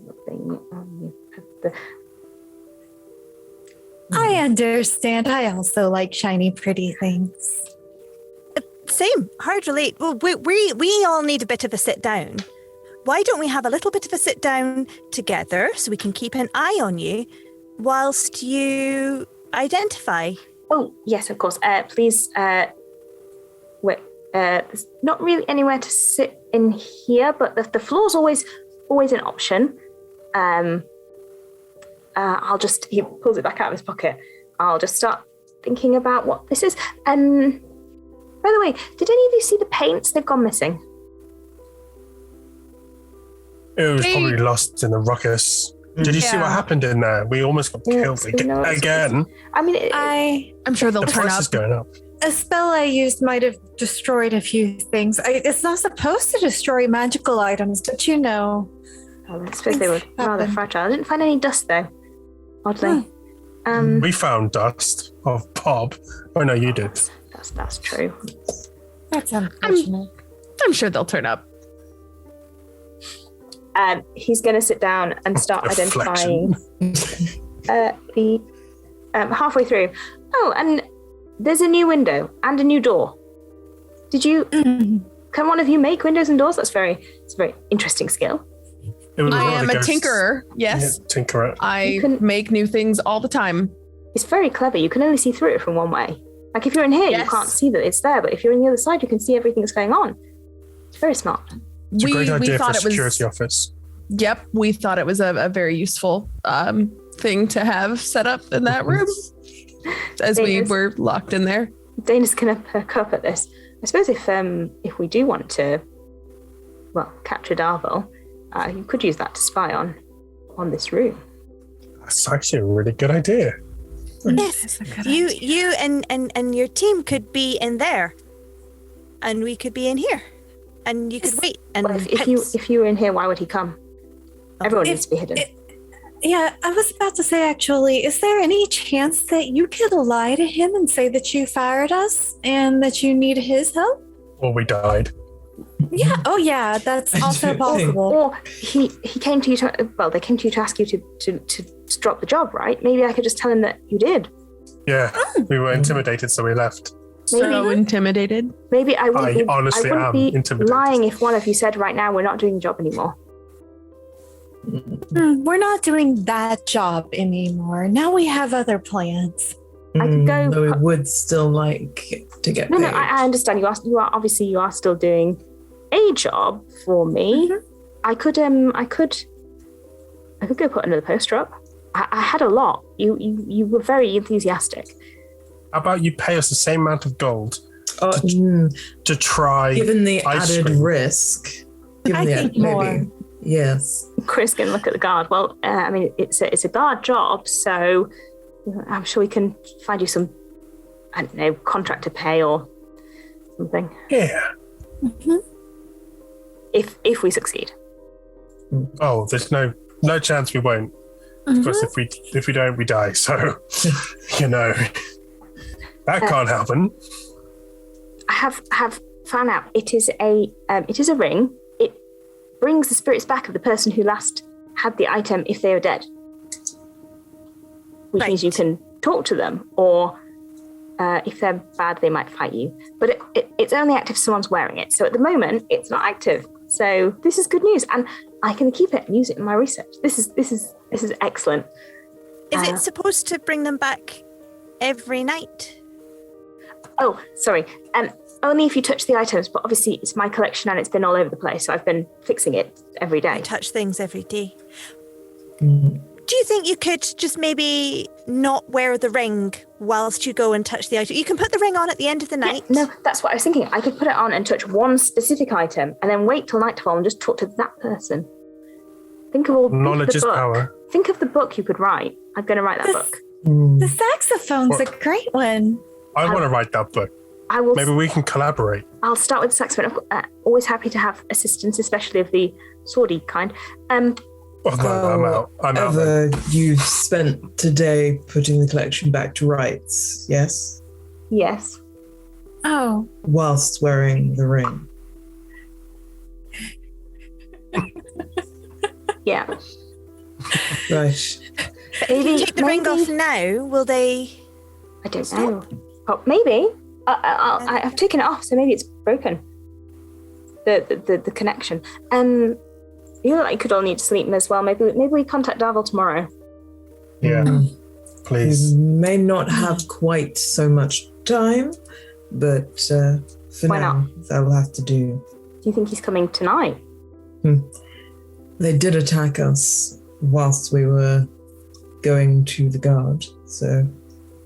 I understand. I also like shiny, pretty things. Same. Hard relate. Well, we all need a bit of a sit down. Why don't we have a little bit of a sit down together so we can keep an eye on you whilst you identify? Oh, yes, of course. Please, wait. There's not really anywhere to sit in here, but the floor's always an option. I'll just, he pulls it back out of his pocket. I'll just start thinking about what this is. By the way, did any of you see the paints? They've gone missing. It was probably lost in the ruckus. Did you see what happened in there? We almost got killed again. I mean, I'm sure they'll The turn price up. is going up. A spell I used might have destroyed a few things. It's not supposed to destroy magical items, but I suppose they were rather fragile. I didn't find any dust though, oddly. We found dust of Bob. Oh no, you did. That's true. That's unfortunate. I'm sure they'll turn up. He's going to sit down and start identifying the halfway through. Oh, and there's a new window and a new door. Did you? Can one of you make windows and doors? It's a very interesting skill. I am a tinkerer. Yes, Yeah, tinkerer. I make new things all the time. It's very clever. You can only see through it from one way. Like if you're in here, you can't see that it's there, but if you're on the other side, you can see everything that's going on. It's very smart. It's a great idea for a thought it was security office. Yep, we thought it was a very useful thing to have set up in that room as we were locked in there. Dana's gonna perk up at this. I suppose if we do want to, capture Darvel, you could use that to spy on this room. That's actually a really good idea. Yes, you and your team could be in there, and we could be in here, and you could wait. And if you were in here, why would he come? Everyone needs to be hidden. Yeah, I was about to say, actually, is there any chance that you could lie to him and say that you fired us and that you need his help? Or we died. Yeah. Oh, yeah. That's also possible. Or he came to you they came to you to ask you to drop the job, right? Maybe I could just tell him that you did. Yeah, we were intimidated, so we left. So intimidated. Maybe I wouldn't be intimidated. lying if one of you said right now we're not doing the job anymore. We're not doing that job anymore. Now we have other plans. I could go. Though we would still like to get paid. No, I understand. You are still doing a job for me. I could go put another poster up. I had a lot. You were very enthusiastic. How about you pay us the same amount of gold to try? Given the added cream. risk, I think more. Yes. Chris can look at the guard. Well, I mean, it's a guard job, so I'm sure we can find you some, I don't know, contract to pay or something. Yeah. If we succeed. Oh, there's no chance we won't. Because if we don't, we die. So, that can't happen. I have found out it is a ring. It brings the spirits back of the person who last had the item if they are dead. which means you can talk to them, or if they're bad, they might fight you. But it's only active if someone's wearing it. So at the moment, it's not active. So this is good news, and I can keep it and use it in my research. This is excellent. Is it supposed to bring them back every night? Oh, sorry. Only if you touch the items, but obviously it's my collection and it's been all over the place, so I've been fixing it every day. You touch things every day. Do you think you could just maybe not wear the ring whilst you go and touch the item? You can put the ring on at the end of the night. No, that's what I was thinking. I could put it on and touch one specific item and then wait till nightfall and just talk to that person. Think of Knowledge is power. Think of the book you could write. I'm going to write that book. The saxophone's a great one. I want to write that book. I will. Maybe we can collaborate. I'll start with the saxophone. I'm always happy to have assistance, especially of the swordy kind. Oh, no, I'm out. Ever you've spent today putting the collection back to rights, yes? Yes. Oh. Whilst wearing the ring. Yeah. Right. If you take the ring off now, will they? I don't know. Oh, maybe. I've taken it off, so maybe it's broken. The connection. You look like you could all need to sleep as well. Maybe we contact Darvel tomorrow. Yeah, please. We may not have quite so much time, but for Why now, not? that will have to do. Do you think he's coming tonight? They did attack us whilst we were going to the guard, so...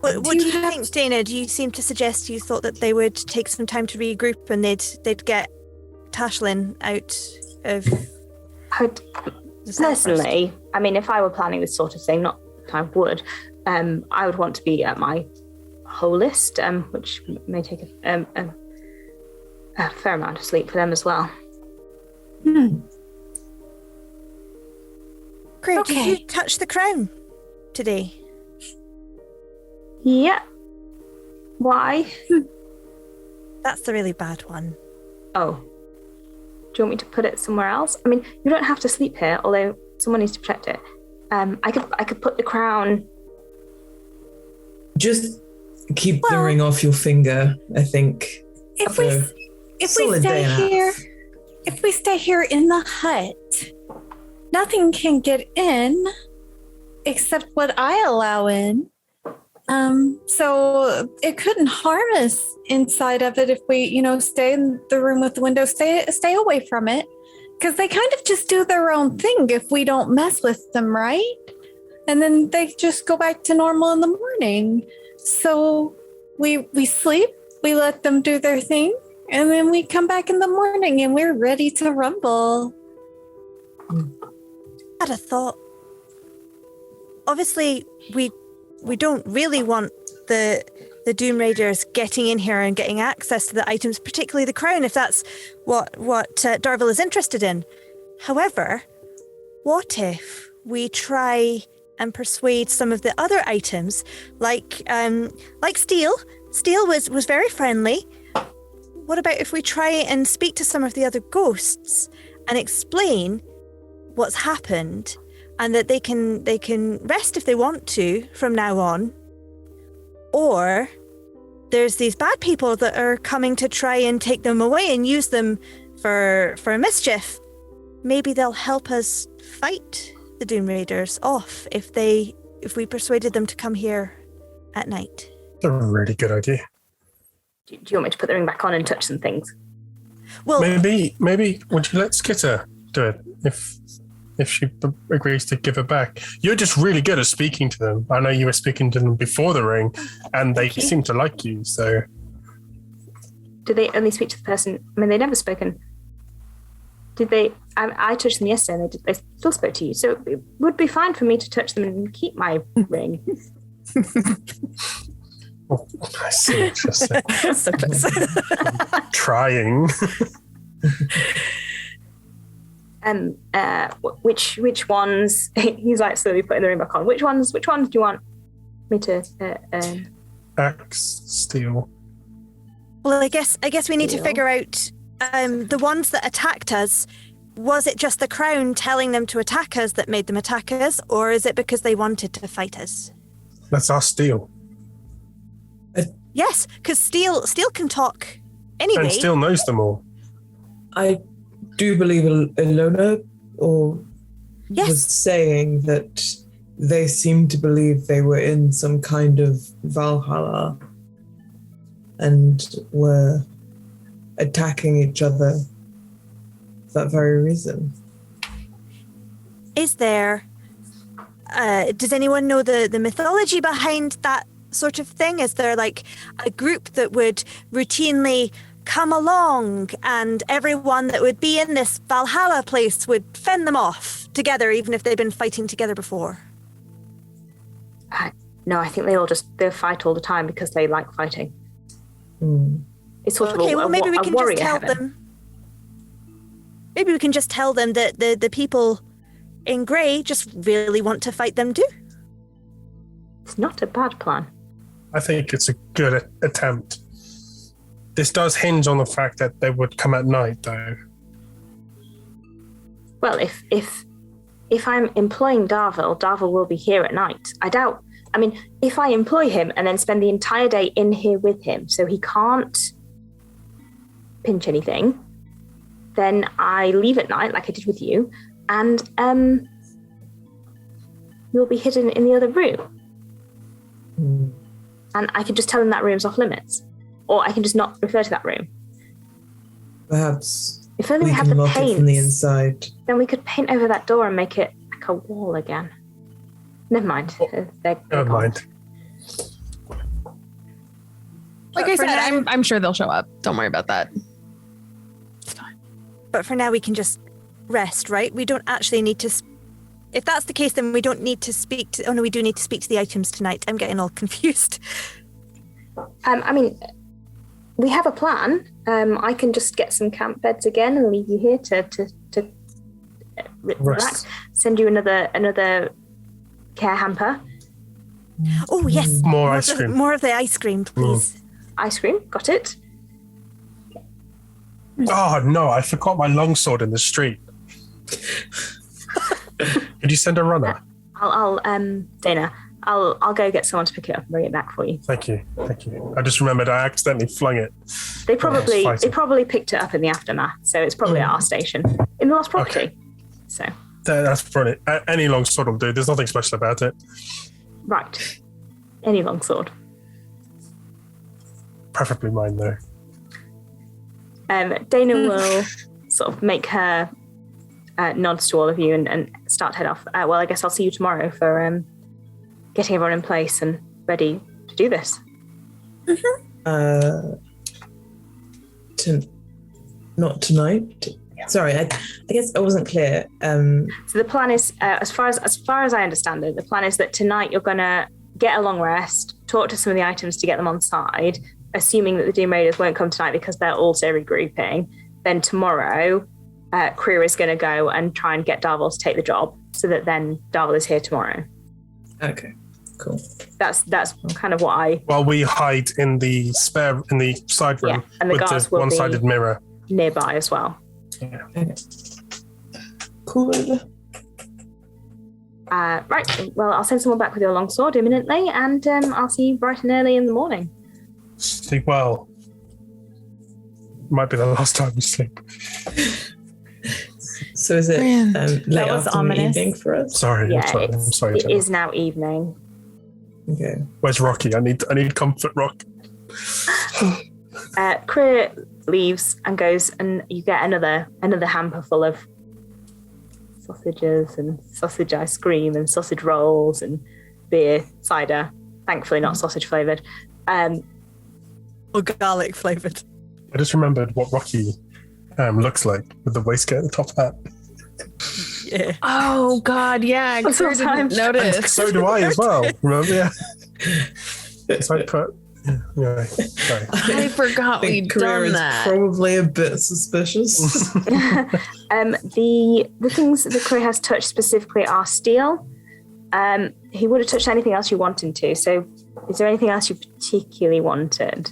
What do you think, Dana? Do you seem to suggest you thought that they would take some time to regroup and they'd get Tashlin out of... Personally, I mean, if I were planning this sort of thing, not that I would, I would want to be at my whole list, which may take a fair amount of sleep for them as well. Great. Okay. Did you touch the crown today? Yeah. Why? That's the really bad one. Oh. Do you want me to put it somewhere else? I mean, you don't have to sleep here, although someone needs to protect it. I could put the crown. Just keep the ring off your finger, I think. If we stay here in the hut, nothing can get in except what I allow in. So it couldn't harm us inside of it if we, stay in the room with the window, stay away from it, because they kind of just do their own thing if we don't mess with them, right? And then they just go back to normal in the morning. So we sleep, we let them do their thing, and then we come back in the morning and we're ready to rumble. I had a thought. Obviously, we don't really want the Doom Raiders getting in here and getting access to the items, particularly the crown, if that's what Darvel is interested in. However, what if we try and persuade some of the other items, like Steel? Steel was very friendly. What about if we try and speak to some of the other ghosts and explain what's happened, and that they can rest if they want to from now on? Or there's these bad people that are coming to try and take them away and use them for mischief. Maybe they'll help us fight the Doom Raiders off if we persuaded them to come here at night. That's a really good idea. Do you want me to put the ring back on and touch some things? Well, Maybe would you let Skitter do it if she agrees to give it back? You're just really good at speaking to them. I know you were speaking to them before the ring, and they seem to like you, so... Do they only speak to the person? I mean, they've never spoken. Did they... I touched them yesterday, and they still spoke to you, so it would be fine for me to touch them and keep my ring. Oh, I see what you're saying. so close. Trying. Which ones? He's like slowly putting the ring back on. Which ones do you want me to? Axe, steel. Well, I guess we need to figure out the ones that attacked us. Was it just the crown telling them to attack us that made them attack us, or is it because they wanted to fight us? Let's ask Steel. Yes, because Steel can talk anyway. And Steel knows them all. I do believe Ilona Yes. was saying that they seemed to believe they were in some kind of Valhalla and were attacking each other for that very reason. Is there... does anyone know the mythology behind that sort of thing? Is there like a group that would routinely come along and everyone that would be in this Valhalla place would fend them off together, even if they've been fighting together before? No, I think they'll fight all the time because they like fighting. It's sort of maybe we a can warrior just tell heaven. them. Maybe we can just tell them that the people in grey just really want to fight them too. It's not a bad plan. I think it's a good attempt. This does hinge on the fact that they would come at night, though. Well, if I'm employing Darvel will be here at night. I doubt. I mean, if I employ him and then spend the entire day in here with him, so he can't pinch anything, then I leave at night, like I did with you, and you'll be hidden in the other room. And I can just tell him that room's off limits. Or I can just not refer to that room. Perhaps If only we can had the lock it paint, from the inside. then we could paint over that door and make it like a wall again. Never mind. They're Never gone. mind. Like I said, I'm sure they'll show up. Don't worry about that. It's fine. But for now, we can just rest, right? We don't actually need to... If that's the case, then we don't need to speak to... Oh, no, we do need to speak to the items tonight. I'm getting all confused. I mean, we have a plan. I can just get some camp beds again and leave you here to relax. Send you another care hamper. Oh, yes. More ice cream. More of the ice cream, please. Ice cream, got it. Oh, no, I forgot my longsword in the street. Could you send a runner? I'll Dana, I'll go get someone to pick it up and bring it back for you. Thank you. I just remembered I accidentally flung it. They probably picked it up in the aftermath, so it's probably at our station in the lost property. Okay. So That's brilliant. Any longsword will do. There's nothing special about it. right, any longsword. Preferably mine, though. Dana will sort of make her nods to all of you and start to head off. Well, I guess I'll see you tomorrow for getting everyone in place and ready to do this. Not tonight. Sorry, I guess I wasn't clear. So the plan is, as far as I understand it, the plan is that tonight you're gonna get a long rest, talk to some of the items to get them on side, assuming that the Doom Raiders won't come tonight because they're also regrouping. Then tomorrow, Crew is going to go and try and get Darvel to take the job, so that then Darvel is here tomorrow. Okay, cool. That's kind of what I. While we hide in the side room and the with guards the will one-sided be mirror. nearby as well. Yeah. Okay. Cool. Right. Well, I'll send someone back with your longsword imminently, and I'll see you bright and early in the morning. Sleep well. Might be the last time you sleep. So is it late was afternoon, ominous. evening for us? Sorry. Yeah, I'm sorry. it Jenna. is now evening. Okay. Where's Rocky? I need comfort, Rock. Kriya leaves and goes, and you get another hamper full of sausages and sausage ice cream and sausage rolls and beer, cider. Thankfully, not sausage flavored. Or garlic flavoured. I just remembered what Rocky looks like with the waistcoat and the top hat. Yeah. Oh God, yeah. Claire didn't Sometimes. notice. So do I as well. Remember? Yeah. So I put. Yeah. Sorry. I forgot The we'd career done is that. probably a bit suspicious. The things that Kriya has touched specifically are steel. He would have touched anything else you wanted to. So, is there anything else you particularly wanted?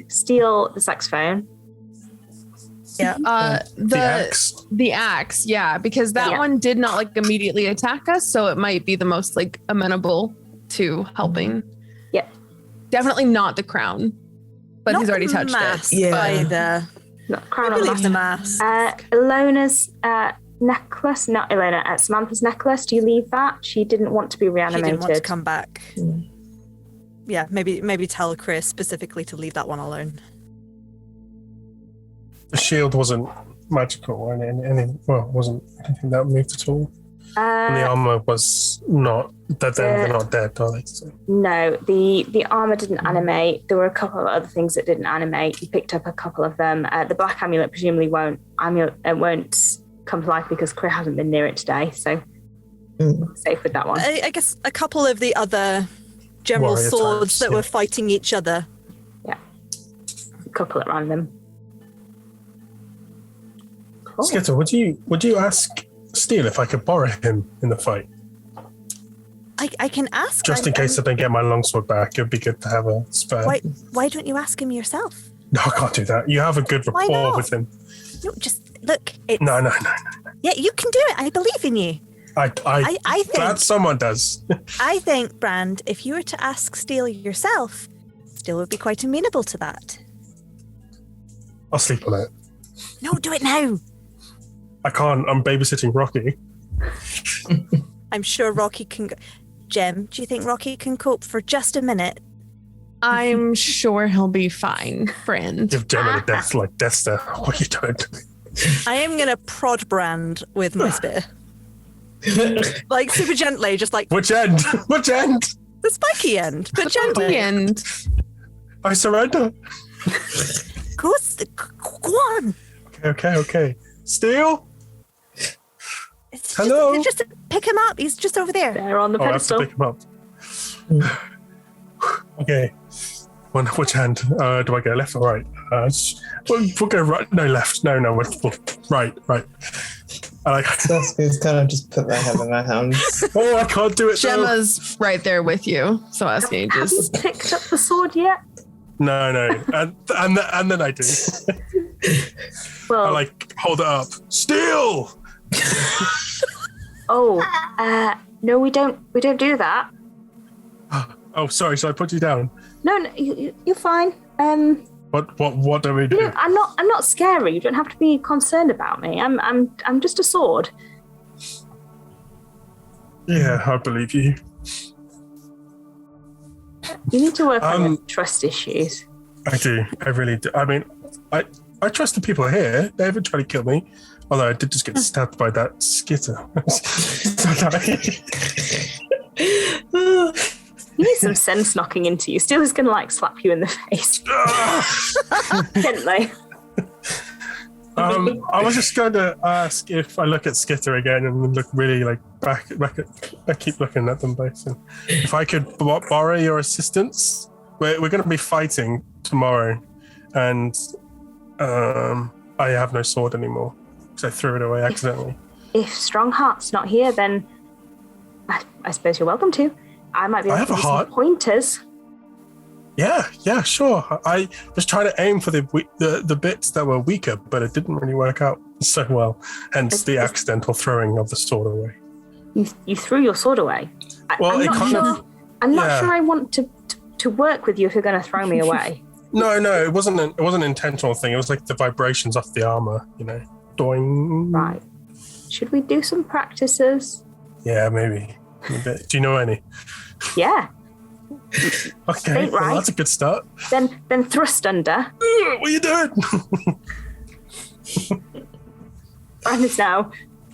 Steel, the saxophone. The axe. The axe, yeah, because that one did not like immediately attack us, so it might be the most like amenable to helping. Yeah. Definitely not the crown, but Not he's already the touched mask it. either. Not crown I on believe the mask. mask. Ilona's necklace, not Ilona, Samantha's necklace. Do you leave that? She didn't want to be She reanimated. didn't want to come back. Mm. Yeah, maybe tell Chris specifically to leave that one alone. The shield wasn't magical, wasn't anything that moved at all. And the armor was not. They're not dead, are they? So. No, the armor didn't animate. There were a couple of other things that didn't animate. You picked up a couple of them. The black amulet presumably won't come to life because Chris hasn't been near it today, so safe with that one. I guess a couple of the other general Warrior swords types, that were fighting each other. Yeah, a couple at random. Cool. Skitter, would you ask Steele if I could borrow him in the fight? I can ask. Just in case I don't get my longsword back, it'd be good to have a spare. Why don't you ask him yourself? No, I can't do that. You have a good Why rapport not? with him. No, just look. It's, No. Yeah, you can do it. I believe in you. I think glad someone does. I think, Brand, if you were to ask Steele yourself, Steele would be quite amenable to that. I'll sleep on it. No, do it now. I can't. I'm babysitting Rocky. I'm sure Rocky can go. Jem, do you think Rocky can cope for just a minute? I'm sure he'll be fine, friend. Give Gemma the death stare. What are you doing? I am going to prod Brand with my spear. Like super gently, just like Which end? Which end? the spiky end, but gently. And I surrender. Go on. Okay. Steele? It's Hello? Just pick him up. He's just over there. They're on the Oh, I have to pedestal. pick him up. Okay. Which hand? Do I go left or right? We'll go right. No, left. No. We'll right. I like. Saskia's kind of just put their head in their hands. Oh, I can't do it. Gemma's right there with you, so Asking Have you just picked up the sword yet? No. And then I do. Well, I like hold it up. Steele. no, we don't do that. Oh, sorry. Should I put you down? No, you're fine. What do we do? No, I'm not scary. You don't have to be concerned about me. I'm just a sword. Yeah, I believe you. You need to work on your trust issues. I do. I really do. I mean, I trust the people here. They haven't tried to kill me. Although I did just get stabbed by that skitter. You need some sense knocking into you. Steele is going to slap you in the face. Gently. I was just going to ask if I look at Skitter again and look really back at. I keep looking at them both. And if I could borrow your assistance, we're going to be fighting tomorrow, and I have no sword anymore because I threw it away accidentally. If Strongheart's not here, then I suppose you're welcome to. I might be able to give you some pointers. Yeah, sure. I was trying to aim for the bits that were weaker, but it didn't really work out so well. Hence the accidental throwing of the sword away. You threw your sword away. Well, I'm not sure I want to work with you if you're going to throw me away. No, it wasn't an intentional thing. It was like the vibrations off the armor, doing. Right. Should we do some practices? Yeah, maybe. A bit. Do you know any? Yeah. Okay, well, that's a good start. Then thrust under. What are you doing? Brand is now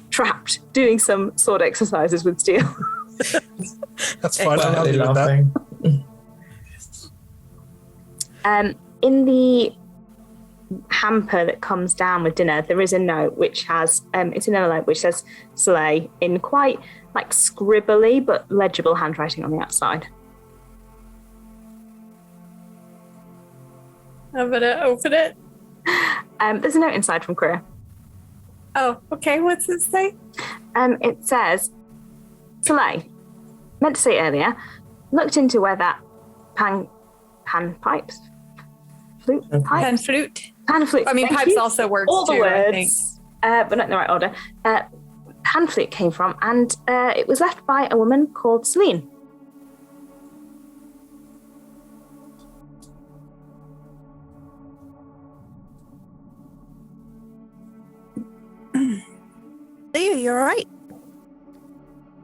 trapped doing some sword exercises with Steele. That's fine. I'll help Quietly you with that. laughing. In the hamper that comes down with dinner, there is a note which has it's an envelope which says Slay in quite scribbly but legible handwriting on the outside. I'm gonna open it. There's a note inside from Kriya. Oh, okay. What's it say? It says, Soleil, meant to say earlier, looked into where that pan pipes? Flute Pan pipes? flute. Pan flute. I mean, thank pipes you. also works All the too, I think. words, but not in the right order. Pan flute came from, and it was left by a woman called Celine. Leo, you all right?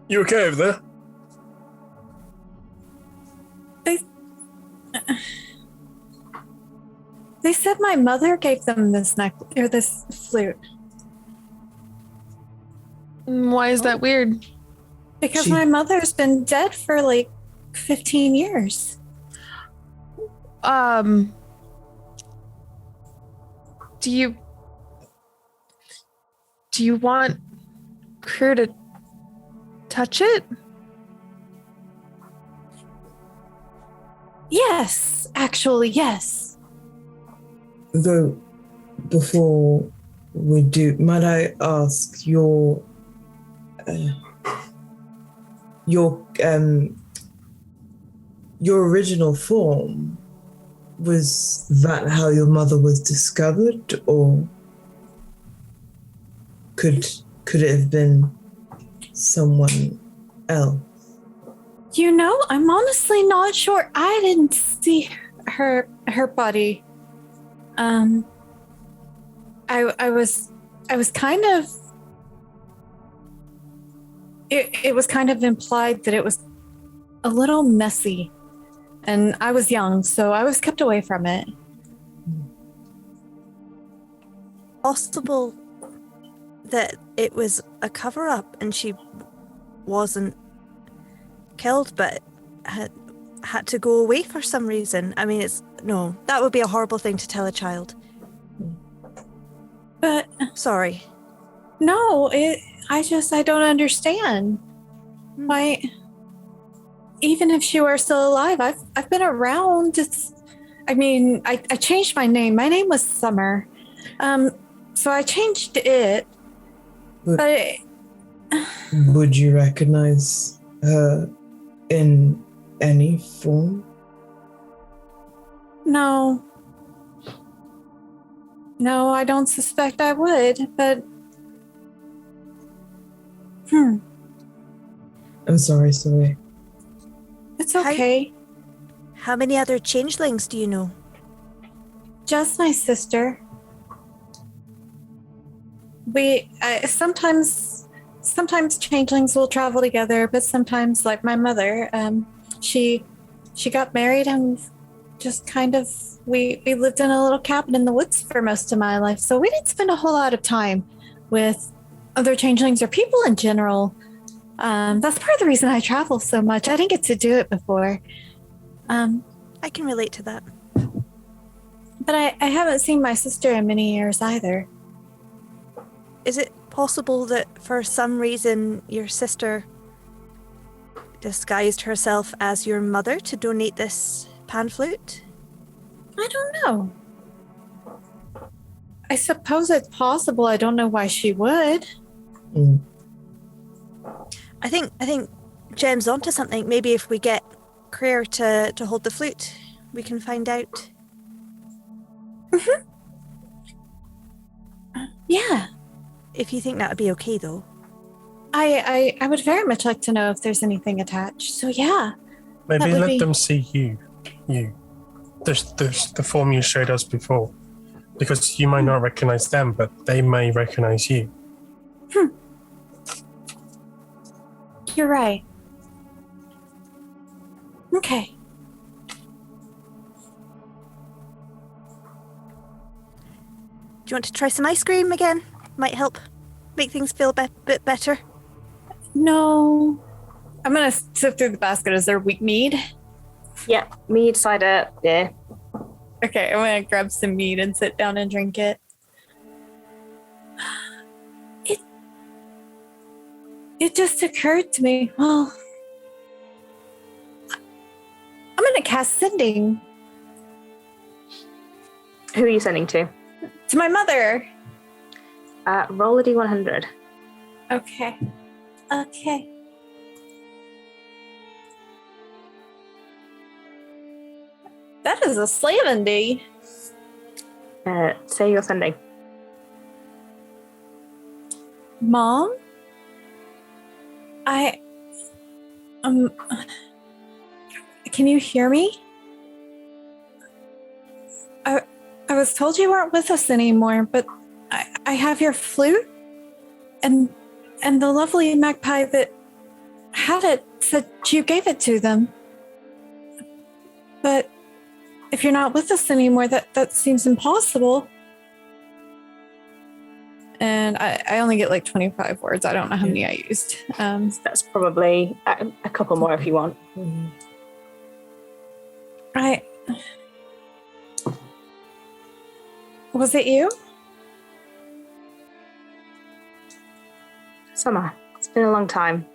You okay over there? They said my mother gave them this this flute. Why is that weird? Because my mother's been dead for like 15 years. Do you want Crew to touch it? Yes, actually, yes. Though, before we do, might I ask your original form? Was that how your mother was discovered, or could it have been someone else? You know, I'm honestly not sure. I didn't see her body. I was kind of. It was kind of implied that it was a little messy, and I was young, so I was kept away from it. Possible that it was a cover-up and she wasn't killed, but had to go away for some reason. I mean, that would be a horrible thing to tell a child. But sorry. No, I don't understand. Why? Even if she were still alive, I've been around. I changed my name. My name was Summer. So I changed it. But would you recognize her in any form? No. No, I don't suspect I would, but I'm sorry. It's okay. How many other changelings do you know? Just my sister. Sometimes changelings will travel together, but sometimes, like my mother, she got married and just kind of we lived in a little cabin in the woods for most of my life, so we didn't spend a whole lot of time with other changelings or people in general. That's part of the reason I travel so much. I didn't get to do it before. I can relate to that. But I haven't seen my sister in many years either. Is it possible that for some reason your sister disguised herself as your mother to donate this pan flute? I don't know. I suppose it's possible. I don't know why she would. I think Jem's onto something. Maybe if we get Claire to hold the flute, we can find out. Mm-hmm. Yeah. If you think that would be okay, though. I would very much like to know if there's anything attached. So yeah. Maybe let them see you. The form you showed us before. Because you might not recognize them, but they may recognize you. You're right. Okay. Do you want to try some ice cream again? Might help make things feel a bit better. No. I'm going to sift through the basket. Is there weak mead? Yeah, mead, cider, beer. Okay, I'm going to grab some mead and sit down and drink it. It just occurred to me, well, I'm going to cast sending. Who are you sending to? To my mother. Roll a d100. Okay. That is a 70. say you're sending. Mom? Can you hear me? I was told you weren't with us anymore, but I have your flute, and the lovely magpie that had it said you gave it to them. But if you're not with us anymore, that seems impossible. And I only get like 25 words. I don't know how many I used. That's probably a couple more if you want. Was it you? Summer, it's been a long time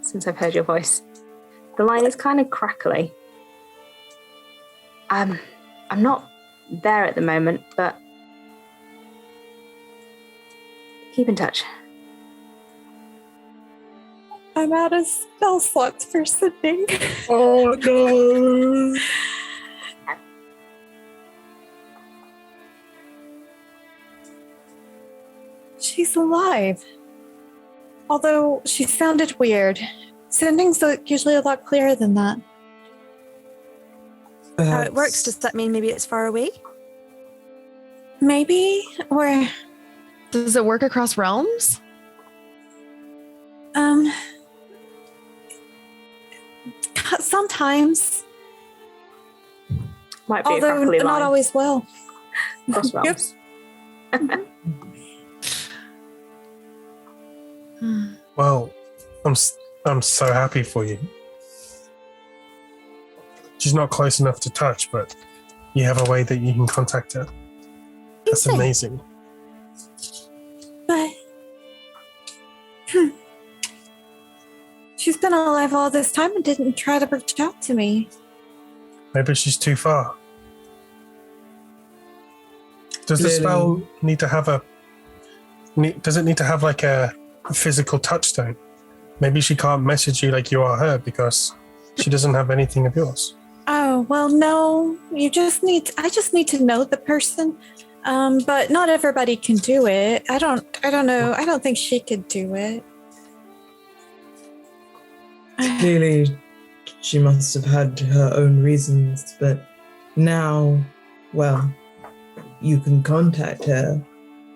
since I've heard your voice. The line is kind of crackly. I'm not there at the moment, but keep in touch. I'm out of spell slots for sending. Oh no! She's alive. Although she sounded weird. Sending's usually a lot clearer than that. How it works, does that mean maybe it's far away? Maybe, or Does it work across realms? Sometimes. Might be a Although crackly not line. always well. Cross realms. Well, I'm so happy for you. She's not close enough to touch, but you have a way that you can contact her. That's amazing. But she's been alive all this time and didn't try to reach out to me. Maybe she's too far. Does the spell need to have does it need to have like a physical touchstone? Maybe she can't message you like you are her because she doesn't have anything of yours. Oh, well, no. I just need to know the person. But not everybody can do it. I don't know. I don't think she could do it. Clearly, she must have had her own reasons, but now, well, you can contact her,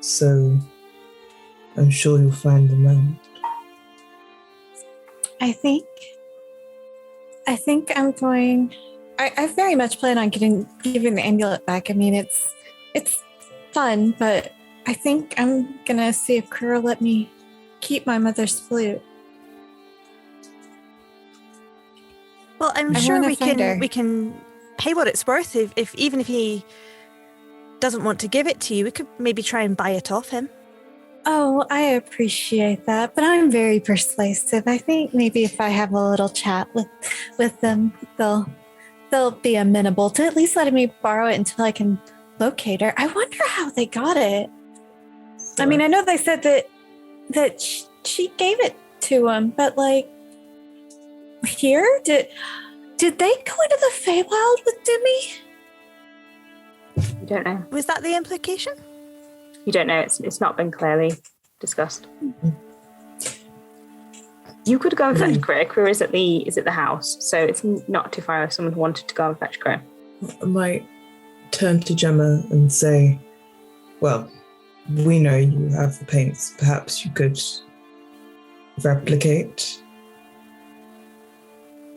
so I'm sure you'll find them out. I think I'm going. I very much plan on giving the amulet back. I mean, it's fun, but I think I'm gonna see if Kura will let me keep my mother's flute. Well, I'm sure we can pay what it's worth. If even if he doesn't want to give it to you, we could maybe try and buy it off him. Oh, I appreciate that, but I'm very persuasive. I think maybe if I have a little chat with them, they'll be amenable to at least letting me borrow it until I can locate her. I wonder how they got it. I mean, I know they said that she gave it to him, but like here, did they go into the Feywild with Demi? You don't know. Was that the implication? You don't know. It's not been clearly discussed. You could go and fetch Kura. Kura is at the house, so it's not too far if someone wanted to go and fetch Kura. I might turn to Gemma and say, well, we know you have the paints. Perhaps you could replicate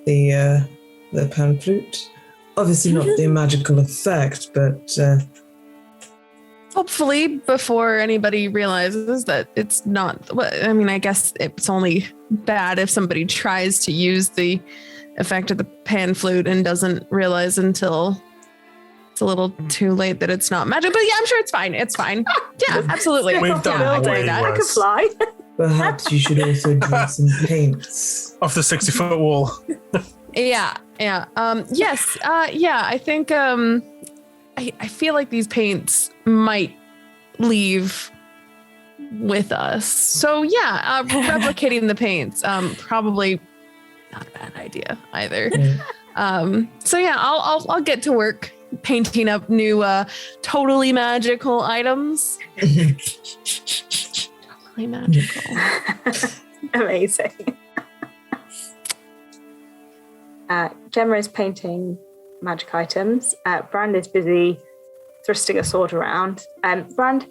the pan flute. Obviously not the magical effect, but Hopefully before anybody realizes that it's not. I mean, I guess it's only bad if somebody tries to use the effect of the pan flute and doesn't realize until it's a little too late that it's not magic. But yeah, I'm sure it's fine. It's fine. Yeah, absolutely. We've done way I could worse. fly. perhaps you should also draw some paints. Off the 60-foot wall. Yeah. Yes. I think I feel like these paints might leave with us. So yeah, replicating the paints, probably not a bad idea either. Yeah. So yeah, I'll get to work painting up new totally magical items. Totally magical. Amazing. Gemma is painting magic items. Brand is busy thrusting a sword around. Brand,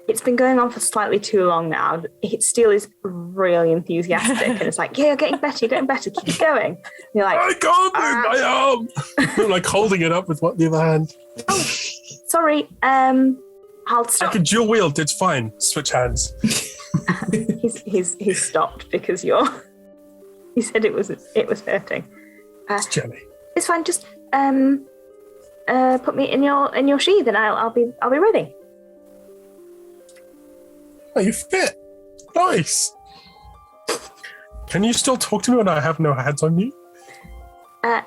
it's been going on for slightly too long now. Steel is really enthusiastic and it's like, yeah, you're getting better, keep going. And you're like, I can't move my arm. I'm like holding it up with the other hand. Oh, sorry. I'll I stop. can dual wield, it's fine. Switch hands. He's stopped because he said it was hurting. It's jelly. It's fine. Just put me in your sheath, and I'll be ready. Oh, you fit. Nice. Can you still talk to me when I have no hands on you? Yep,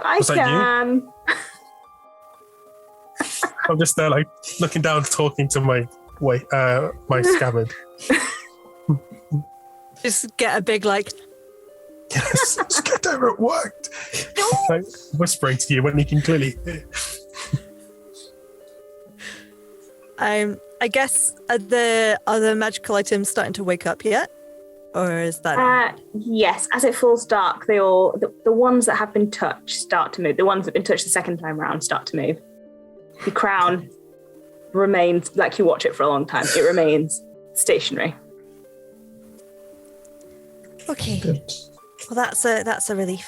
I Was that you? can. I'm just there, like looking down, talking to my scabbard. Just get a big like. Yes, just get over it worked. Like whispering to you when you can clearly hear. I guess are the other magical items starting to wake up yet, or is that? Yes. As it falls dark, the ones that have been touched start to move. The ones that have been touched the second time round start to move. The crown remains like you watch it for a long time. It remains stationary. Okay. Good. Well, that's a relief.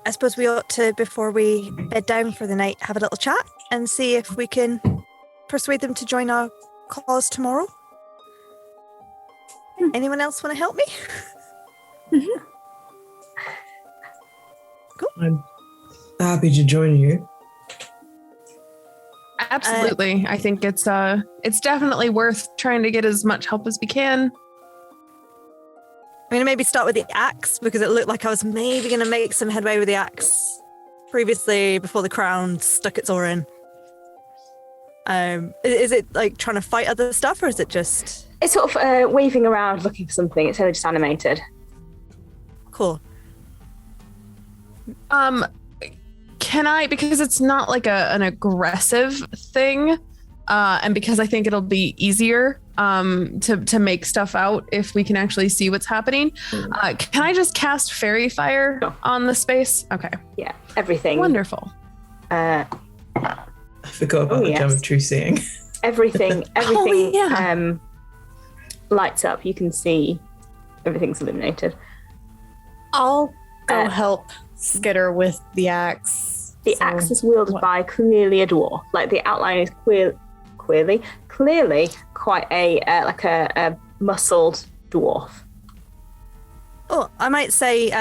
I suppose we ought to, before we bed down for the night, have a little chat and see if we can persuade them to join our cause tomorrow. Anyone else want to help me? Cool. I'm happy to join you. Absolutely. I think it's definitely worth trying to get as much help as we can. I'm going to maybe start with the axe because it looked like I was maybe going to make some headway with the axe previously before the crown stuck its oar in. Is it like trying to fight other stuff or is it just... It's sort of waving around looking for something. It's only just animated. Cool. Can I, because it's not like an aggressive thing, and because I think it'll be easier to make stuff out if we can actually see what's happening, can I just cast Fairy Fire on the space? Okay. Yeah, everything. Wonderful. I forgot about the gem of true seeing. Everything yeah. Lights up. You can see everything's illuminated. I'll go help Skitter with the axe. The axe is wielded by clearly a dwarf. Like the outline is clearly quite a muscled dwarf. Oh, I might say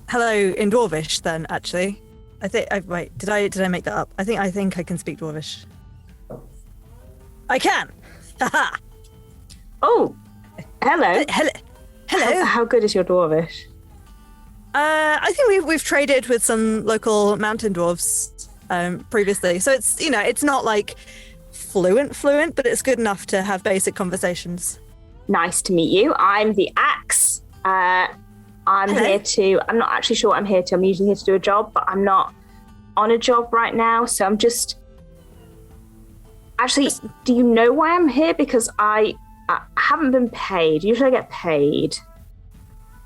hello in Dwarvish then. Actually, I think. Wait, did I make that up? I think I can speak Dwarvish. I can. Haha. Oh, hello. Hello. How good is your dwarvish? I think we've traded with some local mountain dwarves previously, so it's not like fluent, but it's good enough to have basic conversations. Nice to meet you. I'm the axe. I'm here to. I'm not actually sure what I'm here to. I'm usually here to do a job, but I'm not on a job right now, so I'm just. Actually, do you know why I'm here? Because I haven't been paid. Usually, I get paid.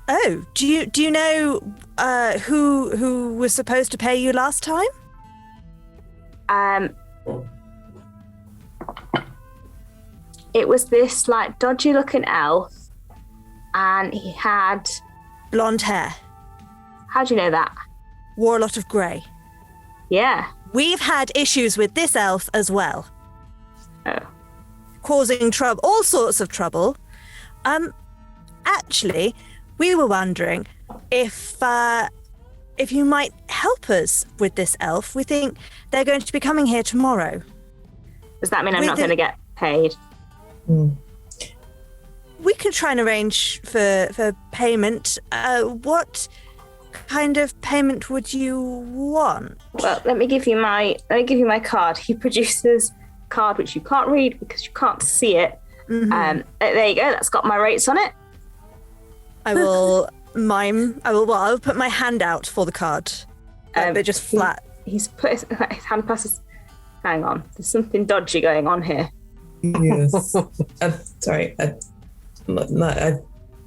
Oh, do you know who was supposed to pay you last time? It was this like dodgy looking elf, and he had Blonde hair. How do you know that? Wore a lot of grey. Yeah. We've had issues with this elf as well. Oh. Causing trouble, all sorts of trouble. Actually, we were wondering if you might help us with this elf. We think they're going to be coming here tomorrow. Does that mean I'm not going to get paid? We can try and arrange for payment. What kind of payment would you want? Well, let me give you my card. He produces a card which you can't read because you can't see it. Mm-hmm. There you go. That's got my rates on it. I will mime. I'll put my hand out for the card. They're just flat. He's put his hand past his... Hang on, there's something dodgy going on here. Yes. Sorry.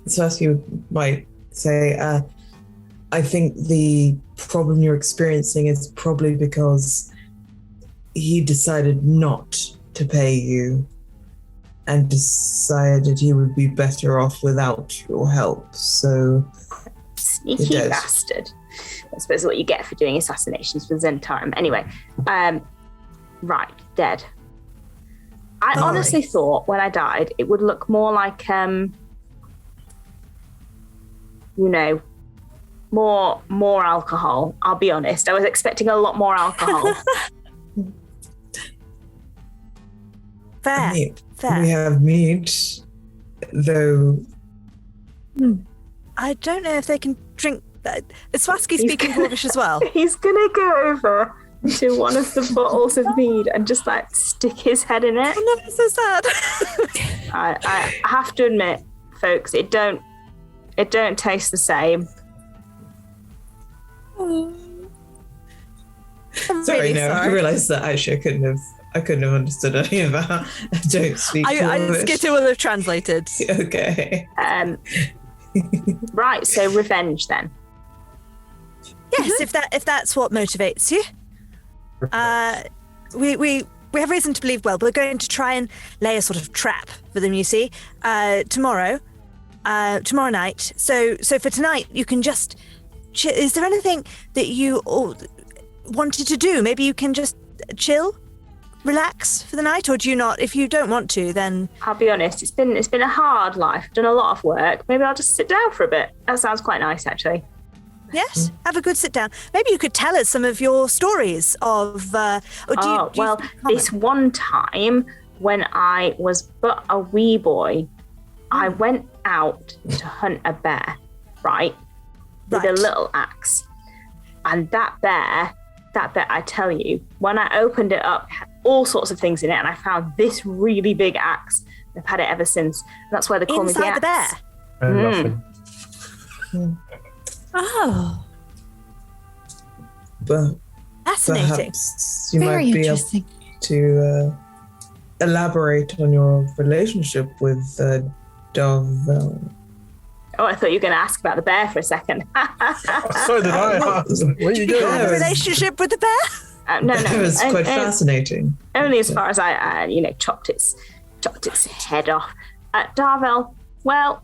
So as you might say, I think the problem you're experiencing is probably because he decided not to pay you and decided he would be better off without your help. So Sneaky bastard. I suppose what you get for doing assassinations for Zhentarim. Anyway, right, dead. I honestly thought when I died it would look more like, more alcohol. I'll be honest. I was expecting a lot more alcohol. Fair. Fair. We have meat, though. I don't know if they can drink that. Is Swaski speaking Dwarvish as well? He's gonna go over to one of the bottles of mead and just like stick his head in it. Oh no, it's so sad. I have to admit, folks, it don't taste the same. Sorry, I realised that actually I couldn't have understood any of that. I don't speak English. Skitter will have translated. Okay. Right, so revenge then. Yes, if that's what motivates you. We have reason to believe, we're going to try and lay a sort of trap for them, you see, tomorrow night. So for tonight, you can just... Is there anything that you all wanted to do? Maybe you can just chill, relax for the night, or do you not? If you don't want to, then... I'll be honest, it's been a hard life. I've done a lot of work. Maybe I'll just sit down for a bit. That sounds quite nice, actually. Yes, have a good sit down. Maybe you could tell us some of your stories of... This one time when I was but a wee boy, I went out to hunt a bear, right? With a little axe. And that bear, I tell you, when I opened it up, it had all sorts of things in it, and I found this really big axe. I've had it ever since. And that's why they call me the axe. Inside the bear? Oh. But fascinating. Perhaps you Very might be able interesting. to elaborate on your relationship with Darvel. Oh, I thought you were going to ask about the bear for a second. So did I. What are you doing? Have a relationship with the bear? No. It was quite fascinating. Only as far as I chopped its head off. Darvel, well,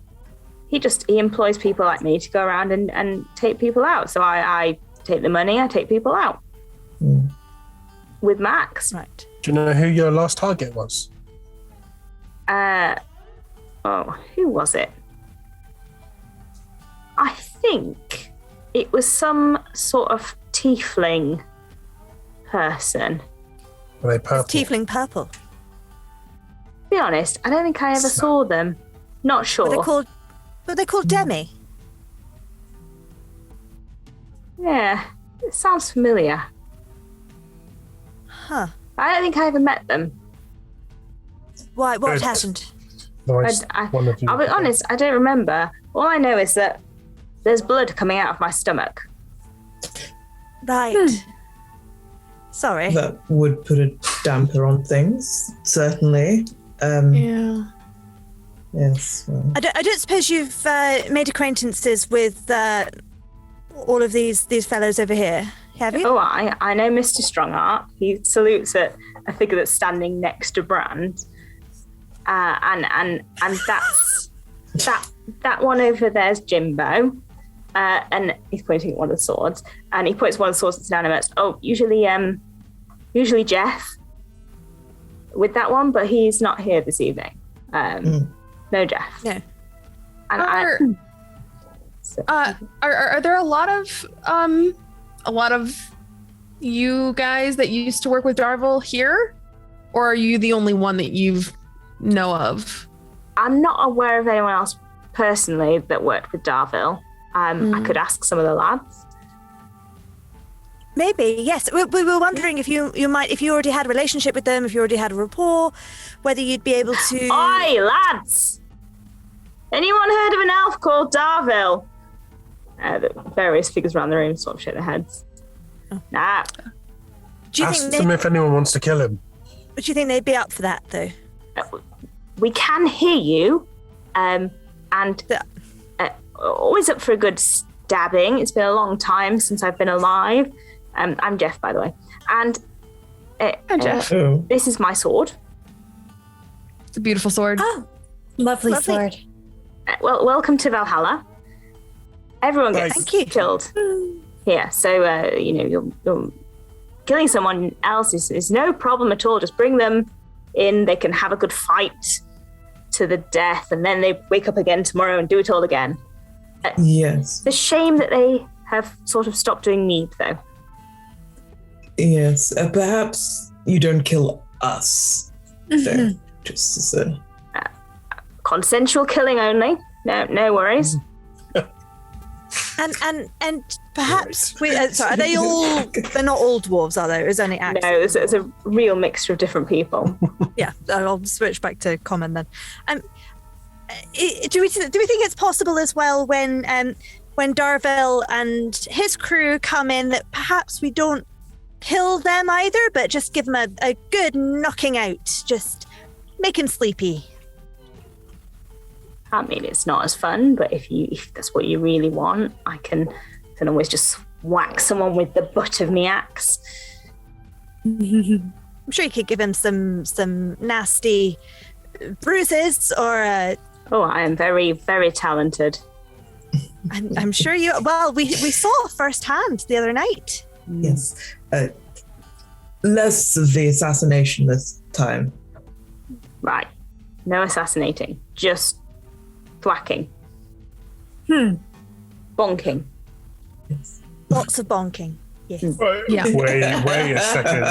he employs people like me to go around and take people out. So I take the money, I take people out. With Max. Right. Do you know who your last target was? Who was it? I think it was some sort of tiefling person. Were they purple? Tiefling purple. To be honest, I don't think I ever saw them. Not sure. Were they called Demi? Yeah, it sounds familiar. Huh. I don't think I ever met them. Why? What Good. happened? I'll be honest, I don't remember. All I know is that there's blood coming out of my stomach. Right. Sorry. That would put a damper on things, certainly. Yeah. Yes. Well. I don't suppose you've made acquaintances with all of these fellows over here, have you? Oh, I know Mr. Strongheart. He salutes at a figure that's standing next to Brand. And that's that one over there's Jimbo. And he's pointing at one of the swords. And he points one of the swords that's inanimate. Oh, usually Jeff with that one, but he's not here this evening. No Jeff. No. And Are there a lot of you guys that used to work with Darvel here, or are you the only one that you've know of? I'm not aware of anyone else personally that worked with Darvel. I could ask some of the lads. Maybe, yes. We were wondering if you might, if you already had a relationship with them, if you already had a rapport, whether you'd be able to... Oi, lads! Anyone heard of an elf called Darvel? The various figures around the room sort of shake their heads. Nah. Do you Ask think them if anyone wants to kill him. do you think they'd be up for that though? We can hear you, and always up for a good stabbing. It's been a long time since I've been alive. I'm Jeff, by the way, and Jeff. this is my sword. It's a beautiful sword. Oh, lovely sword. Well, welcome to Valhalla. Everyone gets killed here, so you're killing someone else is no problem at all. Just bring them in. They can have a good fight to the death, and then they wake up again tomorrow and do it all again. Yes. It's a shame that they have sort of stopped doing Neeb, though. Yes. Perhaps you don't kill us. So, just as a... Consensual killing only. No worries. And perhaps so are they all? They're not all dwarves, are they? There's only axes. No, it's a real mixture of different people. Yeah, I'll switch back to common then. Do we think it's possible as well when Darville and his crew come in that perhaps we don't kill them either, but just give them a good knocking out, just make him sleepy? I mean, it's not as fun, but if that's what you really want, I can always just whack someone with the butt of my axe. I'm sure you could give him some nasty bruises or. Oh, I am very, very talented. I'm sure you. Well, we saw firsthand the other night. Yes. Less of the assassination this time. Right. No assassinating. Just thwacking. Bonking. Yes. Lots of bonking. Yes. Yeah. Wait a second.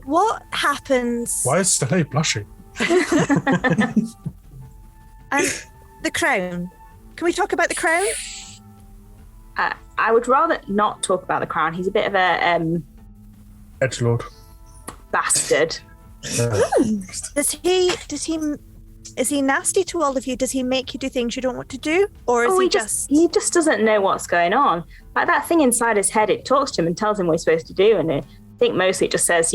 What happens? Why is Stella blushing? And the crown. Can we talk about the crown? I would rather not talk about the crown. He's a bit of a Edgelord. bastard. Is he nasty to all of you? Does he make you do things you don't want to do? Or is he just doesn't know what's going on. Like that thing inside his head, it talks to him and tells him what he's supposed to do. And I think mostly it just says,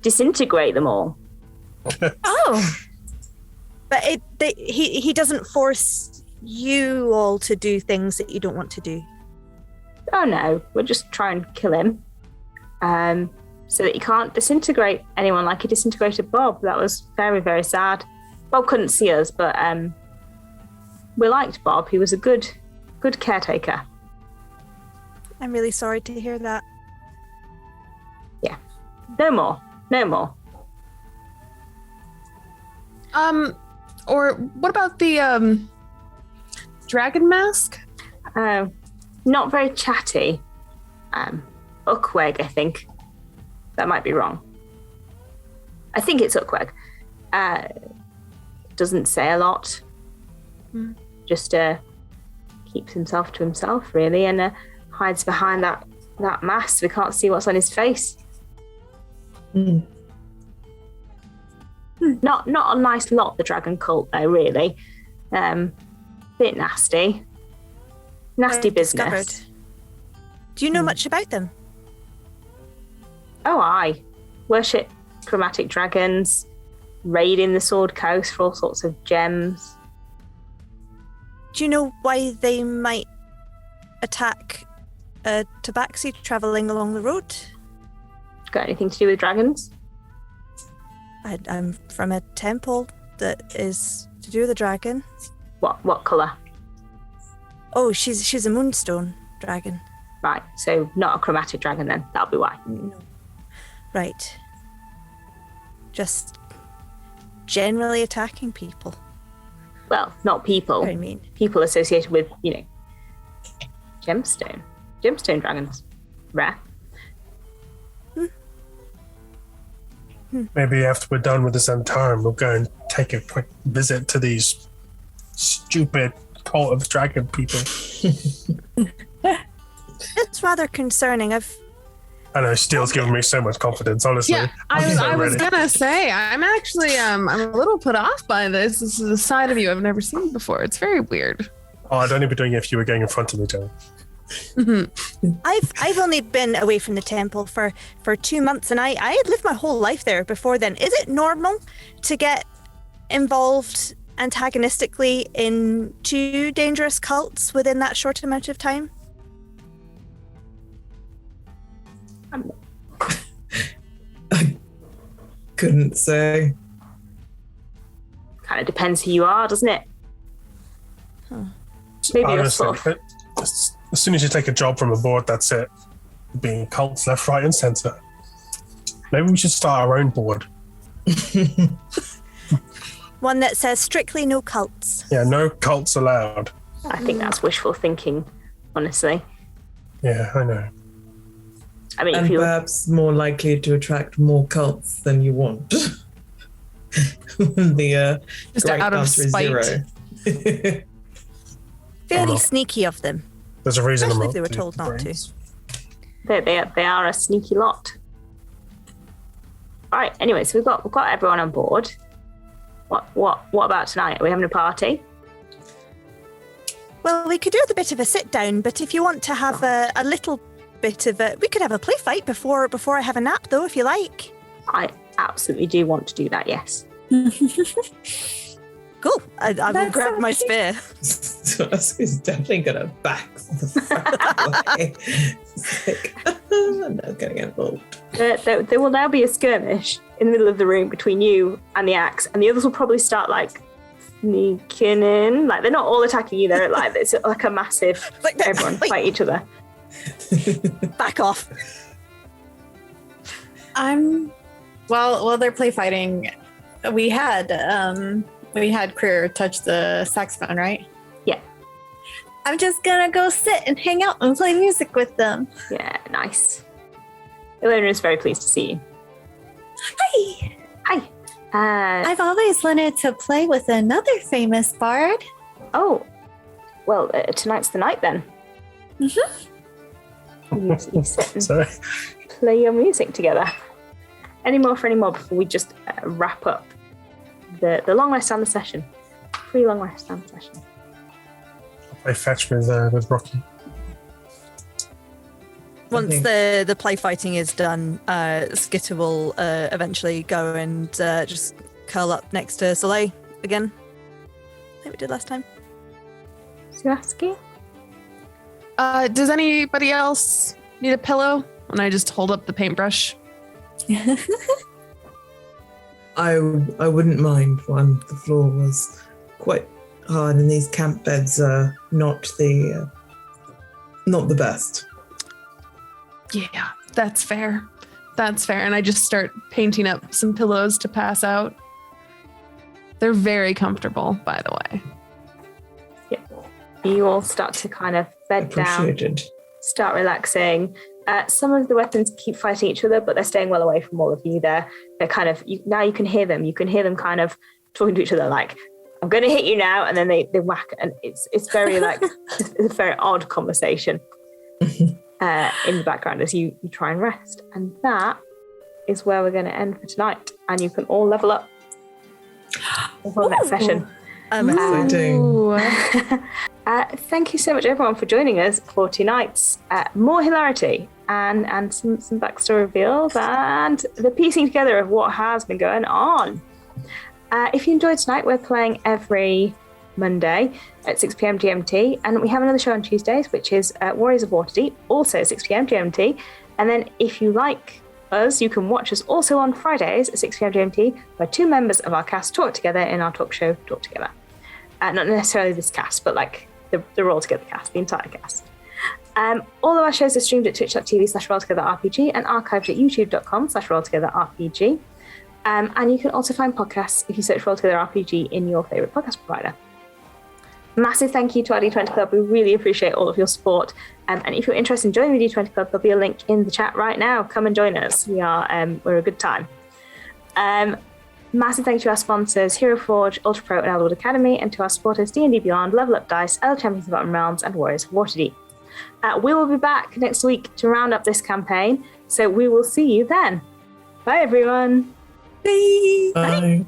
disintegrate them all. Oh. But he doesn't force you all to do things that you don't want to do. Oh no, we'll just try and kill him. So that he can't disintegrate anyone like he disintegrated Bob. That was very, very sad. Bob couldn't see us, but we liked Bob. He was a good caretaker. I'm really sorry to hear that. Yeah. No more. Or what about the dragon mask? Not very chatty. Ukweg, I think. That might be wrong. I think it's Ukweg. Doesn't say a lot. Just keeps himself to himself, really, and hides behind that mask. We can't see what's on his face. Not a nice lot, the dragon cult, though, really. Bit nasty. Nasty business. Discovered. Do you know much about them? Oh, I worship chromatic dragons, raiding the Sword Coast for all sorts of gems. Do you know why they might attack a tabaxi travelling along the road? Got anything to do with dragons? I'm from a temple that is to do with a dragon. What colour? Oh, she's a moonstone dragon. Right, so not a chromatic dragon then. That'll be why. No. Right. Just generally attacking people. Well, not people. I mean, people associated with, gemstone dragons. Rare. Maybe after we're done with the Zhentarim, we'll go and take a quick visit to these stupid cult of dragon people. it's rather concerning. I know, Steele's giving me so much confidence, honestly. Yeah, I'm so I was ready. gonna say, I'm actually I'm a little put off by this. This is a side of you I've never seen before. It's very weird. Oh, I'd only be doing it if you were going in front of me, Joe. I've only been away from the temple for 2 months, and I had lived my whole life there before then. Is it normal to get involved antagonistically in 2 dangerous cults within that short amount of time? I couldn't say. Kind of depends who you are, doesn't it? Maybe you're Honestly, sort of... as soon as you take a job from a board, that's it. Being cults left, right, and centre. Maybe we should start our own board. One that says strictly no cults. Yeah, no cults allowed. I think that's wishful thinking, honestly. Yeah, I know. I mean, And if you perhaps more likely to attract more cults than you want. The Just correct out of answer is spite. 0. Very Oh. sneaky of them. There's a reason Especially I'm if they were not told not to. brains. they are a sneaky lot. All right. Anyway, so we've got everyone on board. What about tonight? Are we having a party? Well, we could do with a bit of a sit down, but if you want to have a little bit of a, we could have a play fight before I have a nap, though, if you like. I absolutely do want to do that. Yes. Cool. I will That grab my spear. So Oscar's definitely gonna back the fuck away. It's like, I'm not gonna get involved. There will now be a skirmish in the middle of the room between you and the axe, and the others will probably start like sneaking in. Like they're not all attacking you. They're like it's like a massive. Like, Everyone wait. fight each other. Back off. While they're play fighting, we had Creer touch the saxophone, right? Yeah. I'm just gonna go sit and hang out and play music with them. Yeah. Nice. Ilona is very pleased to see you. Hi! Hi. I've always wanted to play with another famous bard. Oh, well, tonight's the night then. You sit and Sorry. play your music together. Any more before we just wrap up the long rest and the session? Pretty long rest and the session. I'll play fetch with Rocky. Once Okay. the play fighting is done, Skitter will eventually go and just curl up next to Soleil again, like we did last time. Suraski? Does anybody else need a pillow? And I just hold up the paintbrush. I wouldn't mind one. The floor was quite hard, and these camp beds are not the best. Yeah, that's fair. That's fair. And I just start painting up some pillows to pass out. They're very comfortable, by the way. You all start to kind of bed down, Appreciated. start relaxing. Some of the weapons keep fighting each other, but they're staying well away from all of you. They're kind of, now you can hear them. You can hear them kind of talking to each other like, I'm going to hit you now. And then they whack. And it's very like, it's a very odd conversation in the background as you try and rest. And that is where we're going to end for tonight. And you can all level up for the next session. Exciting. Ooh. Thank you so much, everyone, for joining us for tonight's more hilarity and some backstory reveals and the piecing together of what has been going on. If you enjoyed tonight, we're playing every Monday at 6 p.m. GMT, and we have another show on Tuesdays, which is Warriors of Waterdeep, also 6 p.m. GMT. And then if you like us, you can watch us also on Fridays at 6 p.m. GMT, where 2 members of our cast talk together in our talk show, Talk Together. Not necessarily this cast, but like the Roll Together cast, the entire cast. All of our shows are streamed at twitch.tv/rolltogetherrpg and archived at youtube.com/rolltogetherrpg. And you can also find podcasts if you search Roll Together RPG in your favourite podcast provider. Massive thank you to our D20 Club. We really appreciate all of your support. And if you're interested in joining the D20 Club, there'll be a link in the chat right now. Come and join us. We're a good time. Massive thank you to our sponsors, Hero Forge, Ultra Pro, and Elwood Academy, and to our supporters, D&D Beyond, Level Up Dice, Elder Champions of Bottom Realms, and Warriors of Waterdeep. We will be back next week to round up this campaign, so we will see you then. Bye, everyone. Bye.